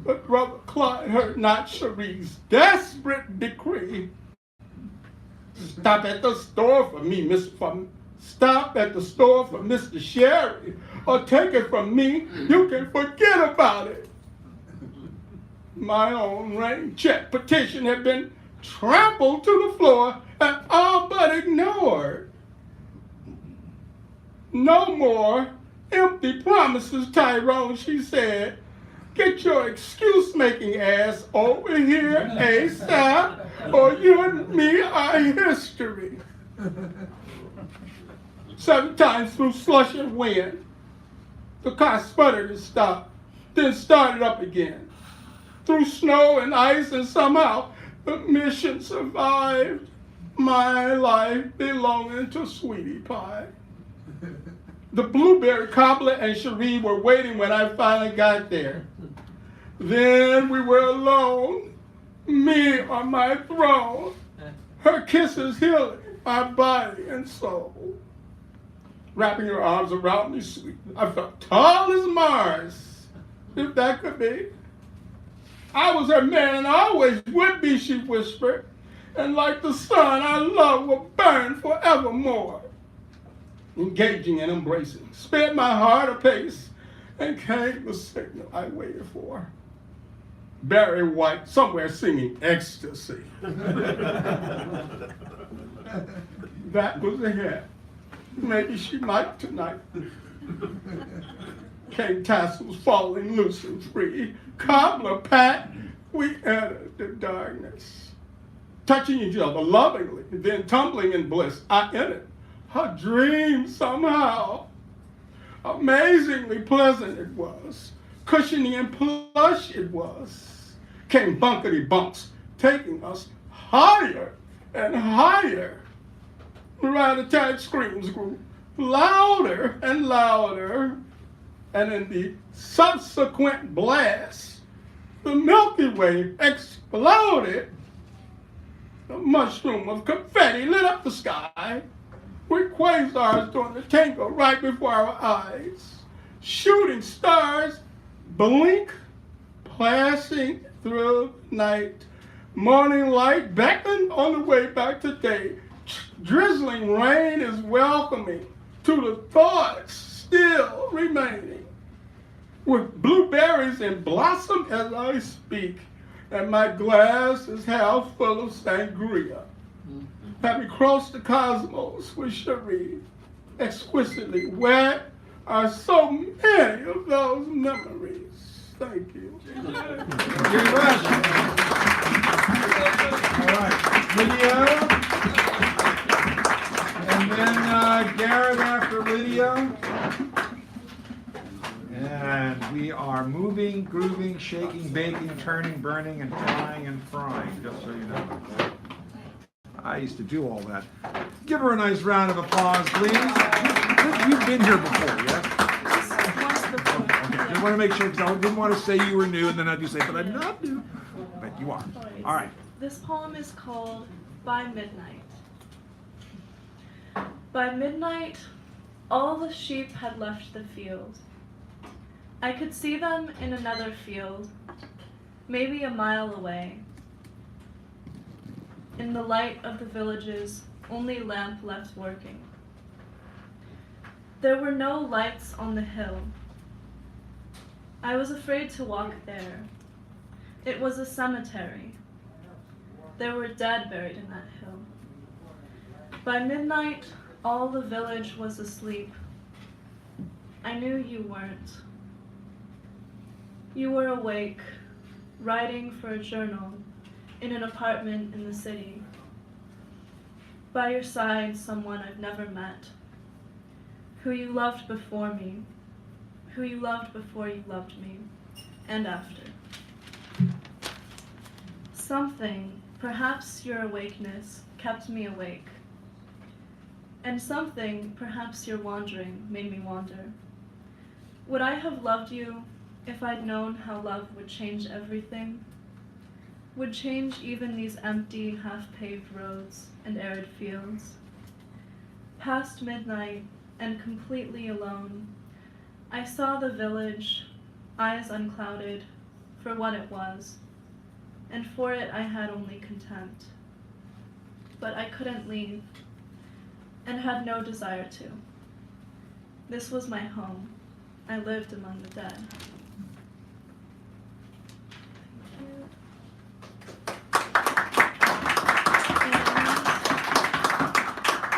But Brother Clyde heard not Cherie's desperate decree. Stop at the store for me, Stop at the store for Mr. Sherry, or take it from me, you can forget about it. My own rain check petition had been trampled to the floor and all but ignored. No more empty promises, Tyrone, she said. Get your excuse-making ass over here ASAP, or you and me are history. 7 times through slush and wind, the car sputtered and stopped, then started up again. Through snow and ice, and somehow the mission survived. My life belonging to Sweetie Pie. The blueberry cobbler and Cherie were waiting when I finally got there. Then we were alone, me on my throne, her kisses healing my body and soul. Wrapping her arms around me, sweet, I felt tall as Mars, if that could be. I was her man and always would be, she whispered, and like the sun I love will burn forevermore. Engaging and embracing, sped my heart apace, and came the signal I waited for. Barry White somewhere singing ecstasy. That was a hit. Maybe she might tonight. Came tassels falling loose and free. Cobbler Pat, we entered the darkness. Touching each other lovingly, then tumbling in bliss, I entered her dream somehow. Amazingly pleasant it was. Cushiony and plush it was. Came bunkety bumps, taking us higher and higher. Rat-a-tat screams grew louder and louder, and in the subsequent blast, the Milky Way exploded. The mushroom of confetti lit up the sky with quasars doing the tango right before our eyes. Shooting stars blink, passing through the night. Morning light beckoned on the way back to day. Drizzling rain is welcoming to the thoughts still remaining. With blueberries in blossom as I speak, and my glass is half full of sangria. Having crossed the cosmos with Cherie, exquisitely wet are so many of those memories. Thank you. Thank you very much. All right, Lydia. And then Garrett after Lydia. And we are moving, grooving, shaking, baking, turning, burning, and frying and frying, just so you know. I used to do all that. Give her a nice round of applause, please. You've been here before, yes? Okay, just want to make sure, because I didn't want to say you were new, and then I'd be saying, but I'm not new. But you are. All right. This poem is called By Midnight. By midnight, all the sheep had left the field. I could see them in another field, maybe a mile away. In the light of the village's only lamp left working. There were no lights on the hill, I was afraid to walk there. It was a cemetery. There were dead buried in that hill. By midnight, all the village was asleep. I knew you weren't. You were awake, writing for a journal in an apartment in the city. By your side, someone I've never met, who you loved before me, who you loved before you loved me, and after. Something, perhaps your awakeness, kept me awake. And something, perhaps your wandering, made me wander. Would I have loved you if I'd known how love would change everything? Would change even these empty, half-paved roads and arid fields? Past midnight, and completely alone, I saw the village, eyes unclouded, for what it was, and for it I had only contempt. But I couldn't leave, and had no desire to. This was my home. I lived among the dead. And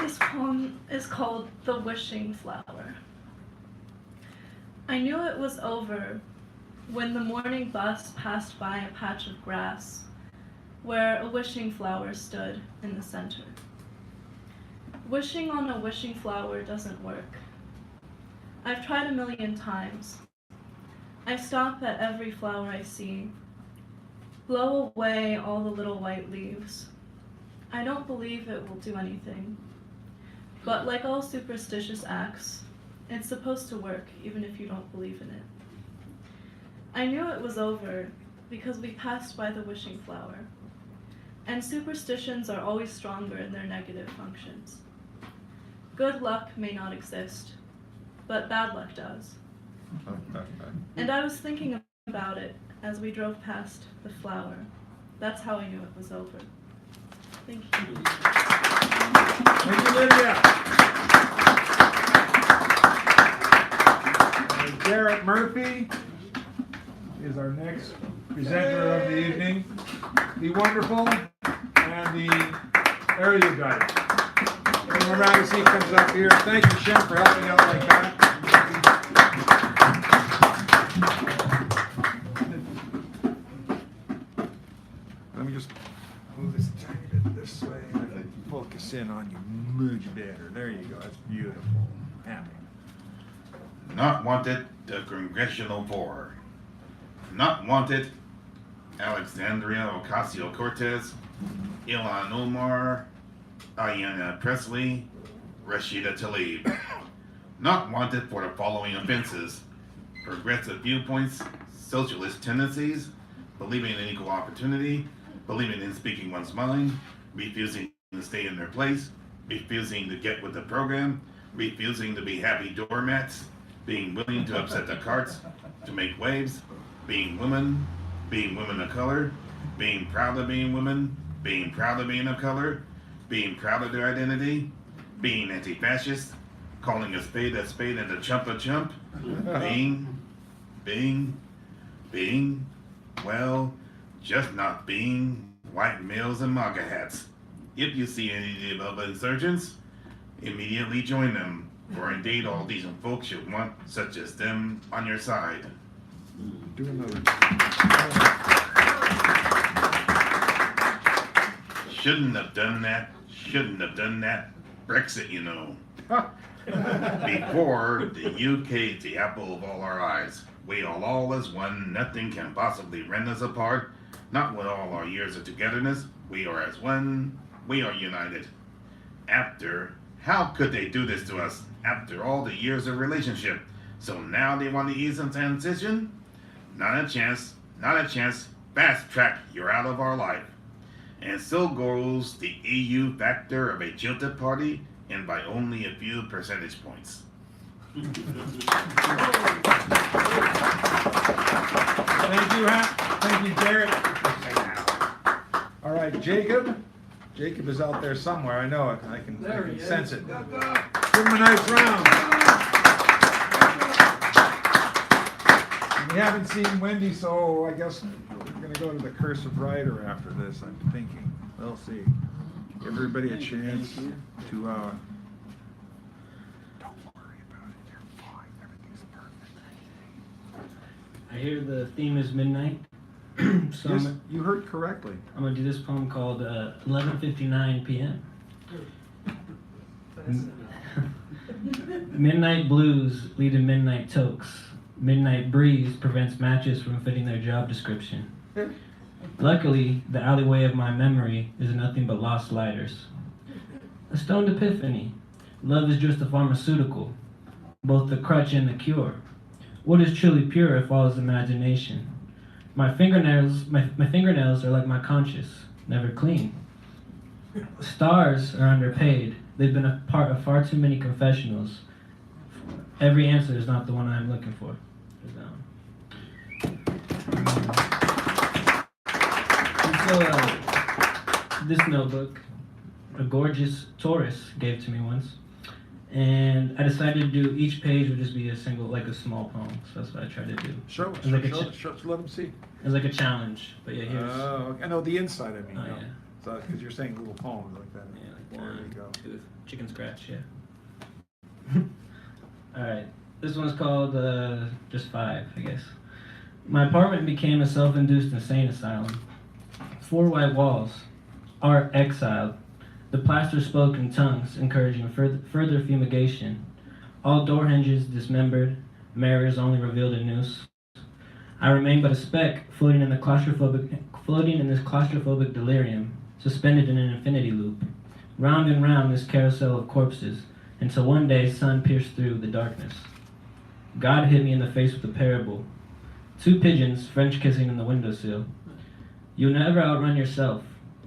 this poem is called The Wishing Flower. I knew it was over when the morning bus passed by a patch of grass where a wishing flower stood in the center. Wishing on a wishing flower doesn't work. I've tried 1,000,000 times. I stop at every flower I see, blow away all the little white leaves. I don't believe it will do anything. But like all superstitious acts, it's supposed to work even if you don't believe in it. I knew it was over because we passed by the wishing flower. And superstitions are always stronger in their negative functions. Good luck may not exist, but bad luck does. And I was thinking about it as we drove past the flower. That's how I knew it was over. Thank you. Thank you, Lydia. Garrett Murphy is our next presenter of the evening. The wonderful and the area guide. Remember as he comes up here. Thank you, Shem, for helping out like that. Let me just move this a tiny bit this way and I can focus in on you much better. There you go. That's beautiful. Happy. Not wanted, the Congressional Board. Not wanted, Alexandria Ocasio-Cortez, Ilhan Omar, Ayanna Pressley, Rashida Tlaib. Not wanted for the following offenses: progressive viewpoints, socialist tendencies, believing in equal opportunity, believing in speaking one's mind, refusing to stay in their place, refusing to get with the program, refusing to be happy doormats, being willing to upset the carts, to make waves, being women of color, being proud of being women, being proud of being of color, being proud of their identity, being anti-fascist, calling a spade and a chump, being, well, just not being white males and MAGA hats. If you see any of the above insurgents, immediately join them, for indeed all decent folks should want such as them on your side. Do another. Shouldn't have done that. Brexit, you know. Before, the UK's the apple of all our eyes. We are all as one, nothing can possibly rend us apart. Not with all our years of togetherness. We are as one, we are united. How could they do this to us after all the years of relationship? So now they want to ease in transition? Not a chance. Fast track, you're out of our life. And so goes the EU factor of a jilted party, and by only a few percentage points. Thank you, Garrett. All right, Jacob. Jacob is out there somewhere. I know it. I can sense it. Give him a nice round. We haven't seen Wendy, so I guess we're gonna go to the cursive writer after this, I'm thinking. We'll see. Give everybody a chance to, don't worry about it, you're fine, everything's perfect. I hear the theme is midnight. So Yes, you heard correctly. I'm gonna do this poem called 11:59 p.m. Midnight blues lead to midnight tokes. Midnight breeze prevents matches from fitting their job description. Luckily, the alleyway of my memory is nothing but lost lighters. A stoned epiphany. Love is just a pharmaceutical, both the crutch and the cure. What is truly pure if all is imagination? My fingernails are like my conscience, never clean. Stars are underpaid. They've been a part of far too many confessionals. Every answer is not the one I'm looking for. So, this notebook, a gorgeous Taurus gave to me once, and I decided to do each page would just be a single, like a small poem. So that's what I tried to do. Show us, Like let them see. It's like a challenge, but yeah, here's. Oh, I know the inside. I mean, Oh, no. yeah. So because you're saying little poems like that. Yeah, like there you go. 2, chicken scratch, yeah. All right, this one's called just 5, I guess. My apartment became a self-induced insane asylum. 4 white walls, art exiled. The plaster spoke in tongues, encouraging further fumigation. All door hinges dismembered, mirrors only revealed a noose. I remain but a speck, floating in this claustrophobic delirium, suspended in an infinity loop. Round and round this carousel of corpses, until one day sun pierced through the darkness. God hit me in the face with a parable. 2 pigeons French kissing in the windowsill. You'll never outrun yourself.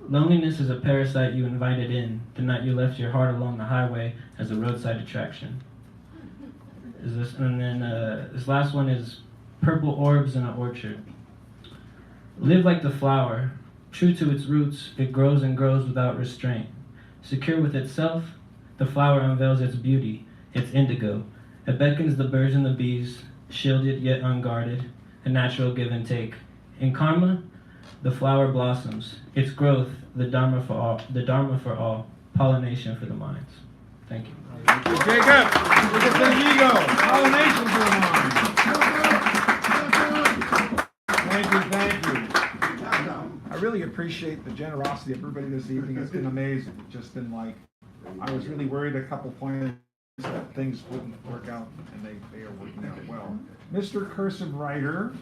Loneliness is a parasite you invited in the night you left your heart along the highway as a roadside attraction. And then this last one is purple orbs in an orchard. Live like the flower. True to its roots, it grows and grows without restraint. Secure with itself, the flower unveils its beauty, its indigo. It beckons the birds and the bees, shielded yet unguarded, a natural give and take. In karma, the flower blossoms. Its growth, the dharma for all, pollination for the minds. Thank you. Jacob, look at the ego. Pollination for the mind. Thank you. I really appreciate the generosity of everybody this evening. It's been amazing. It's just been like, I was really worried a couple points that things wouldn't work out, and they are working out well. Mr. Cursive Writer.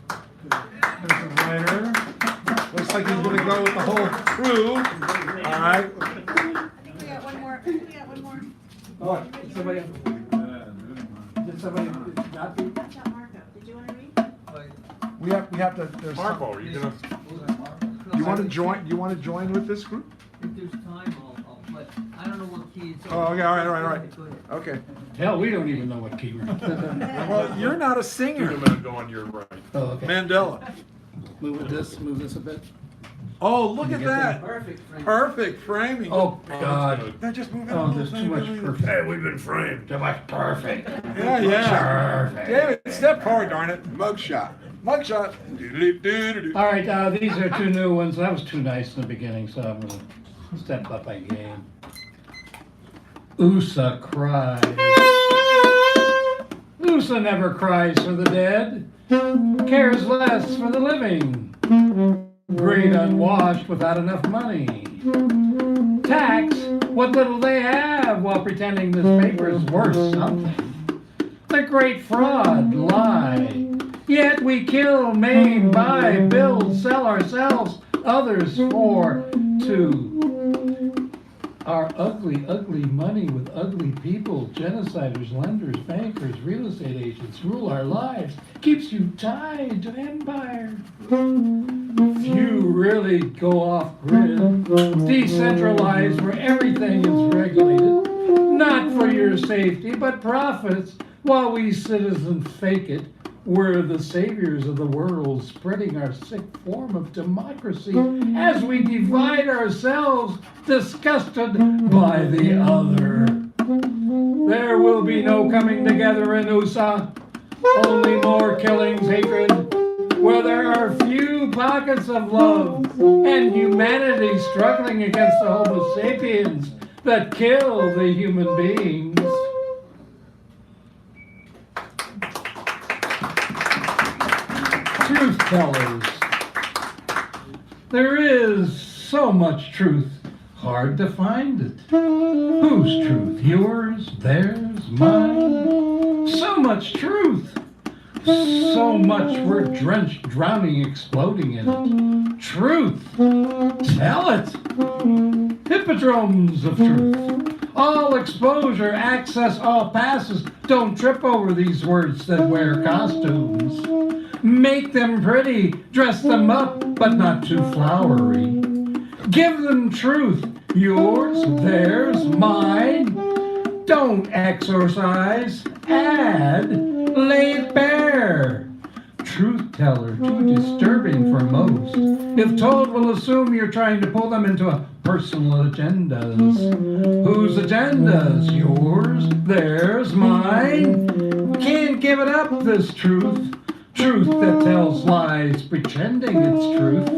Looks like he's going to go with the whole crew. All right. We got one more. What? Somebody. Did somebody not do? That's not Marco. Did you want to read? We have to. There's Marco, you gonna? You want to join? You want to join with this group? If there's time, I'll but I don't know what key it's on. Oh, okay. All right. Okay. Hell, we don't even know what key we're in. Well, you're not a singer. You're gonna go on your right. Oh, okay. Mandela. Move this a bit. Oh, look at that. Perfect framing. Oh, God. Now just move it. Oh, there's too much perfect. Hey, we've been framed. Too much perfect. Yeah. Perfect. David, step forward, darn it. Mugshot. Mugshot. All right, these are 2 new ones. That was too nice in the beginning, so I'm going to step up my game. USA cries. USA never cries for the dead, cares less for the living. Greed unwashed without enough money. Tax what little they have while pretending this paper's worth something. The great fraud, lie. Yet we kill, maim, buy, build, sell ourselves, others for, to. Our ugly, ugly money with ugly people, genociders, lenders, bankers, real estate agents, rule our lives, keeps you tied to empire. Few really go off grid, decentralized where everything is regulated, not for your safety, but profits, while we citizens fake it. We're the saviors of the world, spreading our sick form of democracy as we divide ourselves, disgusted by the other. There will be no coming together in USA, only more killings, hatred, where there are few pockets of love and humanity struggling against the Homo sapiens that kill the human beings. Truth tellers. There is so much truth, hard to find it. Whose truth? Yours, theirs, mine? So much truth. So much we're drenched, drowning, exploding in it. Truth. Tell it. Hippodromes of truth. All exposure, access, all passes. Don't trip over these words that wear costumes. Make them pretty, dress them up, but not too flowery. Give them truth, yours, theirs, mine. Don't exorcise, add, lay it bare. Truth teller, too disturbing for most. If told, will assume you're trying to pull them into a personal agendas. Whose agendas? Yours, theirs, mine. Can't give it up, this truth. Truth that tells lies, pretending it's truth.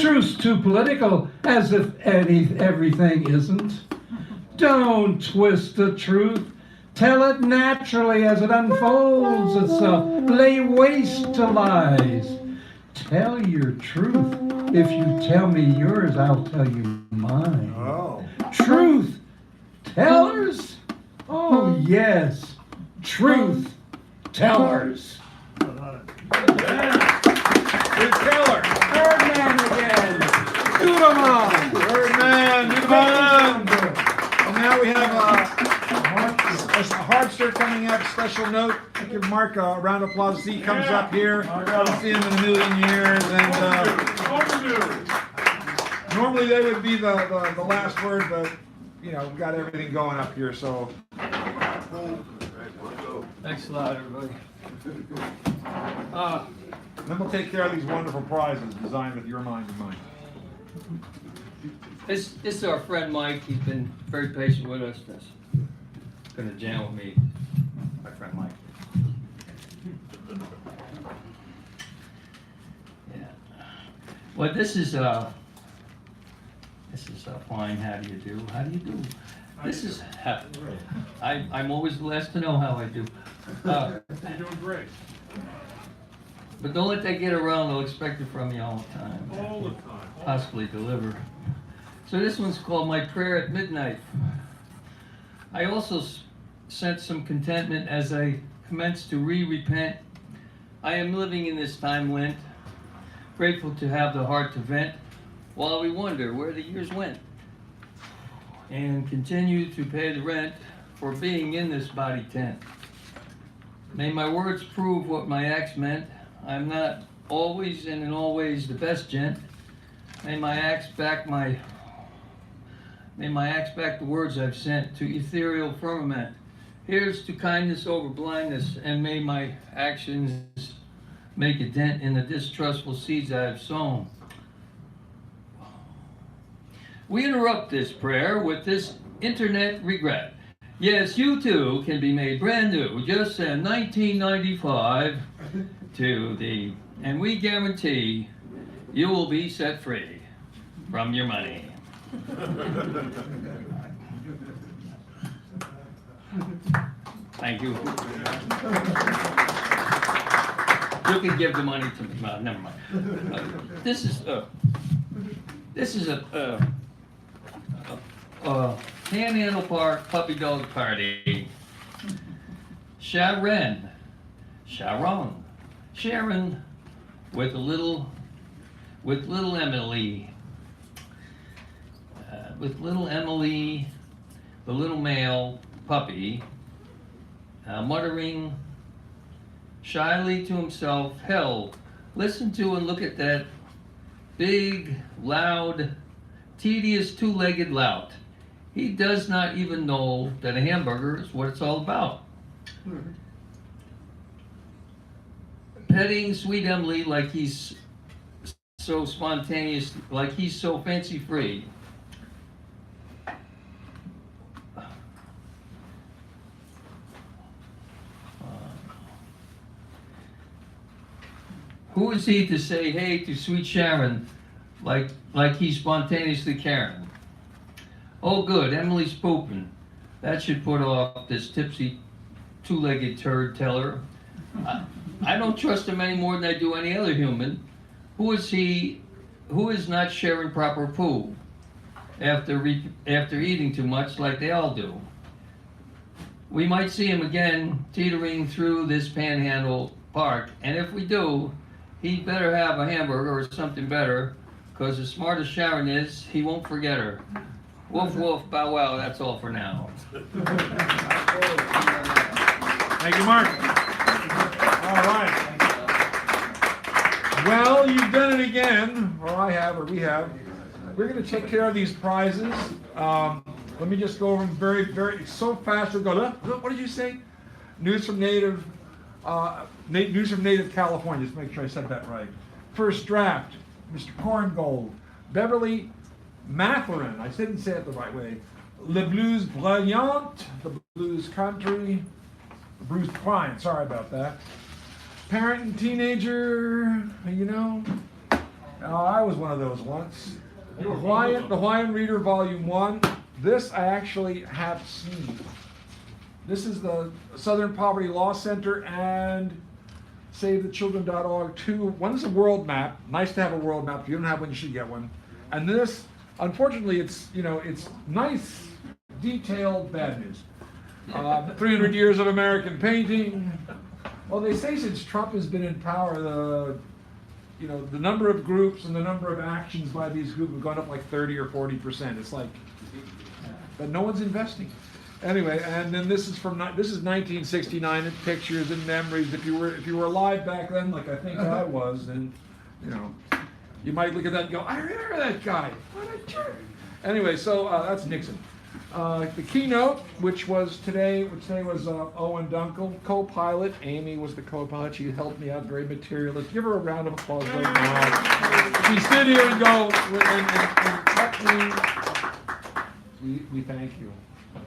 Truth's too political, as if everything isn't. Don't twist the truth. Tell it naturally as it unfolds itself. Lay waste to lies. Tell your truth. If you tell me yours, I'll tell you mine. Oh. Truth tellers? Oh, yes. Truth tellers. Truth teller. Birdman again. Dudeman. Birdman. Dudeman. And now we have a Harpster coming up. Special note. Give Mark a round of applause. See, he comes up here. Haven't seen him in a million years. And normally they would be the last word, but you know, we've got everything going up here. So Thanks a lot, everybody. then we'll take care of these wonderful prizes designed with your mind in mind. This is our friend Mike. He's been very patient with us. That's gonna jam with me, my friend Mike. Yeah. Well, this is a fine. How do you do? How do you do? This is. I'm always the last to know how I do. You're doing great. But don't let that get around. They'll expect it from you all the time. All the time. Possibly deliver. So this one's called My Prayer at Midnight. I also sense some contentment as I commence to repent. I am living in this time Lent, grateful to have the heart to vent, while we wonder where the years went, and continue to pay the rent for being in this body tent. May my words prove what my acts meant. I'm not always and in all ways the best gent. May my acts back the words I've sent to ethereal firmament. Here's to kindness over blindness, and may my actions make a dent in the distrustful seeds I have sown. We interrupt this prayer with this internet regret. Yes, you too can be made brand new. Just send 1995 to the, and we guarantee you will be set free from your money. Thank you. You can give the money to me. Well, never mind. This is a Panhandle Park puppy dog party. Sharon, with little Emily. With little Emily, the little male puppy, muttering shyly to himself, hell, listen to and look at that big, loud, tedious two-legged lout. He does not even know that a hamburger is what it's all about. Petting sweet Emily like he's so spontaneous, like he's so fancy-free. Who is he to say hey to sweet Sharon like he's spontaneously Karen? Oh good, Emily's pooping. That should put off this tipsy two-legged turd teller. I don't trust him any more than I do any other human. Who is he who is not sharing proper poo after eating too much like they all do? We might see him again teetering through this panhandle park, and if we do, he'd better have a hamburger or something better, because as smart as Sharon is, he won't forget her. Woof woof, bow wow, that's all for now. Thank you, Mark. All right. Well, you've done it again, or I have, or we have. We're going to take care of these prizes. Let me just go over them very so fast. We'll go. What did you say? News from Native California. Just make sure I said that right. First draft, Mr. Korngold, Beverly Matherin. I didn't say it the right way. Le Blues Brilliant, the Blues Country, Bruce Klein. Sorry about that. Parent and teenager. You know, I was one of those once. The Hawaiian Reader, Volume 1. This I actually have seen. This is the Southern Poverty Law Center and SaveTheChildren.org. One is a world map. Nice to have a world map. If you don't have one, you should get one. And this, unfortunately, it's nice, detailed bad news. 300 years of American painting. Well, they say since Trump has been in power, the number of groups and the number of actions by these groups have gone up like 30 or 40%. It's like, but no one's investing. Anyway, and then this is 1969, and pictures and memories. If you were alive back then, like I think I was, then you might look at that and go, I remember that guy. What a jerk. Anyway, so that's Nixon. The keynote, which today was Owen Dunkel, co-pilot. Amy was the co-pilot. She helped me out, very materialist. Give her a round of applause right now. She stood here and go and helped me. We thank you.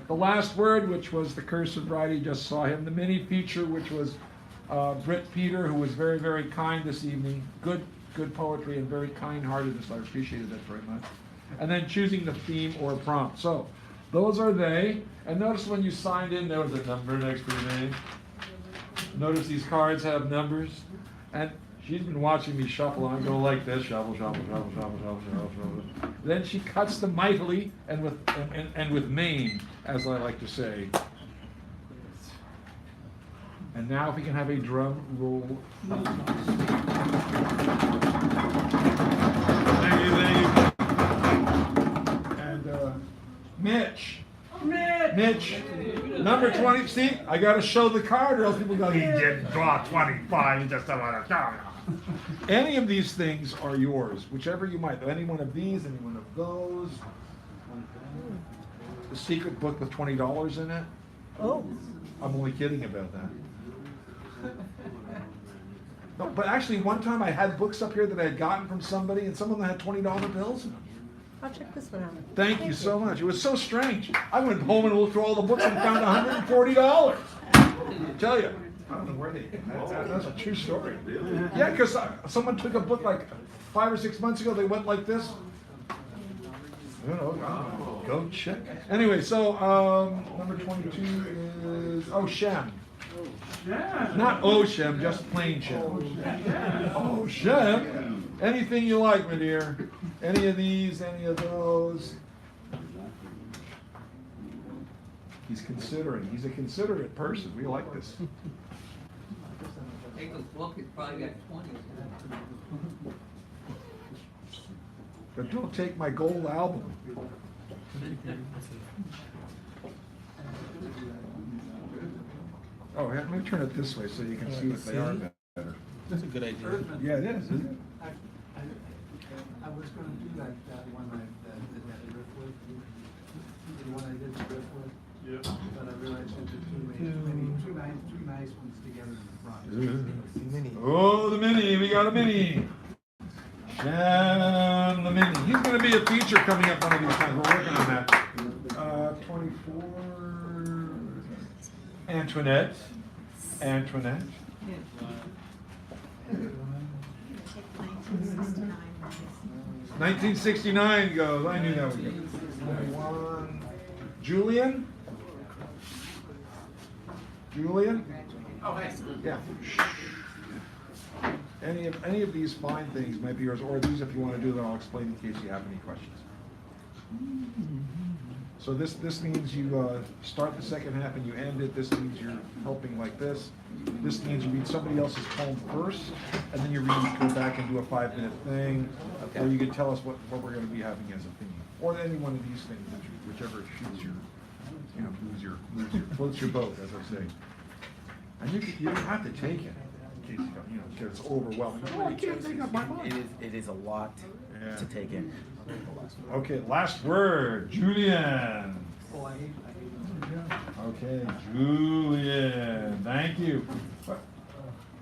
The last word, which was the curse of Brady, just saw him. The mini feature, which was Britt Peter, who was very, very kind this evening. Good poetry and very kind-heartedness. I appreciated that very much. And then choosing the theme or prompt. So those are they. And notice when you signed in, there was a number next to your name. Notice these cards have numbers. And she's been watching me shuffle. I go like this, shuffle, shuffle, shuffle, shuffle, shuffle, shuffle, shuffle. Then she cuts them mightily and with main, as I like to say. And now if we can have a drum roll. Thank you. And Mitch, number 20. See, I got to show the card, or else people go, he didn't draw 25. He just don't want to show. Any of these things are yours, whichever you might. Any one of these, any one of those. The secret book with $20 in it. Oh. I'm only kidding about that. No, but actually, one time I had books up here that I had gotten from somebody, and some of them had $20 bills in them. I'll check this one out. Thank you so much. It was so strange. I went home and looked through all the books and found $140. I tell you. I don't know where they. That's a true story. Yeah, because someone took a book like 5 or 6 months ago. They went like this. Go check. Anyway, so number 22 is Shem. Not Shem, just plain Shem. Shem. Anything you like, my dear. Any of these, any of those. He's considering. He's a considerate person. We like this. Take a book, it's probably got 20. But don't take my gold album. Oh, let me turn it this way so you can see what they are better. That's a good idea. Yeah, it is, isn't it? I was going to do that one that did that driftwood. The one I did the driftwood. Yeah. But I realized I did two nice ones together in the front. Oh, the mini. We got a mini. Shem the mini. He's going to be a feature coming up one of these times. We're working on that. 24. Antoinette. 1969 goes. I knew that was good. 21. Julian? Julian? Oh, hey. Yeah. Any of these fine things might be yours, or these if you want to do them, I'll explain in case you have any questions. So this means you start the second half and you end it. This means you're helping like this. This means you read somebody else's poem first, and then you go back and do a 5-minute thing, or you can tell us what we're going to be having as a theme, or any one of these things, whichever shoots your, floats your boat, as I say. And you don't have to take it in case you don't, because it's overwhelming. Oh, I can't take up my mind. It is a lot to take in. Okay, last word, Julian. Okay, Julian. Thank you.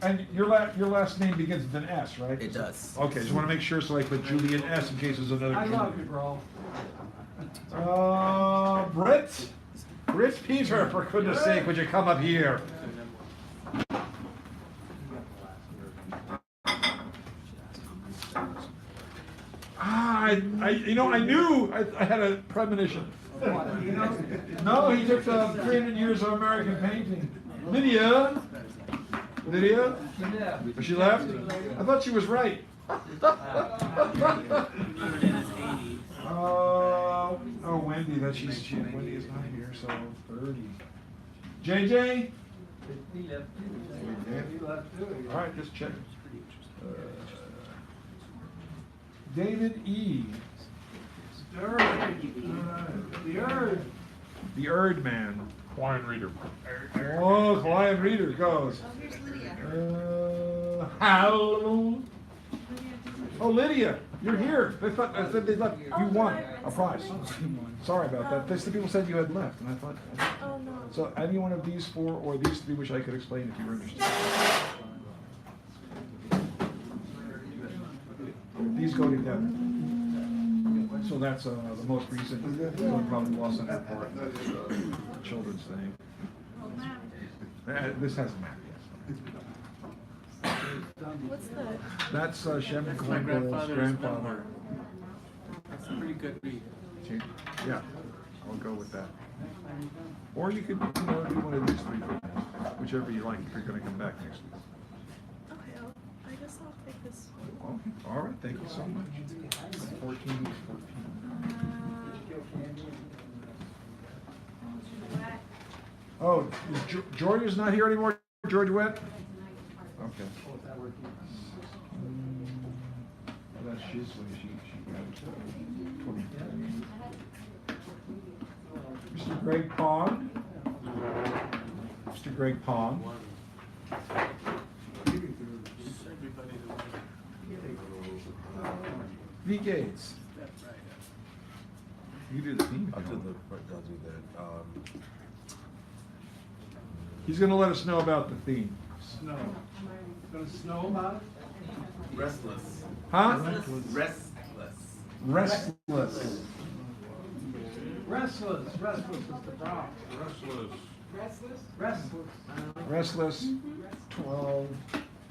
And your last name begins with an S, right? It does. Okay, just want to make sure, so I put Julian S in case there's another. I love you, bro. Britt Peter, for goodness sake, would you come up here? I knew I had a premonition. No, he took 300 years of American painting. Lydia? But she left? I thought she was right. Wendy, Wendy is not here, so 30. JJ? All right, just check. David E. The Erd Man. Quiet reader. Oh, quiet reader goes. Oh, here's Lydia. Hello. Oh, Lydia, you're here. I said they left. You won a prize. Sorry about that. The people said you had left, and I thought. Oh, no. So, any one of these four or these three, which I could explain if you were interested. These go together. So that's the most recent, probably lost on that part, children's thing. This has a map, yes. What's the? That's Shem That's my Cornwall's grandfather. That's a pretty good read. Yeah, I'll go with that. Or you could do one of these three, whichever you like, if you're going to come back next week. Okay, I guess I'll take this one. Okay, all right, thank you so much. 14. Oh, George is not here anymore? George went? Okay. That's she's when she got 23. Mr. Greg Pond. Mr. Greg Pond. V. Gates. You do the theme. I'll do that. He's going to let us know about the theme. Snow. Gonna snow about it? Restless. Huh? Restless. Restless. Restless is the problem. Restless. 12.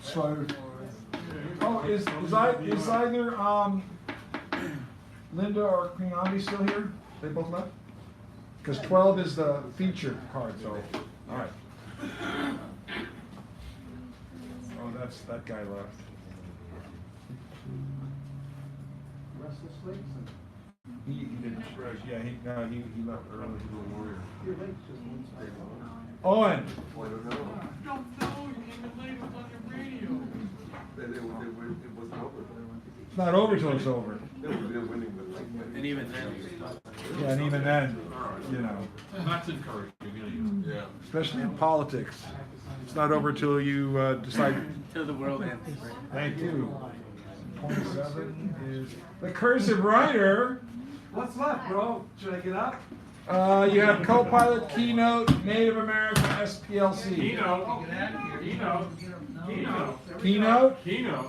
So. Oh, is either Linda or Queen Andy still here? They both left? Because 12 is the featured card, so, all right. Oh, that guy left. Restless Lakes. He didn't, yeah, he left early. He was a warrior. Your lake's just one side. Owen! Don't know. You came in late on the radio. It wasn't over. It's not over till it's over. And even then. Yeah, and even then, That's encouraging. Yeah. especially in politics, it's not over till you decide. Till the world ends. Thank you. 27 is the cursive writer. What's left, bro? Should I get up? You have Copilot, Keynote, Native American, SPLC. Keynote?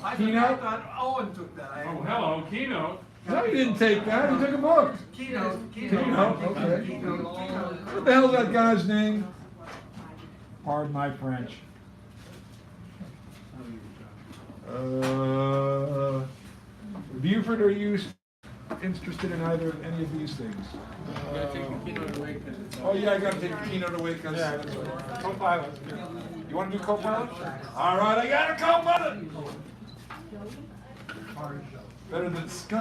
I thought Owen took that. Hello, Keynote. No, he didn't take that. He took a book. Keynote. Okay. What the hell's that guy's name? Pardon my French. Buford, are you interested in either of any of these things? Oh yeah, I gotta take a keynote away because co-pilot. You want to do co-pilot? All right, I got a co-pilot. Better than Sky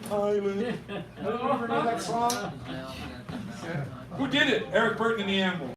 Pilot. Ever know that song? Who did it? Eric Burton and the Animals.